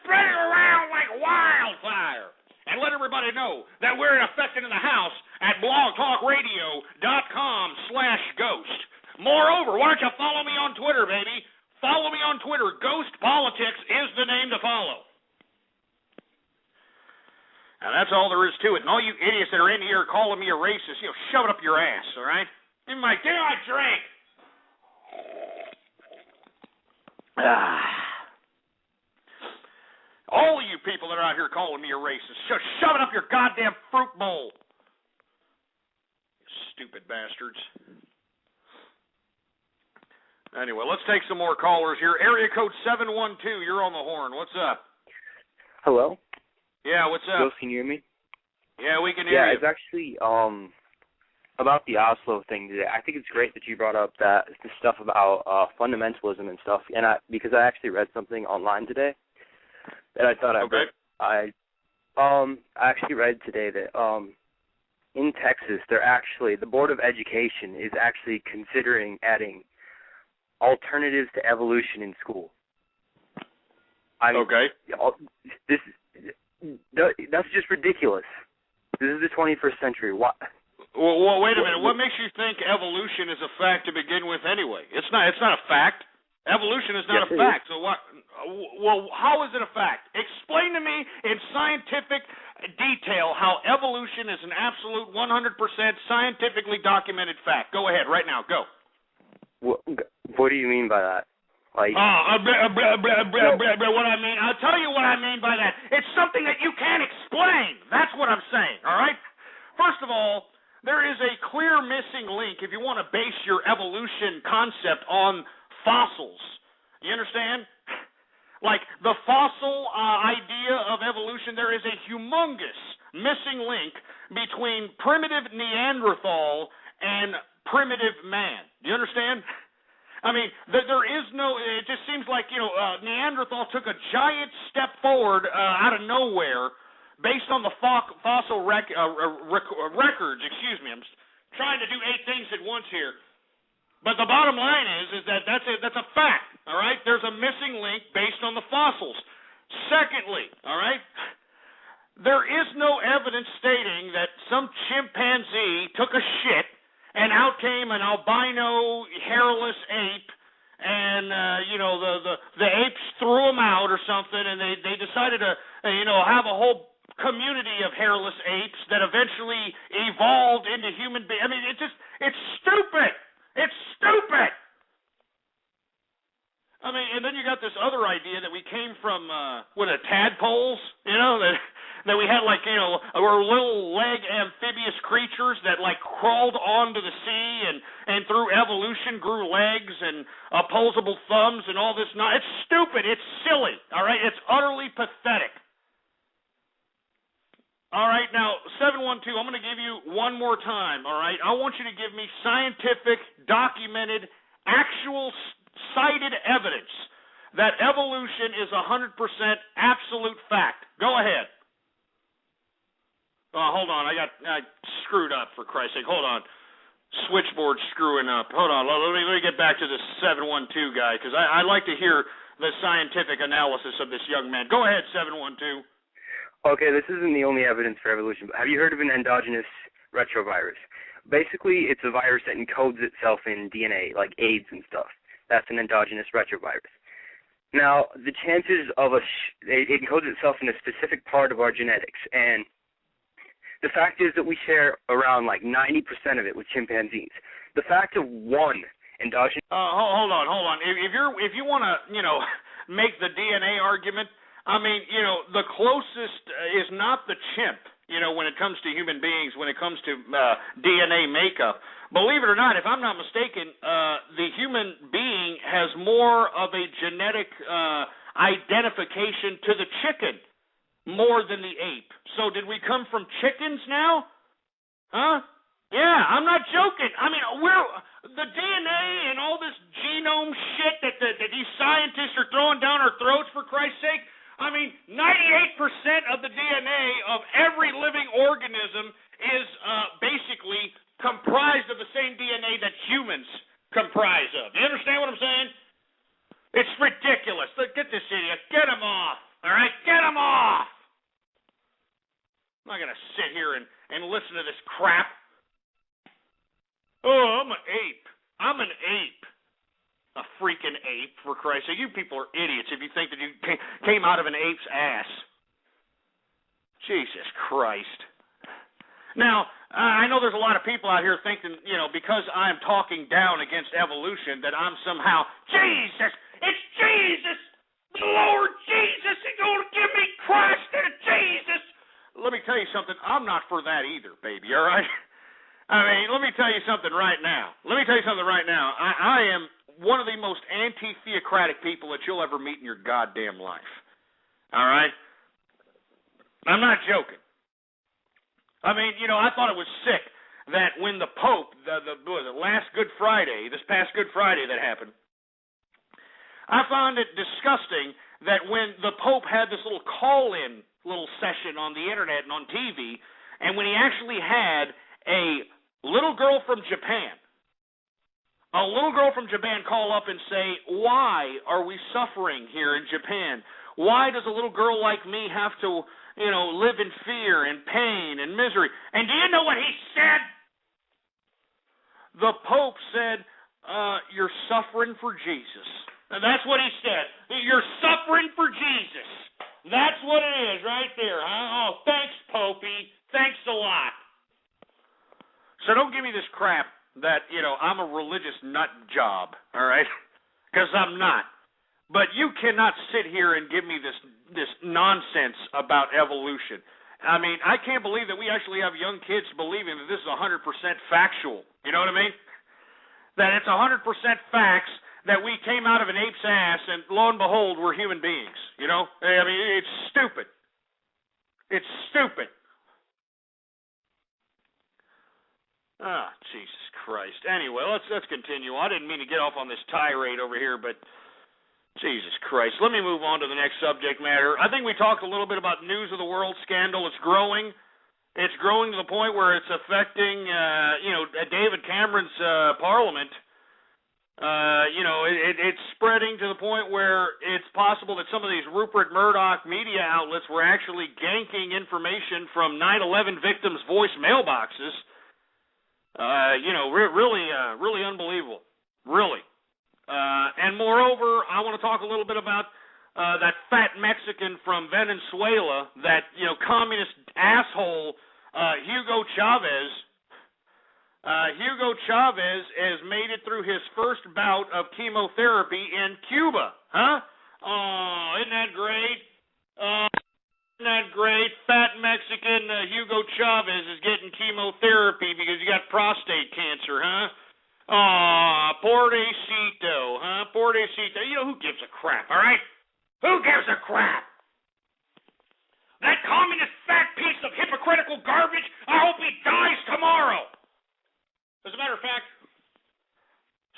spread it around like wildfire, and let everybody know that we're in effect in the house at blogtalkradio.com/ghost. Moreover, why don't you follow me on Twitter, baby? Follow me on Twitter. Ghost Politics is the name to follow. And that's all there is to it. And all you idiots that are in here calling me a racist, shove it up your ass, all right? Give me my drink. All of you people that are out here calling me a racist, shove it up your goddamn fruit bowl. You stupid bastards. Anyway, let's take some more callers here. Area code 712, you're on the horn. What's up? Hello? Yeah, what's up? Hello, can you hear me? Yeah, we can hear you. Yeah, it's actually about the Oslo thing today. I think it's great that you brought up the stuff about fundamentalism and stuff, and because I actually read something online today that I thought I actually read today that in Texas, the Board of Education is actually considering adding alternatives to evolution in school. That's just ridiculous. This is the 21st century. What? Well, wait a minute. What makes you think evolution is a fact to begin with anyway? It's not a fact. Evolution is not a fact. So what? Well, how is it a fact? Explain to me in scientific detail how evolution is an absolute 100% scientifically documented fact. Go ahead right now. Go. What do you mean by that? What I mean, I'll tell you what I mean by that. It's something that you can't explain. That's what I'm saying, all right? First of all, there is a clear missing link if you want to base your evolution concept on fossils. You understand? Like the fossil idea of evolution, there is a humongous missing link between primitive Neanderthal and primitive man. Do you understand? I mean, there is no, it just seems like, Neanderthal took a giant step forward out of nowhere based on the fossil records. Excuse me, I'm trying to do 8 things at once here. But the bottom line is that that's a fact, all right? There's a missing link based on the fossils. Secondly, all right, there is no evidence stating that some chimpanzee took a shit and out came an albino hairless ape, and the apes threw him out or something, and they decided to have a whole community of hairless apes that eventually evolved into human beings. I mean, it's stupid. It's stupid. I mean, and then you got this other idea that we came from tadpoles, that we had were little leg amphibious creatures that crawled onto the sea and through evolution grew legs and opposable thumbs and all this. It's stupid. It's silly. All right, it's utterly pathetic. All right, now 712. I'm going to give you one more time. All right, I want you to give me scientific, documented, actual cited evidence that evolution is 100% absolute fact. Go ahead. Hold on, I screwed up, for Christ's sake. Hold on. Switchboard's screwing up. Hold on, let me get back to this 712 guy, because I like to hear the scientific analysis of this young man. Go ahead, 712. Okay, this isn't the only evidence for evolution, but have you heard of an endogenous retrovirus? Basically, it's a virus that encodes itself in DNA, like AIDS and stuff. That's an endogenous retrovirus. Now, the chances of it encodes itself in a specific part of our genetics, and the fact is that we share around 90% of it with chimpanzees. The fact of one endogenous... Hold on. If you want to, make the DNA argument, I mean, the closest is not the chimp, when it comes to human beings, when it comes to DNA makeup. Believe it or not, if I'm not mistaken, the human being has more of a genetic identification to the chicken more than the ape. So did we come from chickens now? Huh? Yeah, I'm not joking. I mean, the DNA and all this genome shit that these scientists are throwing down our throats, for Christ's sake. I mean, 98% of the DNA of every living organism is basically comprised of the same DNA that humans comprise of. You understand what I'm saying? It's ridiculous. Look, get this idiot. Get him off. All right? Get him off. I'm not going to sit here and listen to this crap. Oh, I'm an ape. I'm an ape. A freaking ape, for Christ's sake. You people are idiots if you think that you came out of an ape's ass. Jesus Christ. Now, I know there's a lot of people out here thinking, because I'm talking down against evolution, that I'm somehow, Jesus, it's Jesus, the Lord Jesus, he's going to give me Christ and Jesus. Let me tell you something, I'm not for that either, baby, all right? I mean, let me tell you something right now. I am one of the most anti-theocratic people that you'll ever meet in your goddamn life. All right? I'm not joking. I mean, I thought it was sick that when the Pope, the last Good Friday, this past Good Friday that happened, I found it disgusting that when the Pope had this little call-in little session on the internet and on TV, and when he actually had a little girl from Japan call up and say, why are we suffering here in Japan? Why does a little girl like me have to, live in fear and pain and misery? And do you know what he said? The Pope said, you're suffering for Jesus. And that's what he said. You're suffering for Jesus. That's what it is right there, huh? Oh, thanks, Popey. Thanks a lot. So don't give me this crap that, I'm a religious nut job, all right? Because I'm not. But you cannot sit here and give me this nonsense about evolution. I mean, I can't believe that we actually have young kids believing that this is 100% factual. You know what I mean? That it's 100% facts that we came out of an ape's ass and lo and behold, we're human beings. I mean, it's stupid. It's stupid. Ah, Jesus Christ. Anyway, let's continue. I didn't mean to get off on this tirade over here, but Jesus Christ. Let me move on to the next subject matter. I think we talked a little bit about News of the World scandal. It's growing. It's growing to the point where it's affecting, David Cameron's parliament. It's spreading to the point where it's possible that some of these Rupert Murdoch media outlets were actually ganking information from 9/11 victims' voice mailboxes. Really unbelievable. Really. And moreover, I want to talk a little bit about that fat Mexican from Venezuela, that, communist asshole, Hugo Chavez. Hugo Chavez has made it through his first bout of chemotherapy in Cuba. Huh? Oh, isn't that great? Isn't that great? Fat Mexican Hugo Chavez is getting chemotherapy because he got prostate cancer, huh? Aw, pobrecito, huh? Pobrecito. Who gives a crap, all right? Who gives a crap? That communist fat piece of hypocritical garbage, I hope he dies tomorrow. As a matter of fact,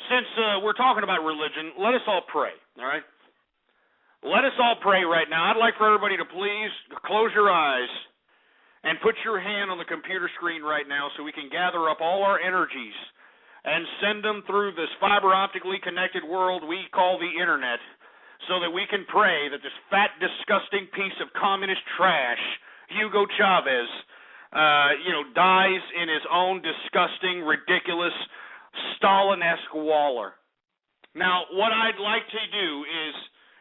since we're talking about religion, let us all pray, all right? Let us all pray right now. I'd like for everybody to please close your eyes and put your hand on the computer screen right now so we can gather up all our energies and send them through this fiber optically connected world we call the internet, so that we can pray that this fat, disgusting piece of communist trash, Hugo Chavez, dies in his own disgusting, ridiculous, Stalin-esque waller. Now, what I'd like to do is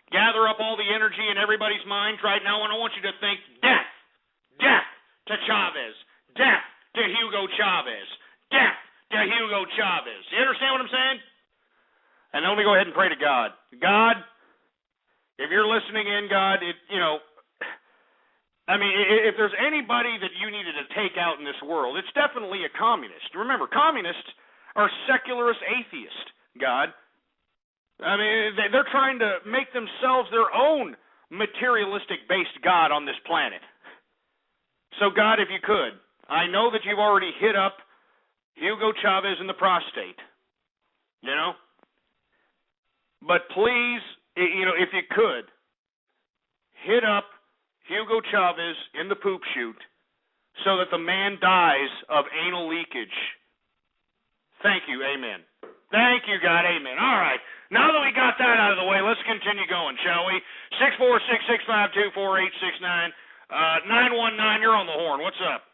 gather up all the energy in everybody's minds right now, and I want you to think death. Death to Chavez. Death to Hugo Chavez. Death to Hugo Chavez. You understand what I'm saying? And then let me go ahead and pray to God. God, if you're listening in, God, if there's anybody that you needed to take out in this world, it's definitely a communist. Remember, communists are secularist atheists, God. They're trying to make themselves their own materialistic-based God on this planet. So, God, if you could, I know that you've already hit up Hugo Chavez in the prostate, but please, if you could, hit up Hugo Chavez in the poop chute so that the man dies of anal leakage. Thank you, amen. Thank you, God, amen. All right, now that we got that out of the way, let's continue going, shall we? 646-652-4869, 919, you're on the horn. What's up?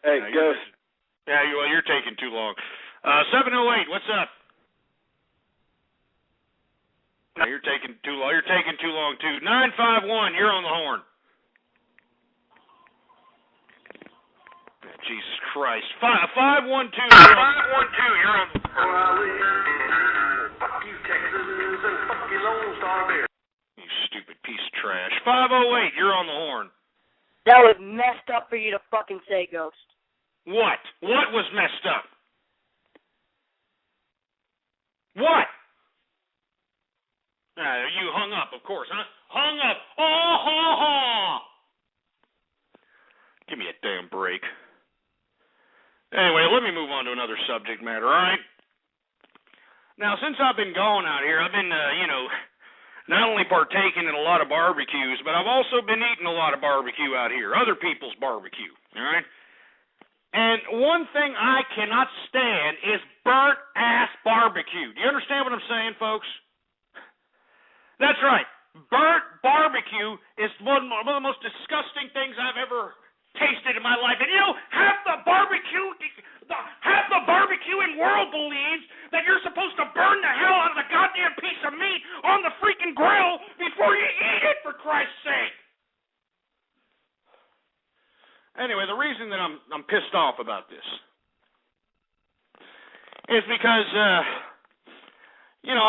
Hey, Ghost. Yeah, you're taking too long. 708, what's up? No, you're taking too long. You're taking too long, too. 951, you're on the horn. Jesus Christ. 512, you're on the horn. Fuck you, Texas, and fuck you, Lone Star Bear. You stupid piece of trash. 508, you're on the horn. That was messed up for you to fucking say, Ghost. What? What was messed up? What? You hung up, of course, huh? Hung up. Oh, ha, ha. Give me a damn break. Anyway, let me move on to another subject matter, all right? Now, since I've been gone out here, I've been, not only partaking in a lot of barbecues, but I've also been eating a lot of barbecue out here, other people's barbecue, all right? And one thing I cannot stand is burnt-ass barbecue. Do you understand what I'm saying, folks? That's right. Burnt barbecue is one of the most disgusting things I've ever tasted in my life. And half the barbecue in world believes that you're supposed to burn the hell out of the goddamn piece of meat on the freaking grill before you eat it, for Christ's sake. Anyway, the reason that I'm pissed off about this is because,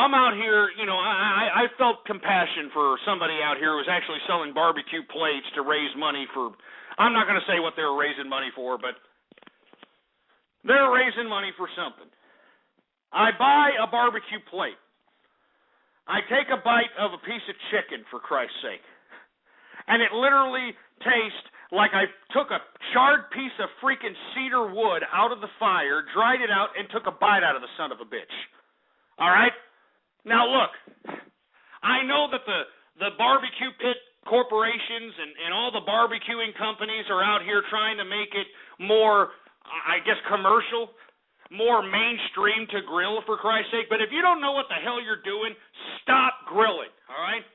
I'm out here, I felt compassion for somebody out here who was actually selling barbecue plates to raise money for, I'm not going to say what they were raising money for, but they're raising money for something. I buy a barbecue plate. I take a bite of a piece of chicken, for Christ's sake, and it literally tastes like I took a charred piece of freaking cedar wood out of the fire, dried it out, and took a bite out of the son of a bitch. All right? Now, look, I know that the barbecue pit corporations and all the barbecuing companies are out here trying to make it more, I guess, commercial, more mainstream to grill, for Christ's sake. But if you don't know what the hell you're doing, stop grilling, all right?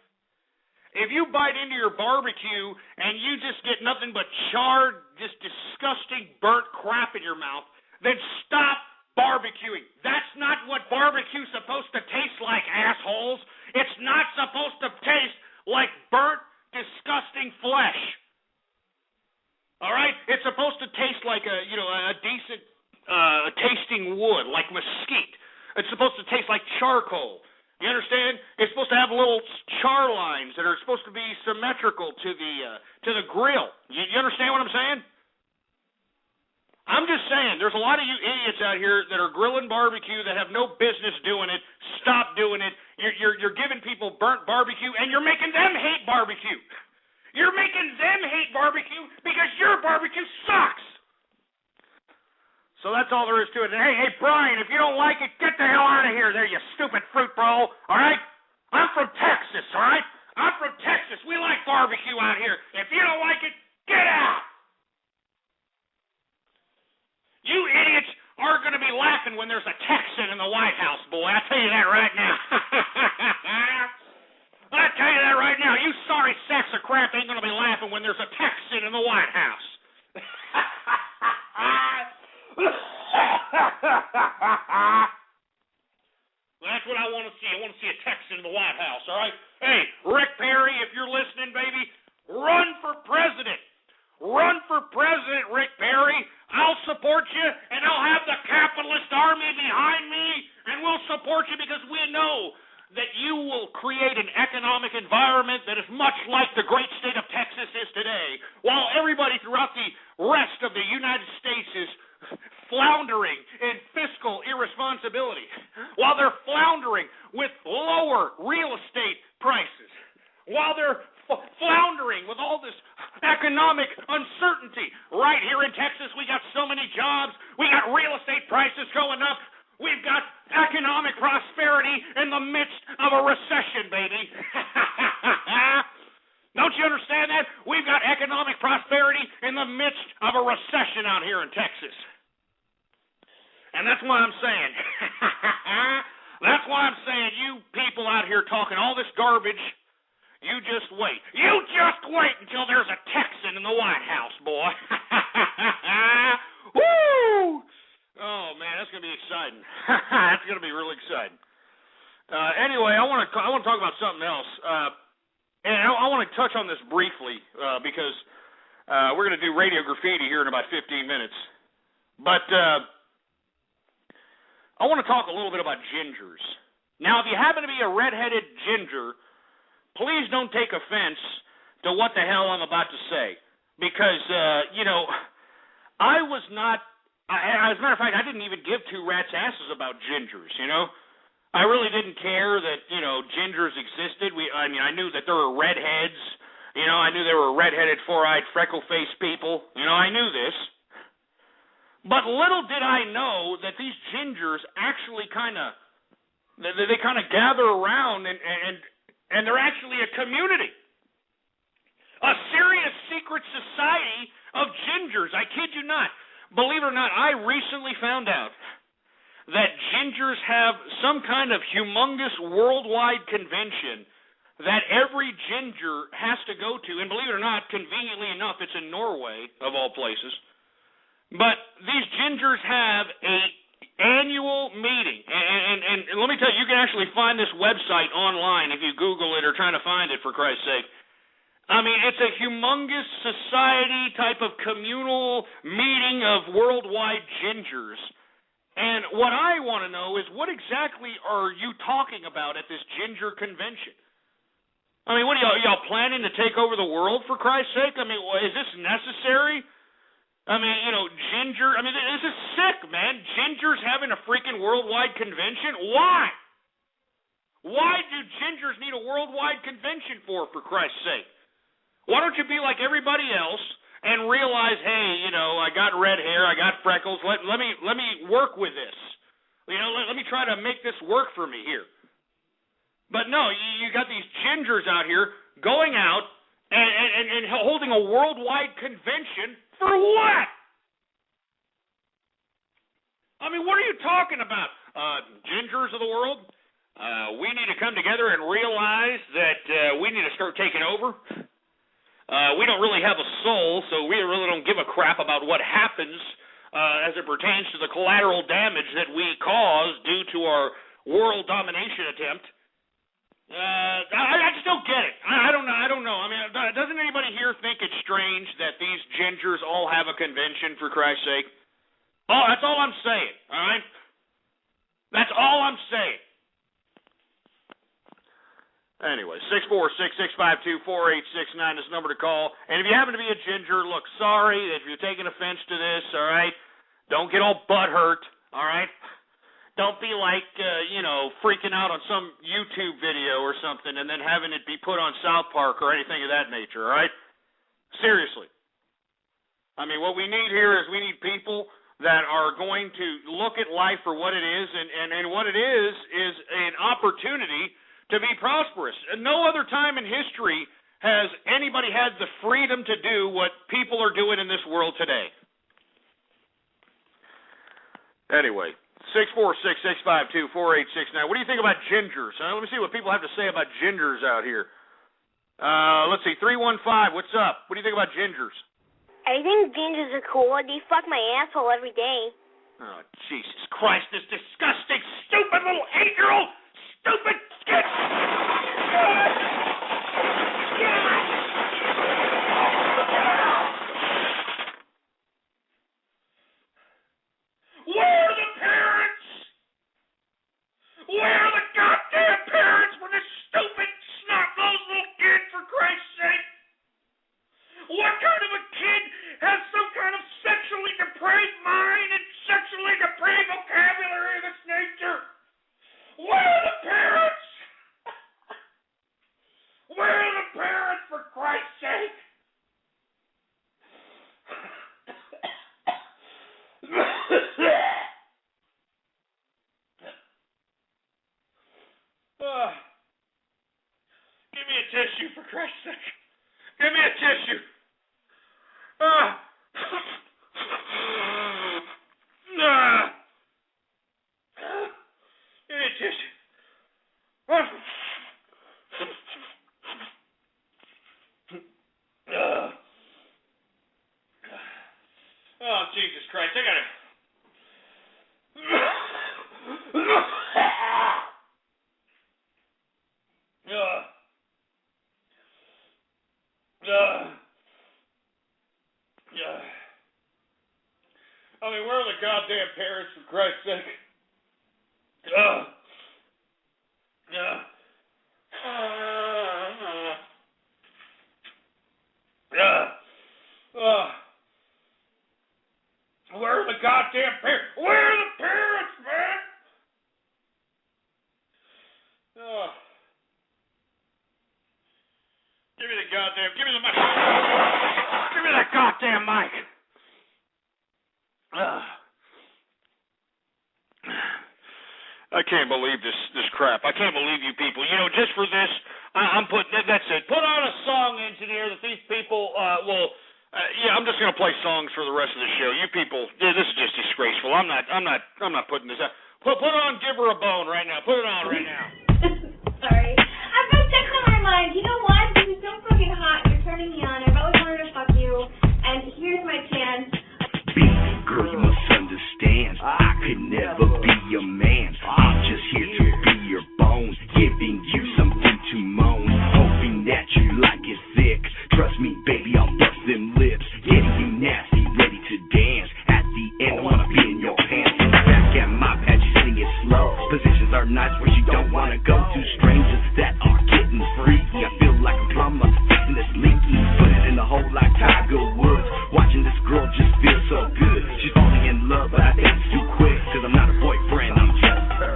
if you bite into your barbecue and you just get nothing but charred, just disgusting, burnt crap in your mouth, then stop barbecuing. That's not what barbecue's supposed to taste like, assholes. It's not supposed to taste like burnt, disgusting flesh. All right? It's supposed to taste like a decent tasting wood, like mesquite. It's supposed to taste like charcoal. You understand? It's supposed to have little char lines that are supposed to be symmetrical to the grill. You understand what I'm saying? I'm just saying, there's a lot of you idiots out here that are grilling barbecue that have no business doing it. Stop doing it. You're giving people burnt barbecue, and you're making them hate barbecue. You're making them hate barbecue because your barbecue sucks. So that's all there is to it. And hey, Brian, if you don't like it, get the hell out of here there, you stupid fruit bowl, all right? I'm from Texas, all right? I'm from Texas. We like barbecue out here. If you don't like it, get out. You idiots are going to be laughing when there's a Texan in the White House, boy. I'll tell you that right now. I'll tell you that right now. You sorry sacks of crap ain't going to be laughing when there's a Texan in the White House. That's what I want to see. I want to see a Texan in the White House, all right? Hey, Rick Perry, if you're listening, baby, run for president. Run for president, Rick Perry. I'll support you, and I'll have the capitalist army behind me, and we'll support you because we know that you will create an economic environment that is much like the great state of Texas is today, while everybody throughout the rest of the United States is floundering in fiscal irresponsibility, while they're floundering with lower real estate prices, while they're floundering with all this economic uncertainty. Right here in Texas, we got so many jobs, we got real estate prices going up, we've got economic prosperity in the midst of a recession, baby. Don't you understand that? We've got economic prosperity in the midst of a recession out here in Texas. And that's why I'm saying, you people out here talking all this garbage, you just wait. You just wait until there's a Texan in the White House, boy. Woo! Oh, man, that's going to be exciting. That's going to be really exciting. Anyway, I want to talk about something else. And I want to touch on this briefly because we're going to do Radio Graffiti here in about 15 minutes. But I want to talk a little bit about gingers. Now, if you happen to be a redheaded ginger, please don't take offense to what the hell I'm about to say. Because, I was not, as a matter of fact, I didn't even give two rats' asses about gingers, I really didn't care that, gingers existed. I knew that there were redheads. I knew there were redheaded, four-eyed, freckle-faced people. I knew this. But little did I know that these gingers actually they kind of gather around and they're actually a community. A serious secret society of gingers. I kid you not. Believe it or not, I recently found out that gingers have some kind of humongous worldwide convention that every ginger has to go to. And believe it or not, conveniently enough, it's in Norway, of all places. But these gingers have a annual meeting. And let me tell you, you can actually find this website online if you Google it or trying to find it, for Christ's sake. I mean, it's a humongous society type of communal meeting of worldwide gingers. And what I want to know is, what exactly are you talking about at this ginger convention? I mean, what are y'all planning to take over the world, for Christ's sake? I mean, is this necessary? I mean, this is sick, man. Gingers having a freaking worldwide convention? Why? Why do gingers need a worldwide convention for Christ's sake? Why don't you be like everybody else and realize, hey, I got red hair, I got freckles, let me work with this. Let me try to make this work for me here. But no, you got these gingers out here going out and holding a worldwide convention for what? I mean, what are you talking about? Gingers of the world? We need to come together and realize that we need to start taking over. We don't really have a soul, so we really don't give a crap about what happens as it pertains to the collateral damage that we cause due to our world domination attempt. I just don't get it. I don't know. I mean, doesn't anybody here think it's strange that these gingers all have a convention, for Christ's sake? Oh, that's all I'm saying, all right? That's all I'm saying. Anyway, 646-652-4869 is the number to call. And if you happen to be a ginger, look, sorry if you're taking offense to this, all right? Don't get all butthurt, all right? Don't be like, freaking out on some YouTube video or something and then having it be put on South Park or anything of that nature, all right? Seriously. I mean, what we need here is we need people that are going to look at life for what it is, and what it is an opportunity to be prosperous. No other time in history has anybody had the freedom to do what people are doing in this world today. Anyway, 646-652-4869. What do you think about gingers? Let me see what people have to say about gingers out here. Let's see, 315, what's up? What do you think about gingers? I think gingers are cool. They fuck my asshole every day. Oh, Jesus Christ, this disgusting, stupid little 8-year-old, stupid skit! Where are the parents? Where are the goddamn parents for this stupid, snot-nosed little kid, for Christ's sake? What kind of a kid has some kind of sexually depraved mind and sexually depraved vocabulary of this nature? Where are the parents? Where are the parents, for Christ's sake? Give me a tissue, for Christ's sake. Give me a tissue. Give me a tissue. Oh, Jesus Christ, I gotta... I mean, where are the goddamn parents, for Christ's sake? Where are the goddamn parents? Where are the parents, man? Give me the goddamn, give me the mic. Give me that goddamn mic. I can't believe this crap. I can't believe you people. You know, just for this, I'm putting, that's it. Put on a song, engineer, that these people will... I'm just gonna play songs for the rest of the show. You people, this is just disgraceful. I'm not putting this out. Put on "Give Her a Bone" right now. Put it on right now. Sorry, I've got sex on my mind. You know what? This is so fucking hot. You're turning me on. I've always wanted to fuck you, and here's my chance. Baby girl, you must understand. I could never be your man. I'm just here to be your bone, giving you something to moan, hoping that you like it thick. Trust me, baby, I'll bust them lips, getting you nasty, ready to dance. At the end, I wanna be in your pants. Back at my pad, you sing it slow. Positions are nice where you don't wanna go to. Strangers that are getting freaky. I feel like a plumber fixing this leaky. Put it in the hole like Tiger Woods. Watching this girl just feel so good. She's falling in love, but I think it's too quick. Cause I'm not a boyfriend, I'm just her.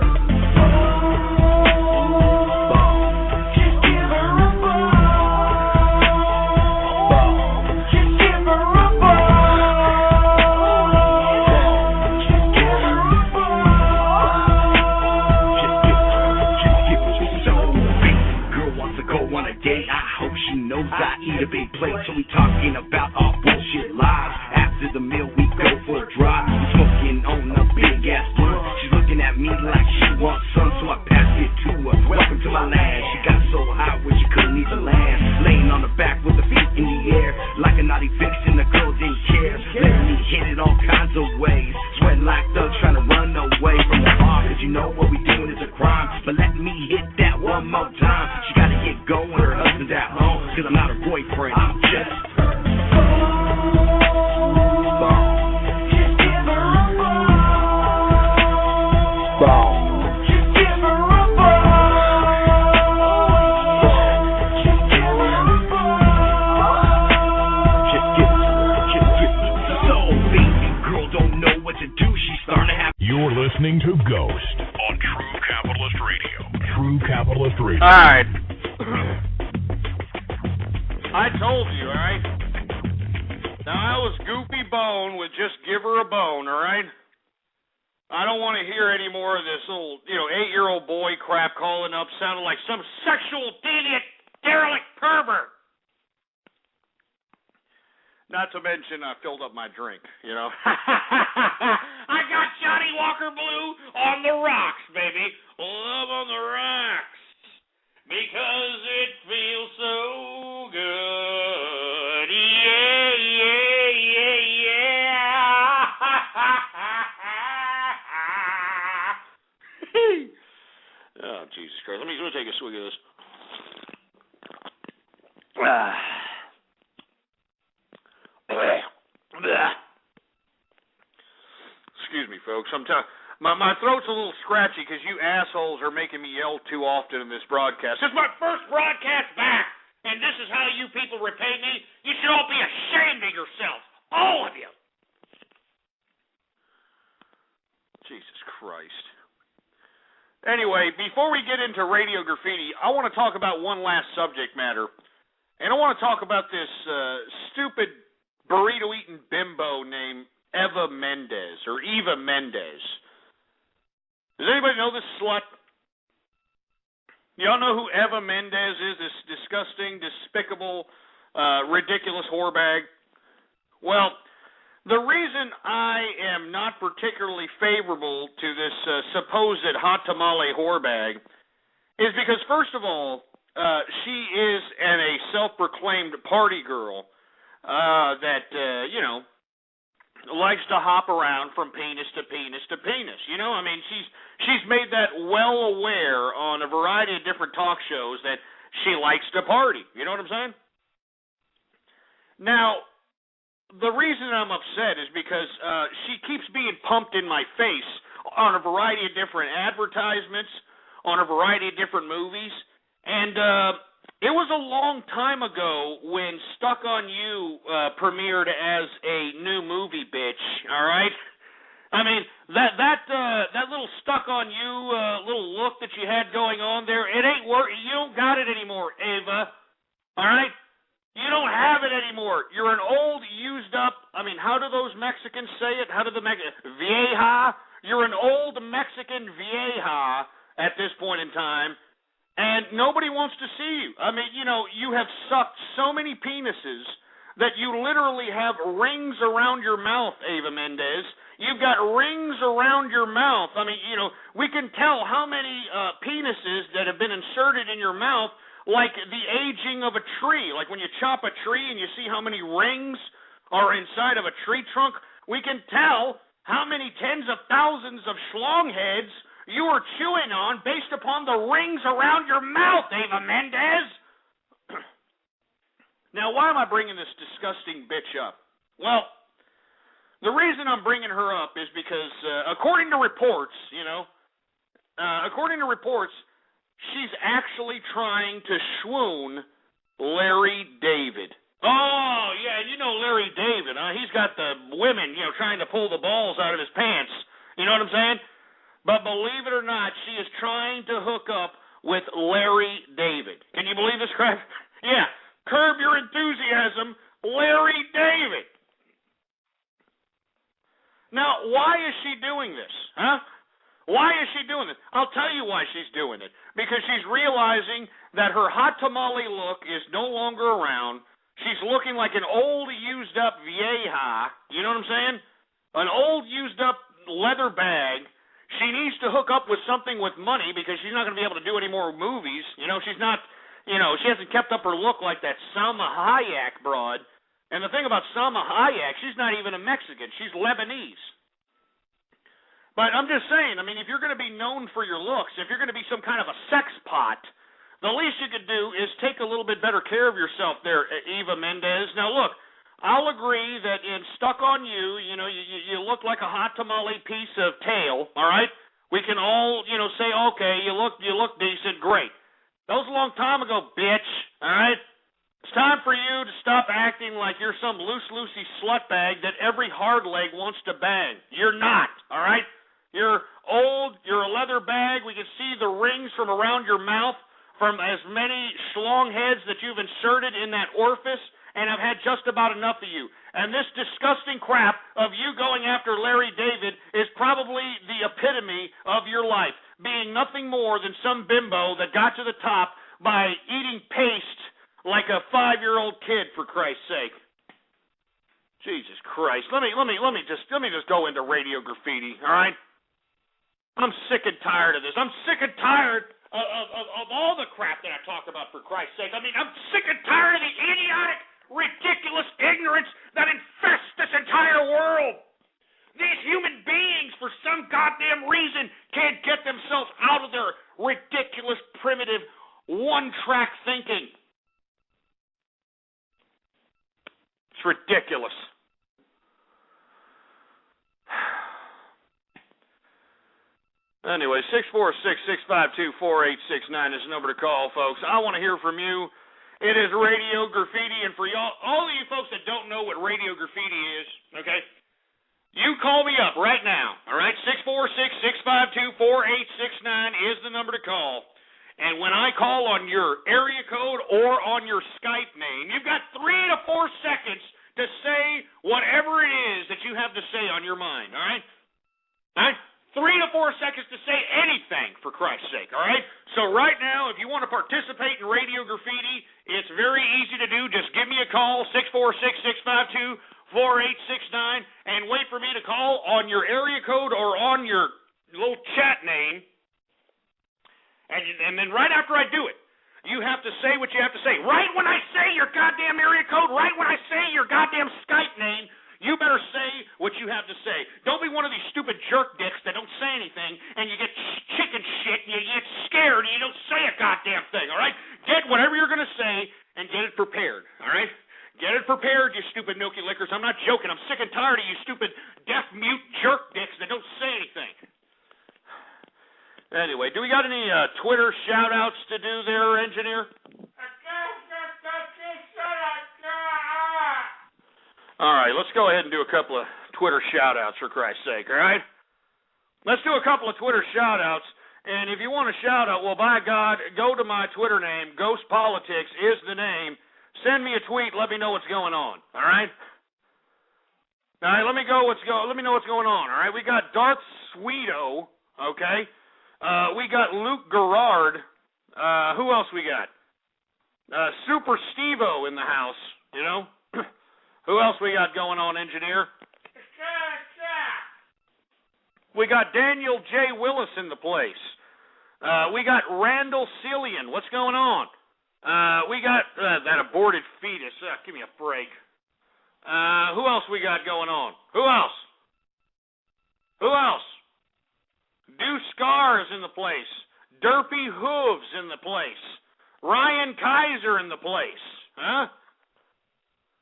I eat a big plate, so we talking about all bullshit lies. After the meal, we go for a drive. Smoking on a big ass blunt. She's looking at me like she wants some, so I pass it to listening to Ghost on True Capitalist Radio. True Capitalist Radio. All right. I told you, all right? Now, I was Goofy Bone with Just Give Her a Bone, all right? I don't want to hear any more of this little, 8-year-old boy crap calling up sounding like some sexual deviant, derelict pervert. Not to mention, I filled up my drink, I got Johnny Walker Blue on the rocks, baby. Love on the rocks. Because it feels so good. Yeah, yeah, yeah, yeah. Oh, Jesus Christ. Let me take a swig of this. Excuse me, folks. My throat's a little scratchy because you assholes are making me yell too often in this broadcast. This is my first broadcast back, and this is how you people repay me? You should all be ashamed of yourself. All of you. Jesus Christ. Anyway, before we get into Radio Graffiti, I want to talk about one last subject matter. And I want to talk about this stupid burrito-eating bimbo named Eva Mendes. Does anybody know this slut? Y'all know who Eva Mendes is, this disgusting, despicable, ridiculous whorebag? Well, the reason I am not particularly favorable to this supposed hot tamale whorebag is because, first of all, she is a self-proclaimed party girl that, likes to hop around from penis to penis to penis. She's made that well aware on a variety of different talk shows that she likes to party. You know what I'm saying? Now, the reason I'm upset is because she keeps being pumped in my face on a variety of different advertisements, on a variety of different movies, and it was a long time ago when Stuck on You premiered as a new movie, bitch. All right. I mean that little Stuck on You little look that you had going on there, it ain't working. You don't got it anymore, Ava. All right. You don't have it anymore. You're an old, used up. I mean, how do those Mexicans say it? How do the vieja? You're an old Mexican vieja at this point in time. And nobody wants to see you. I mean, you have sucked so many penises that you literally have rings around your mouth, Eva Mendes. You've got rings around your mouth. I mean, we can tell how many penises that have been inserted in your mouth, like the aging of a tree. Like when you chop a tree and you see how many rings are inside of a tree trunk, we can tell how many tens of thousands of schlong heads you are chewing on based upon the rings around your mouth, Eva Mendes. Now, why am I bringing this disgusting bitch up? Well, the reason I'm bringing her up is because, according to reports, she's actually trying to swoon Larry David. Oh, yeah, Larry David, huh? He's got the women, trying to pull the balls out of his pants. You know what I'm saying? But believe it or not, she is trying to hook up with Larry David. Can you believe this crap? Yeah. Curb Your Enthusiasm, Larry David. Now, why is she doing this? Huh? Why is she doing this? I'll tell you why she's doing it. Because she's realizing that her hot tamale look is no longer around. She's looking like an old, used-up vieja. You know what I'm saying? An old, used-up leather bag. She needs to hook up with something with money because she's not going to be able to do any more movies. She's not, she hasn't kept up her look like that Salma Hayek broad. And the thing about Salma Hayek, she's not even a Mexican. She's Lebanese. But I'm just saying, I mean, if you're going to be known for your looks, if you're going to be some kind of a sex pot, the least you could do is take a little bit better care of yourself there, Eva Mendes. Now, look. I'll agree that in Stuck on You, you look like a hot tamale piece of tail, all right? We can all, say, okay, you look decent, great. That was a long time ago, bitch, all right? It's time for you to stop acting like you're some loosey slut bag that every hard leg wants to bang. You're not, all right? You're old. You're a leather bag. We can see the rings from around your mouth from as many schlong heads that you've inserted in that orifice, and I've had just about enough of you. And this disgusting crap of you going after Larry David is probably the epitome of your life, being nothing more than some bimbo that got to the top by eating paste like a 5-year-old kid, for Christ's sake. Jesus Christ. Let me just go into radio graffiti, all right? I'm sick and tired of this. I'm sick and tired of all the crap that I talk about, for Christ's sake. I mean, I'm sick and tired of the idiotic, ridiculous ignorance that infests this entire world. These human beings, for some goddamn reason, can't get themselves out of their ridiculous, primitive, one-track thinking. It's ridiculous. Anyway, 646-652-4869 is the number to call, folks. I want to hear from you. It is Radio Graffiti, and for y'all, all of you folks that don't know what Radio Graffiti is, okay, you call me up right now, all right? 646-652-4869 is the number to call. And when I call on your area code or on your Skype name, you've got 3 to 4 seconds to say whatever it is that you have to say on your mind, all right? All right? 3 to 4 seconds to say anything, for Christ's sake, all right? So right now, if you want to participate in Radio Graffiti, it's very easy to do. Just give me a call, 646-652-4869, and wait for me to call on your area code or on your little chat name. And then right after I do it, you have to say what you have to say. Right when I say your goddamn area code, right when I say your goddamn Skype name, you better say what you have to say. Don't be one of these stupid jerk dicks that don't say anything, and you get chicken shit, and you get scared, and you don't say a goddamn thing, all right? Get whatever you're going to say, and get it prepared, all right? Get it prepared, you stupid milky lickers. I'm not joking. I'm sick and tired of you stupid deaf-mute jerk dicks that don't say anything. Anyway, do we got any Twitter shout-outs to do there, engineer? All right, let's go ahead and do a couple of Twitter shout-outs, for Christ's sake, all right? Let's do a couple of Twitter shout-outs, and if you want a shout-out, well, by God, go to my Twitter name. Ghost Politics is the name. Send me a tweet. Let me know what's going on, all right? All right, let me know what's going on, all right? We got Darth Sweeto, okay? We got Luke Gerard. Who else we got? Super Steve-O in the house, you know? Who else we got going on, engineer? We got Daniel J. Willis in the place. We got Randall Cillian. What's going on? We got that aborted fetus. Give me a break. Who else we got going on? Who else? Deuce Scars in the place. Derpy Hooves in the place. Ryan Kaiser in the place. Huh?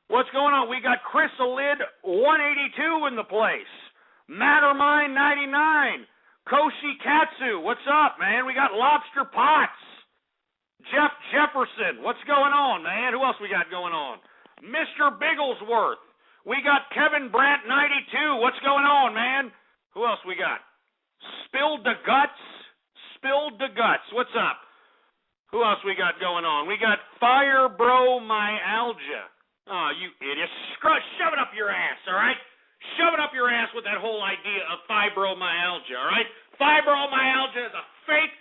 What's going on? We got Chris Alid 182 in the place. Mattermind 99. Koshi Katsu. What's up, man? We got Lobster Potts. Jeff Jefferson. What's going on, man? Who else we got going on? Mr. Bigglesworth. We got Kevin Brandt 92. What's going on, man? Who else we got? Spilled the Guts. What's up? Who else we got going on? We got Fibromyalgia. Oh, you idiot. Shove it up your ass, all right? Shove it up your ass with that whole idea of fibromyalgia, all right? Fibromyalgia is a fake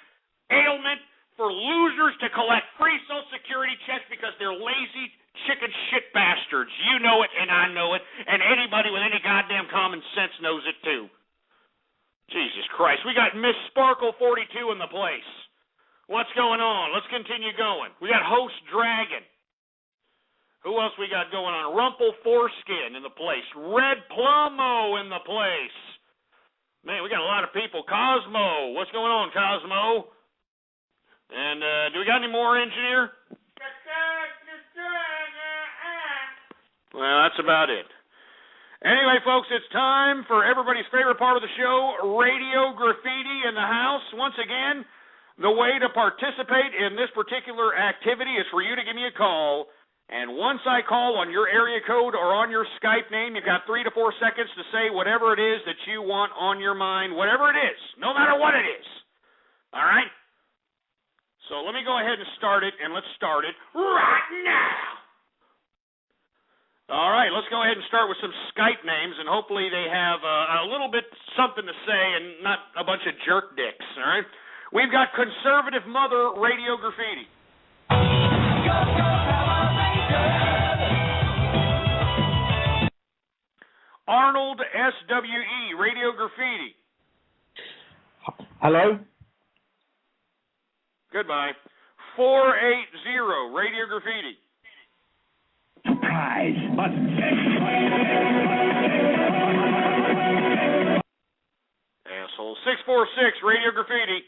ailment for losers to collect free Social Security checks because they're lazy chicken shit bastards. You know it, and I know it, and anybody with any goddamn common sense knows it too. Jesus Christ. We got Miss Sparkle 42 in the place. What's going on? Let's continue going. We got Host Dragon. Who else we got going on? Rumple Foreskin in the place. Red Plummo in the place. Man, we got a lot of people. Cosmo. What's going on, Cosmo? And do we got any more, engineer? Well, that's about it. Anyway, folks, it's time for everybody's favorite part of the show, Radio Graffiti in the house. Once again, the way to participate in this particular activity is for you to give me a call And once I call on your area code or on your Skype name, you've got 3 to 4 seconds to say whatever it is that you want on your mind, whatever it is, no matter what it is. All right? So let me go ahead and start it, and let's start it right now. All right, let's go ahead and start with some Skype names, and hopefully they have a little bit something to say and not a bunch of jerk dicks, all right? We've got Conservative Mother Radio Graffiti. Arnold SWE Radio Graffiti. Hello? Goodbye. 480 Radio Graffiti. Surprise, but asshole. 646 Radio Graffiti.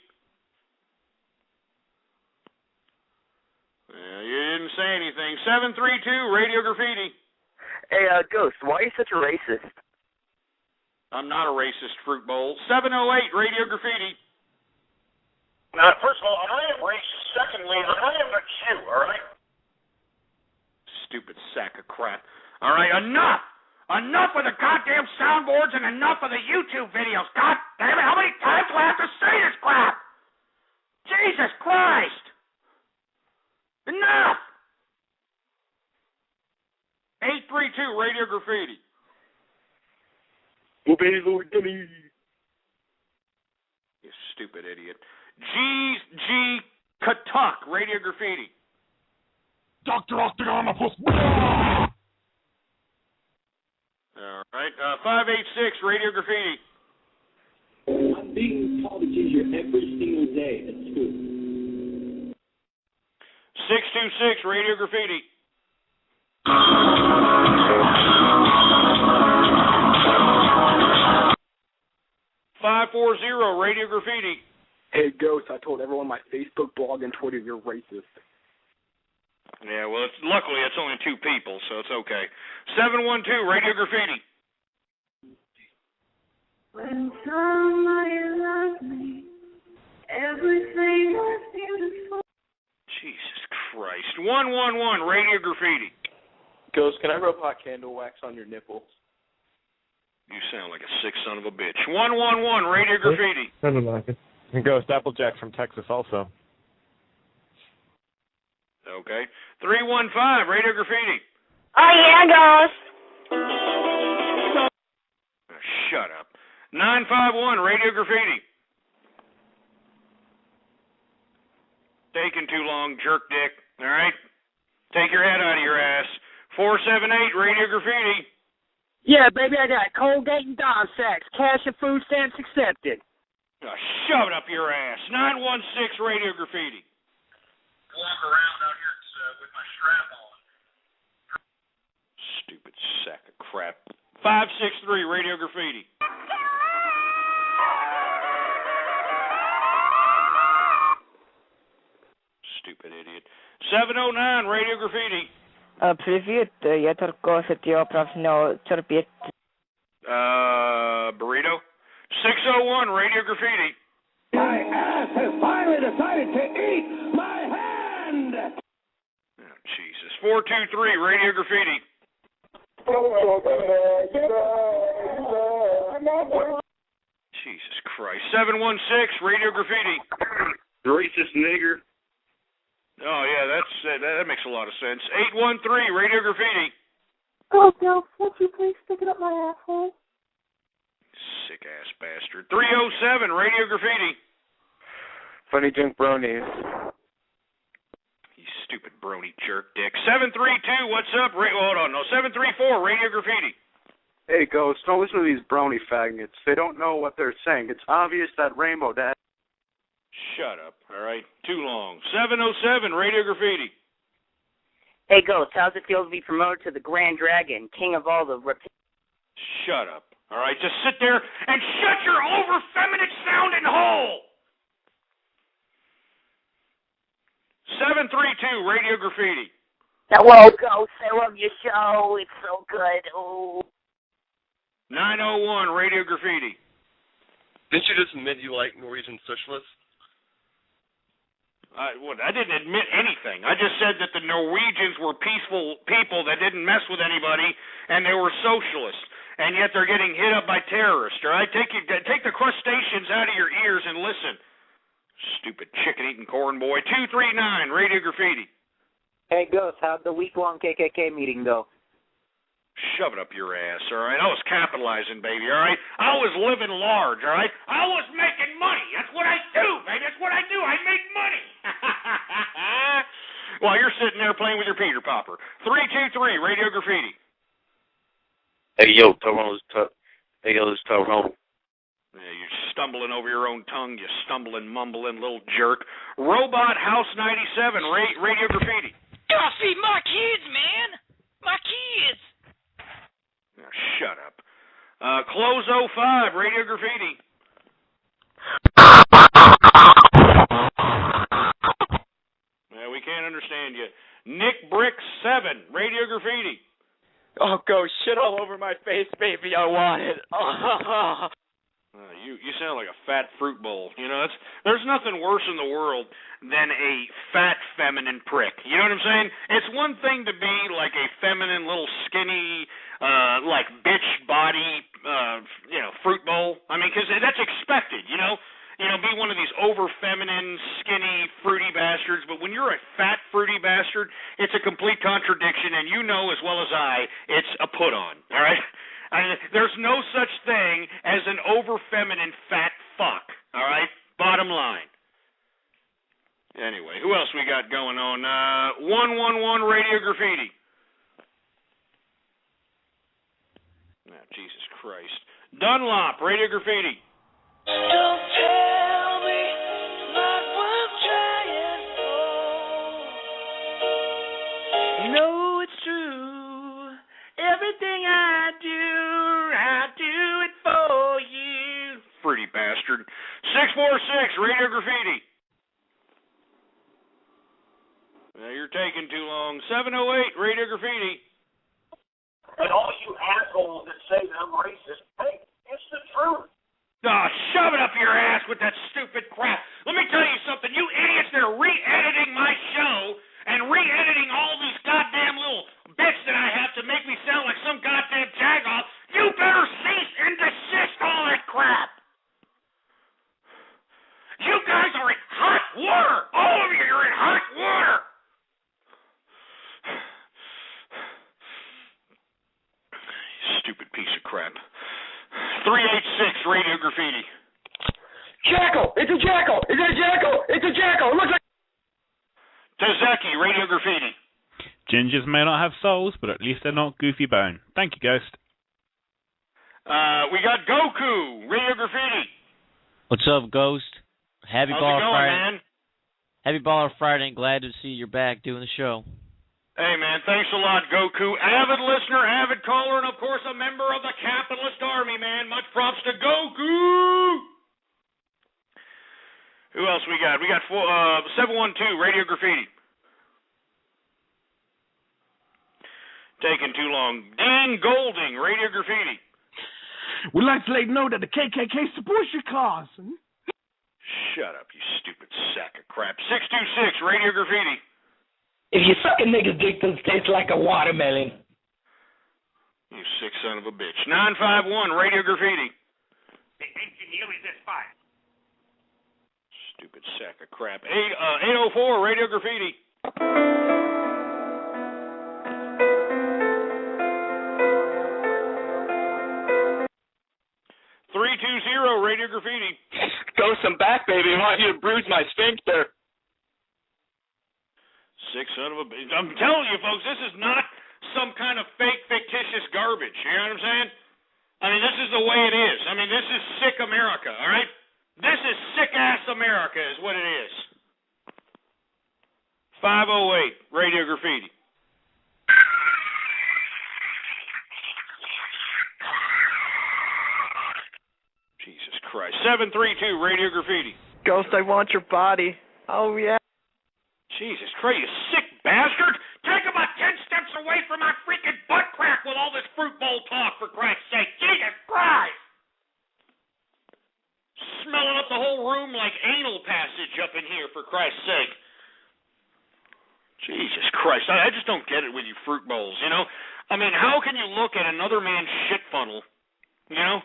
You didn't say anything. 732 Radio Graffiti. Hey, Ghost, why are you such a racist? I'm not a racist, Fruit Bowl. 708 Radio Graffiti. First of all, I am racist. Secondly, I am a Jew, all right? Stupid sack of crap. All right, enough! Enough of the goddamn soundboards and enough of the YouTube videos. God damn it, how many times do I have to say this crap? Jesus Christ! Enough! 832 Radio Graffiti. Obey Lord Denny. You stupid idiot. G Katuk Radio Graffiti. Dr. Octagonopus. All right, 586 Radio Graffiti. I'm being taught to teacher every single day at school. 626 Radio Graffiti. .540 Radio Graffiti. Hey, Ghost, I told everyone on my Facebook, blog, and Twitter you're racist. Yeah, well, luckily it's only 2 people, so it's okay. 712 Radio Graffiti. When somebody loves me, everything was beautiful. Jesus Christ. 111 Radio Graffiti. Ghost, can I rub hot candle wax on your nipples? You sound like a sick son of a bitch. 111 Radio Graffiti. Sounded like it. And Ghost Applejack from Texas also. Okay. 315 Radio Graffiti. Oh, yeah, Ghost. Shut up. 951 Radio Graffiti. Taking too long, jerk dick. All right? Take your head out of your ass. 478 Radio Graffiti. Yeah, baby, I got Colgate and Don Sacks. Cash and food stamps accepted. Oh, shove it up your ass. 916 Radio Graffiti. Walk around out here with my strap on. Stupid sack of crap. 563 Radio Graffiti. Stupid idiot. 709 Radio Graffiti. Привет, я только хотел терпеть. Burrito. 601 Radio Graffiti. My ass has finally decided to eat my hand! Oh, Jesus. 423 Radio Graffiti. Jesus Christ. 716 Radio Graffiti. Racist nigger. Oh, yeah, that makes a lot of sense. 813 Radio Graffiti. Oh, Ghost, won't you please stick it up my asshole? Sick-ass bastard. 307 Radio Graffiti. Funny drink bronies. You stupid brony jerk dick. 732, what's up? Hold on, no. 734 Radio Graffiti. Hey, Ghost, don't listen to these brony faggots. They don't know what they're saying. It's obvious that Rainbow Dad... Shut up, all right? Too long. 707 Radio Graffiti. Hey, Ghost, how's it feel to be promoted to the Grand Dragon, king of all the... Shut up, all right? Just sit there and shut your over-feminine sounding hole! 732 Radio Graffiti. Hello, Ghost. I love your show. It's so good. Ooh. 901 Radio Graffiti. Didn't you just admit you like Norwegian socialists? I didn't admit anything. I just said that the Norwegians were peaceful people that didn't mess with anybody, and they were socialists, and yet they're getting hit up by terrorists. All right, take the crustaceans out of your ears and listen. Stupid chicken-eating corn boy. 239 Radio Graffiti. Hey, Ghost, how'd the week-long KKK meeting go? Shove it up your ass, all right? I was capitalizing, baby, all right? I was living large, all right? I was making money. That's what I do, baby. That's what I do. I make money. While you're sitting there playing with your Peter Popper. 323, Radio Graffiti. Hey, yo, Tyrone. Hey, yo, this is Tyrone. Yeah, you're stumbling over your own tongue, you stumbling, mumbling little jerk. Robot House 97, Radio Graffiti. Duffy, my kids, man. My kids. Now, shut up. Close 05, Radio Graffiti. Yeah, we can't understand you. Nick Brick 7, Radio Graffiti. Oh, go shit all over my face, baby. I want it. You sound like a fat fruit bowl. You know, there's nothing worse in the world than a fat feminine prick. You know what I'm saying? It's one thing to be like a feminine little skinny, like bitch body, fruit bowl. I mean, because that's expected. You know, be one of these over feminine, skinny, fruity bastards. But when you're a fat fruity bastard, it's a complete contradiction, and you know as well as I, it's a put on. All right. There's no such thing as an over-feminine fat fuck, all right? Bottom line. Anyway, who else we got going on? 111 Radio Graffiti. Oh, Jesus Christ. Dunlop, Radio Graffiti. Don't tell me it's not worth trying for. You know it's true. Everything I do it for you. Fruity bastard. 646, Radio Graffiti. Now you're taking too long. 708, Radio Graffiti. And all you assholes that say that I'm racist, hey, it's the truth. Oh, shove it up your ass with that stupid crap. Let me tell you something. You idiots that are re-editing my show and re-editing all these goddamn little bits that I have to make me sound like some goddamn jagoff, you better cease and desist all that crap. You guys are in hot water. All of you are in hot water. Stupid piece of crap. 386 Radio Graffiti. Jackal! It's a jackal! Is it a jackal? It's a jackal! It looks like... Tazeki, Radio Graffiti. Gingers may not have souls, but at least they're not goofy bone. Thank you, Ghost. We got Goku, Radio Graffiti. What's up, Ghost? Happy How's Baller it going, Friday. man? Happy Baller Friday, and glad to see you're back doing the show. Hey, man, thanks a lot, Goku. Avid listener, avid caller, and, of course, a member of the Capitalist Army, man. Much props to Goku. Who else we got? We got 712, Radio Graffiti. Taking too long. Dean Golding, Radio Graffiti. We'd like to let you know that the KKK supports your cause. Shut up, you stupid sack of crap. 626, Radio Graffiti. If you suck a nigga's dick, it tastes like a watermelon. You sick son of a bitch. 951, Radio Graffiti. Stupid sack of crap. 804, Radio Graffiti. 320, Radio Graffiti. Ghost, I'm back, baby. I want you to bruise my sphincter. Sick son of a bitch. I'm telling you, folks, this is not some kind of fake, fictitious garbage. You know what I'm saying? I mean, this is the way it is. I mean, this is sick America, all right? This is sick-ass America is what it is. 508, Radio Graffiti. Jesus Christ. 732, Radio Graffiti. Ghost, I want your body. Oh, yeah. Jesus Christ, you sick bastard! Take about 10 steps away from my freaking butt crack with all this fruit bowl talk, for Christ's sake. Jesus Christ! Smelling up the whole room like anal passage up in here, for Christ's sake. Jesus Christ, I just don't get it with you fruit bowls, you know? I mean, how can you look at another man's shit funnel, you know?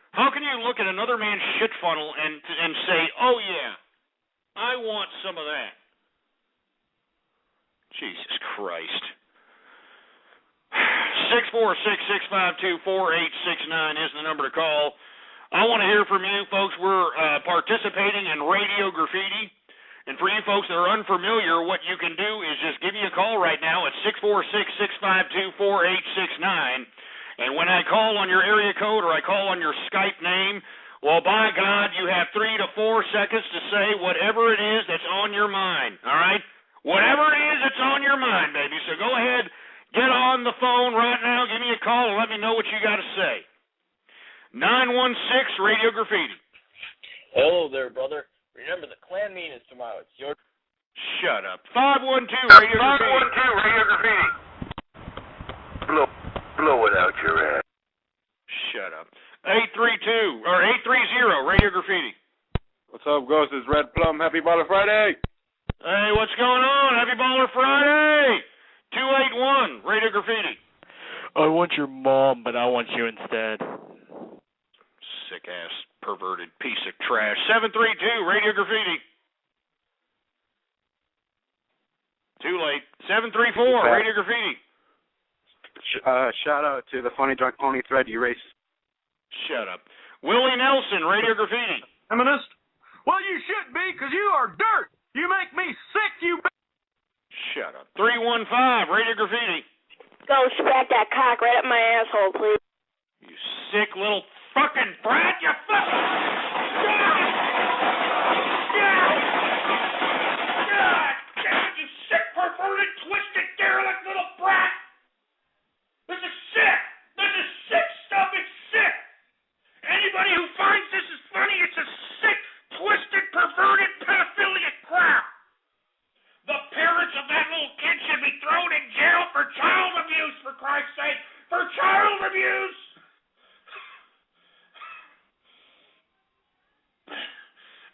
How can you look at another man's shit funnel and say, oh, yeah, I want some of that? Jesus Christ. 646-652-4869 is the number to call. I want to hear from you, folks. We're participating in Radio Graffiti. And for you folks that are unfamiliar, what you can do is just give me a call right now at 646-652-4869. And when I call on your area code or I call on your Skype name, well, by God, you have 3 to 4 seconds to say whatever it is that's on your mind, all right? Whatever it is that's on your mind, baby. So go ahead, get on the phone right now, give me a call, and let me know what you got to say. 916 Radio Graffiti. Hello there, brother. Remember, the clan meeting is tomorrow. It's your... Shut up. 512 Radio Graffiti. 512 Radio Graffiti. Blow it out your ass. Shut up. 830 Radio Graffiti. What's up, Ghost? It's Red Plum. Happy Baller Friday. Hey, what's going on? Happy Baller Friday. 281 Radio Graffiti. I want your mom, but I want you instead. Sick-ass, perverted piece of trash. 732 Radio Graffiti. Too late. 734 Radio Graffiti. Shout out to the Funny Drunk Pony thread, you racist. Shut up. Willie Nelson, Radio Graffiti. Feminist? Well, you should be, because you are dirt. You make me sick, you Shut up. 315 Radio Graffiti. Go spat that cock right up my asshole, please. You sick little fucking brat, you fucking... God damn it, you sick, perverted, twisted, derelict little brat! This is sick! This is sick stuff, it's sick! Anybody who finds this is funny, it's a sick, twisted, perverted, pedophilic crap! The parents of that little kid should be thrown in jail for child abuse, for Christ's sake! For child abuse!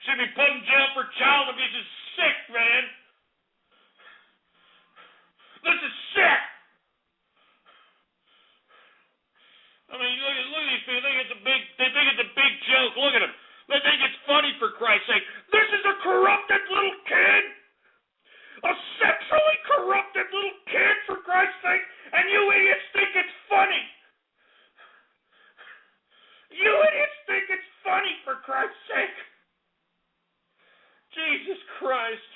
Should be put in jail for child abuse. Is sick, man. This is sick. I mean, look at these people. They think it's a big joke. Look at them. They think it's funny, for Christ's sake. This is a corrupted little kid. A sexually corrupted little kid, for Christ's sake. And you idiots think it's funny. You idiots think it's funny, for Christ's sake. Jesus Christ.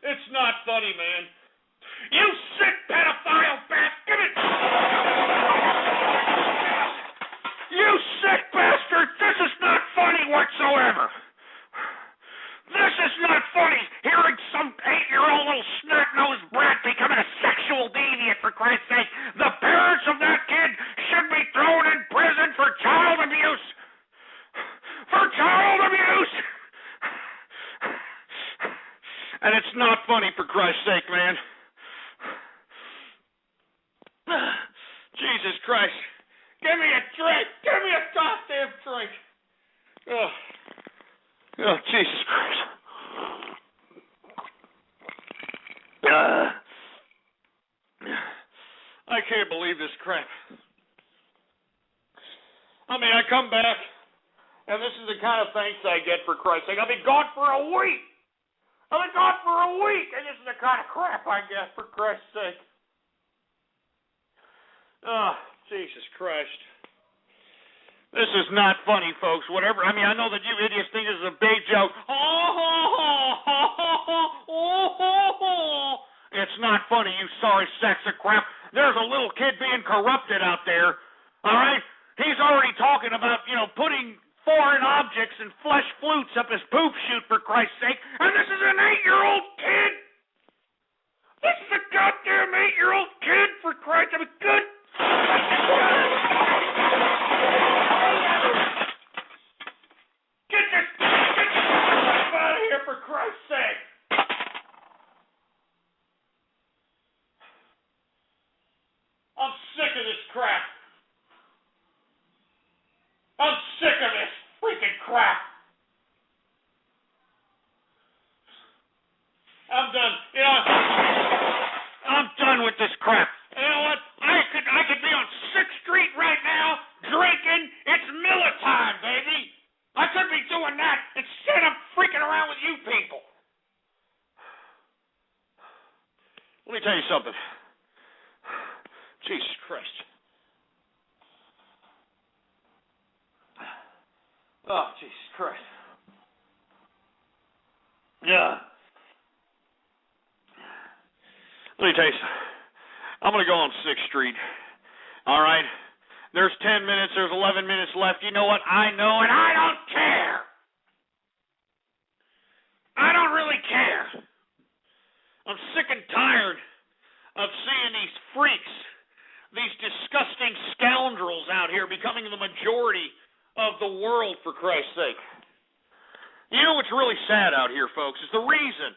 It's not funny, man. You sick pedophile bastard! You sick bastard! This is not funny whatsoever. This is not funny. Hearing some 8-year-old little snot-nosed brat becoming a sexual deviant, for Christ's sake. The parents of that kid should be thrown in prison for child abuse. For child abuse! And it's not funny, for Christ's sake, man. Jesus Christ. Give me a drink. Give me a goddamn drink. Oh, Jesus Christ. I can't believe this crap. I mean, I come back, and this is the kind of thanks I get, for Christ's sake. I've been gone for a week. And this is the kind of crap I get, for Christ's sake. Oh, Jesus Christ. This is not funny, folks. Whatever. I mean, I know that you idiots think this is a big joke. It's not funny, you sorry sacks of crap. There's a little kid being corrupted out there. All right? He's already talking about, putting foreign objects and flesh flutes up his poop chute, for Christ's sake. And this is an 8-year-old kid. This is a goddamn 8-year-old kid, for Christ's sake. Good. Get this stuff out of here, for Christ's sake. I'm sick of this crap. I'm sick of this freaking crap. I'm done with this crap. You know what? I could be on 6th Street right now drinking. It's Miller time, baby. I could be doing that instead of freaking around with you people. Let me tell you something. Jesus Christ. Oh, Jesus Christ. Yeah. Let me tell you something. I'm going to go on 6th Street. All right? There's 10 minutes. There's 11 minutes left. You know what? I know, and I don't care. I don't really care. I'm sick and tired of seeing these freaks, these disgusting scoundrels out here becoming the majority of the world, for Christ's sake. You know what's really sad out here, folks, is the reason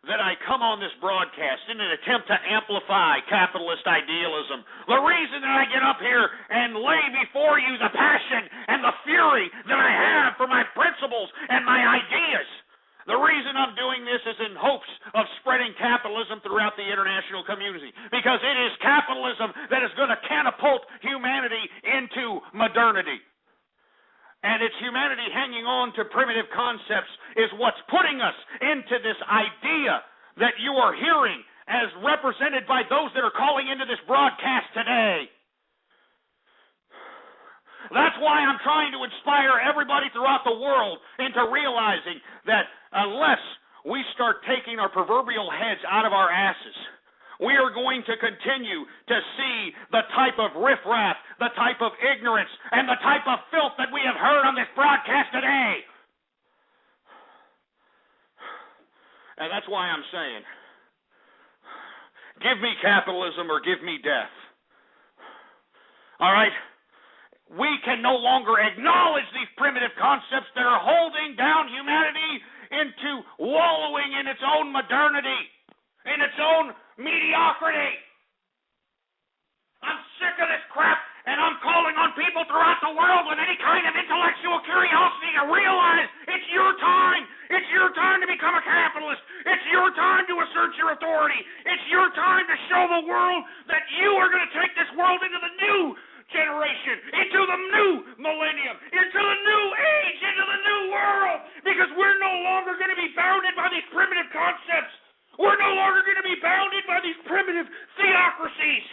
that I come on this broadcast in an attempt to amplify capitalist idealism. The reason that I get up here and lay before you the passion and the fury that I have for my principles and my ideas. The reason I'm doing this is in hopes of spreading capitalism throughout the international community, because it is capitalism that is going to catapult humanity into modernity. And it's humanity hanging on to primitive concepts is what's putting us into this idea that you are hearing as represented by those that are calling into this broadcast today. That's why I'm trying to inspire everybody throughout the world into realizing that unless we start taking our proverbial heads out of our asses, we are going to continue to see the type of riffraff, the type of ignorance, and the type of filth that we have heard on this broadcast today. And that's why I'm saying, give me capitalism or give me death. All right? We can no longer acknowledge these primitive concepts that are holding down humanity into wallowing in its own modernity, in its own mediocrity. I'm sick of this crap, and I'm calling on people throughout the world with any kind of intellectual curiosity to realize it's your time. It's your time to become a capitalist. It's your time to assert your authority. It's your time to show the world that you are going to take this world into the new generation, into the new millennium, into the new age, into the new world, because we're no longer going to be bounded by these primitive concepts. We're no longer going to be bounded by these primitive theocracies.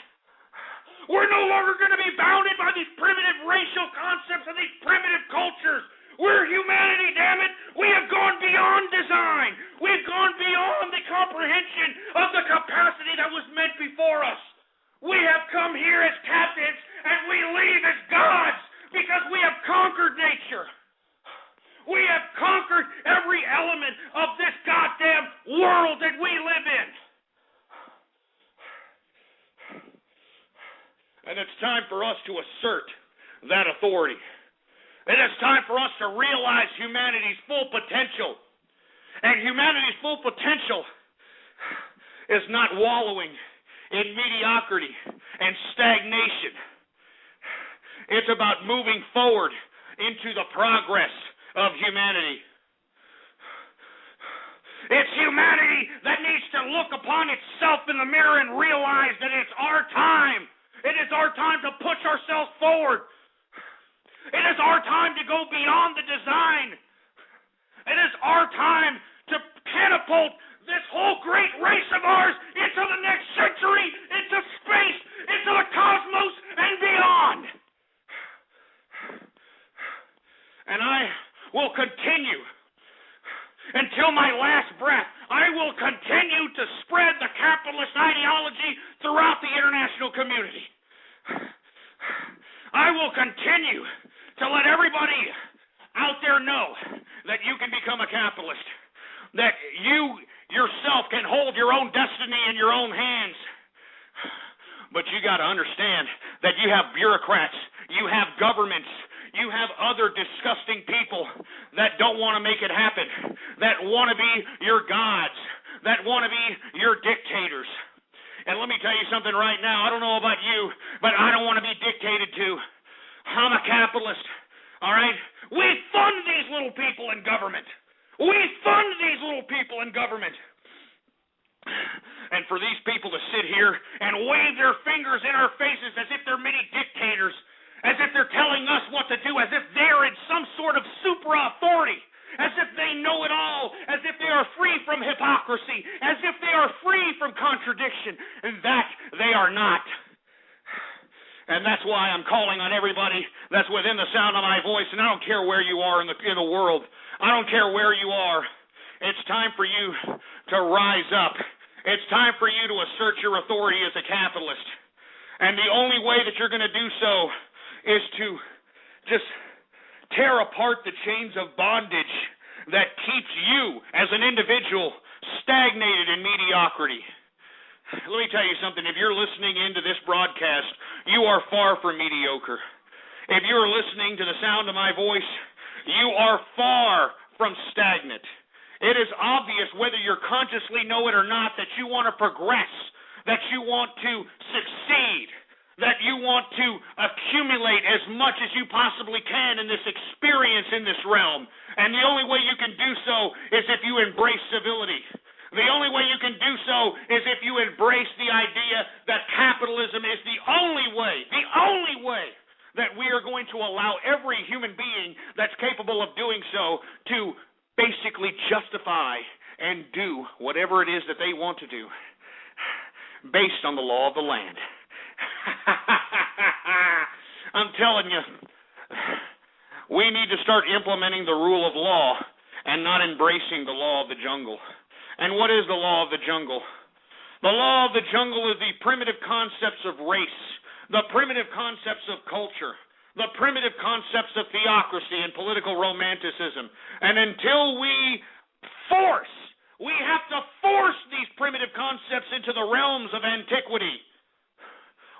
We're no longer going to be bounded by these primitive racial concepts and these primitive cultures. We're humanity, damn it. We have gone beyond design. We've gone beyond the comprehension of the capacity that was meant before us. We have come here as captives and we leave as gods because we have conquered nature. We have conquered every element of this goddamn world that we live in. And it's time for us to assert that authority. It is time for us to realize humanity's full potential. And humanity's full potential is not wallowing in mediocrity and stagnation. It's about moving forward into the progress of humanity. It's humanity that needs to look upon itself in the mirror and realize that it's our time. It is our time to push ourselves forward. It is our time to go beyond the design. It is our time to catapult this whole great race of ours into the next century, into space, into the cosmos, and beyond. And I will continue until my last breath. I will continue to spread the capitalist ideology throughout the international community. I will continue to let everybody out there know that you can become a capitalist, that you yourself can hold your own destiny in your own hands. But you got to understand that you have bureaucrats, you have governments, you have other disgusting people that don't want to make it happen, that want to be your gods, that want to be your dictators. And let me tell you something right now. I don't know about you, but I don't want to be dictated to. I'm a capitalist, all right? We fund these little people in government. We fund these little people in government. And for these people to sit here and wave their fingers in our faces as if they're mini dictators, as if they're telling us what to do, as if they're in some sort of super authority, as if they know it all, as if they are free from hypocrisy, as if they are free from contradiction, and that they are not. And that's why I'm calling on everybody that's within the sound of my voice, and I don't care where you are in the world. I don't care where you are. It's time for you to rise up. It's time for you to assert your authority as a capitalist. And the only way that you're going to do so is to just tear apart the chains of bondage that keeps you as an individual stagnated in mediocrity. Let me tell you something. If you're listening into this broadcast, you are far from mediocre. If you're listening to the sound of my voice, you are far from stagnant. It is obvious, whether you consciously know it or not, that you want to progress, that you want to succeed, that you want to accumulate as much as you possibly can in this experience in this realm. And the only way you can do so is if you embrace civility. The only way you can do so is if you embrace the idea that capitalism is the only way that we are going to allow every human being that's capable of doing so to basically justify and do whatever it is that they want to do based on the law of the land. I'm telling you, we need to start implementing the rule of law and not embracing the law of the jungle. And what is the law of the jungle? The law of the jungle is the primitive concepts of race, the primitive concepts of culture, the primitive concepts of theocracy and political romanticism. And until we have to force these primitive concepts into the realms of antiquity,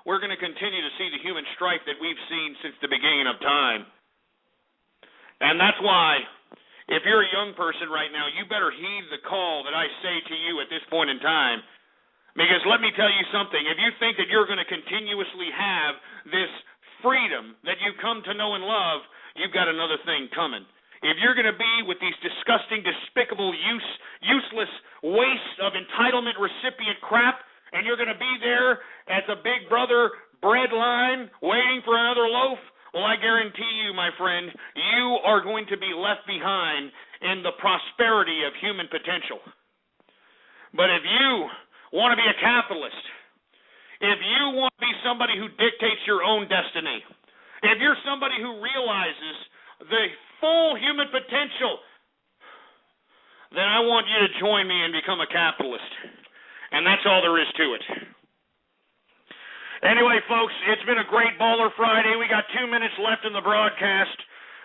we're going to continue to see the human strife that we've seen since the beginning of time. And that's why, if you're a young person right now, you better heed the call that I say to you at this point in time. Because let me tell you something, if you think that you're going to continuously have this freedom that you come to know and love, you've got another thing coming. If you're going to be with these disgusting, despicable, useless waste of entitlement recipient crap, and you're going to be there at the big brother bread line waiting for another loaf, well, I guarantee you, my friend, you are going to be left behind in the prosperity of human potential. But if you want to be a capitalist, if you want to be somebody who dictates your own destiny, if you're somebody who realizes the full human potential, then I want you to join me and become a capitalist. And that's all there is to it. Anyway, folks, it's been a great Baller Friday. We got 2 minutes left in the broadcast.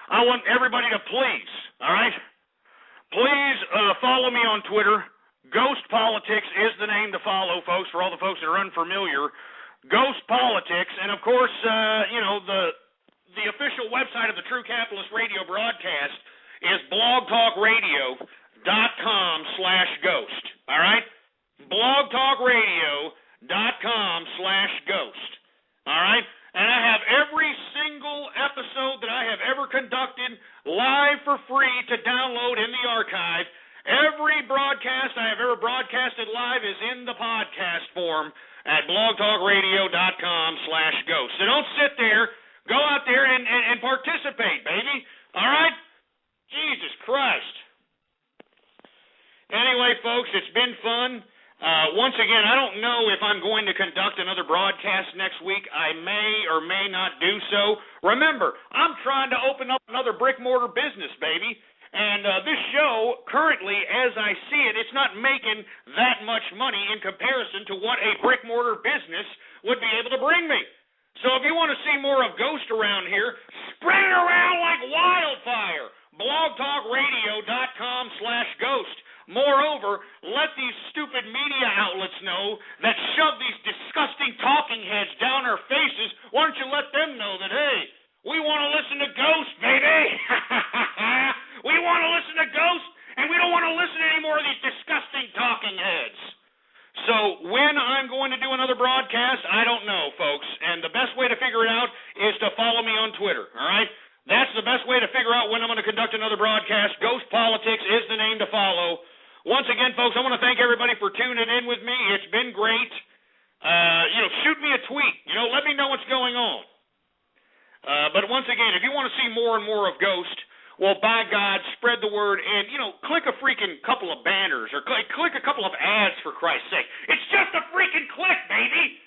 I want everybody to please, all right? Please follow me on Twitter. Ghost Politics is the name to follow, folks, for all the folks that are unfamiliar. Ghost Politics, and of course, the official website of the True Capitalist Radio broadcast is blogtalkradio.com/ghost, all right? blogtalkradio.com/ghost, all right? And I have every single episode that I have ever conducted live for free to download in the archive. Every broadcast I have ever broadcasted live is in the podcast form at blogtalkradio.com/ghost. So don't sit there. Go out there and participate, baby. All right? Jesus Christ. Anyway, folks, it's been fun. Once again, I don't know if I'm going to conduct another broadcast next week. I may or may not do so. Remember, I'm trying to open up another brick-mortar business, baby. And this show, currently, as I see it, it's not making that much money in comparison to what a brick-mortar business would be able to bring me. So if you want to see more of Ghost around here, spread it around like wildfire. blogtalkradio.com/ghost. Moreover, let these stupid media outlets know that shove these disgusting talking heads down our faces. Why don't you let them know that, hey, we want to listen to Ghost, baby. We want to listen to Ghost, and we don't want to listen to any more of these disgusting talking heads. So when I'm going to do another broadcast, I don't know, folks. And the best way to figure it out is to follow me on Twitter, all right? That's the best way to figure out when I'm going to conduct another broadcast. Ghost Politics is the name to follow. Once again, folks, I want to thank everybody for tuning in with But once again, if you want to see more and more of Ghost, well, by God, spread the word and, click a freaking couple of banners or click a couple of ads, for Christ's sake. It's just a freaking click, baby!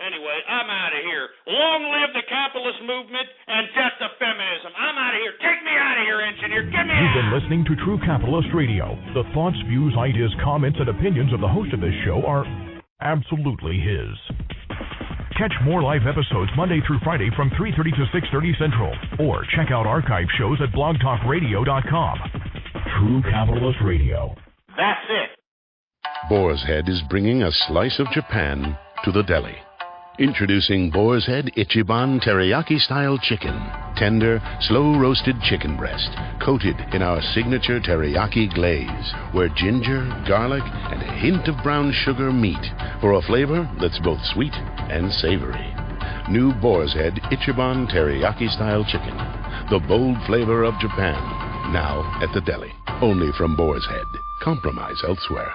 Anyway, I'm out of here. Long live the capitalist movement and death to feminism. I'm out of here. Take me out of here, engineer. Get me out. You've been listening to True Capitalist Radio. The thoughts, views, ideas, comments, and opinions of the host of this show are absolutely his. Catch more live episodes Monday through Friday from 3:30 to 6:30 Central. Or check out archive shows at blogtalkradio.com. True Capitalist Radio. That's it. Boar's Head is bringing a slice of Japan to the deli. Introducing Boar's Head Ichiban Teriyaki-style chicken. Tender, slow-roasted chicken breast, coated in our signature teriyaki glaze, where ginger, garlic, and a hint of brown sugar meet for a flavor that's both sweet and savory. New Boar's Head Ichiban Teriyaki-style chicken. The bold flavor of Japan. Now at the deli. Only from Boar's Head. Compromise elsewhere.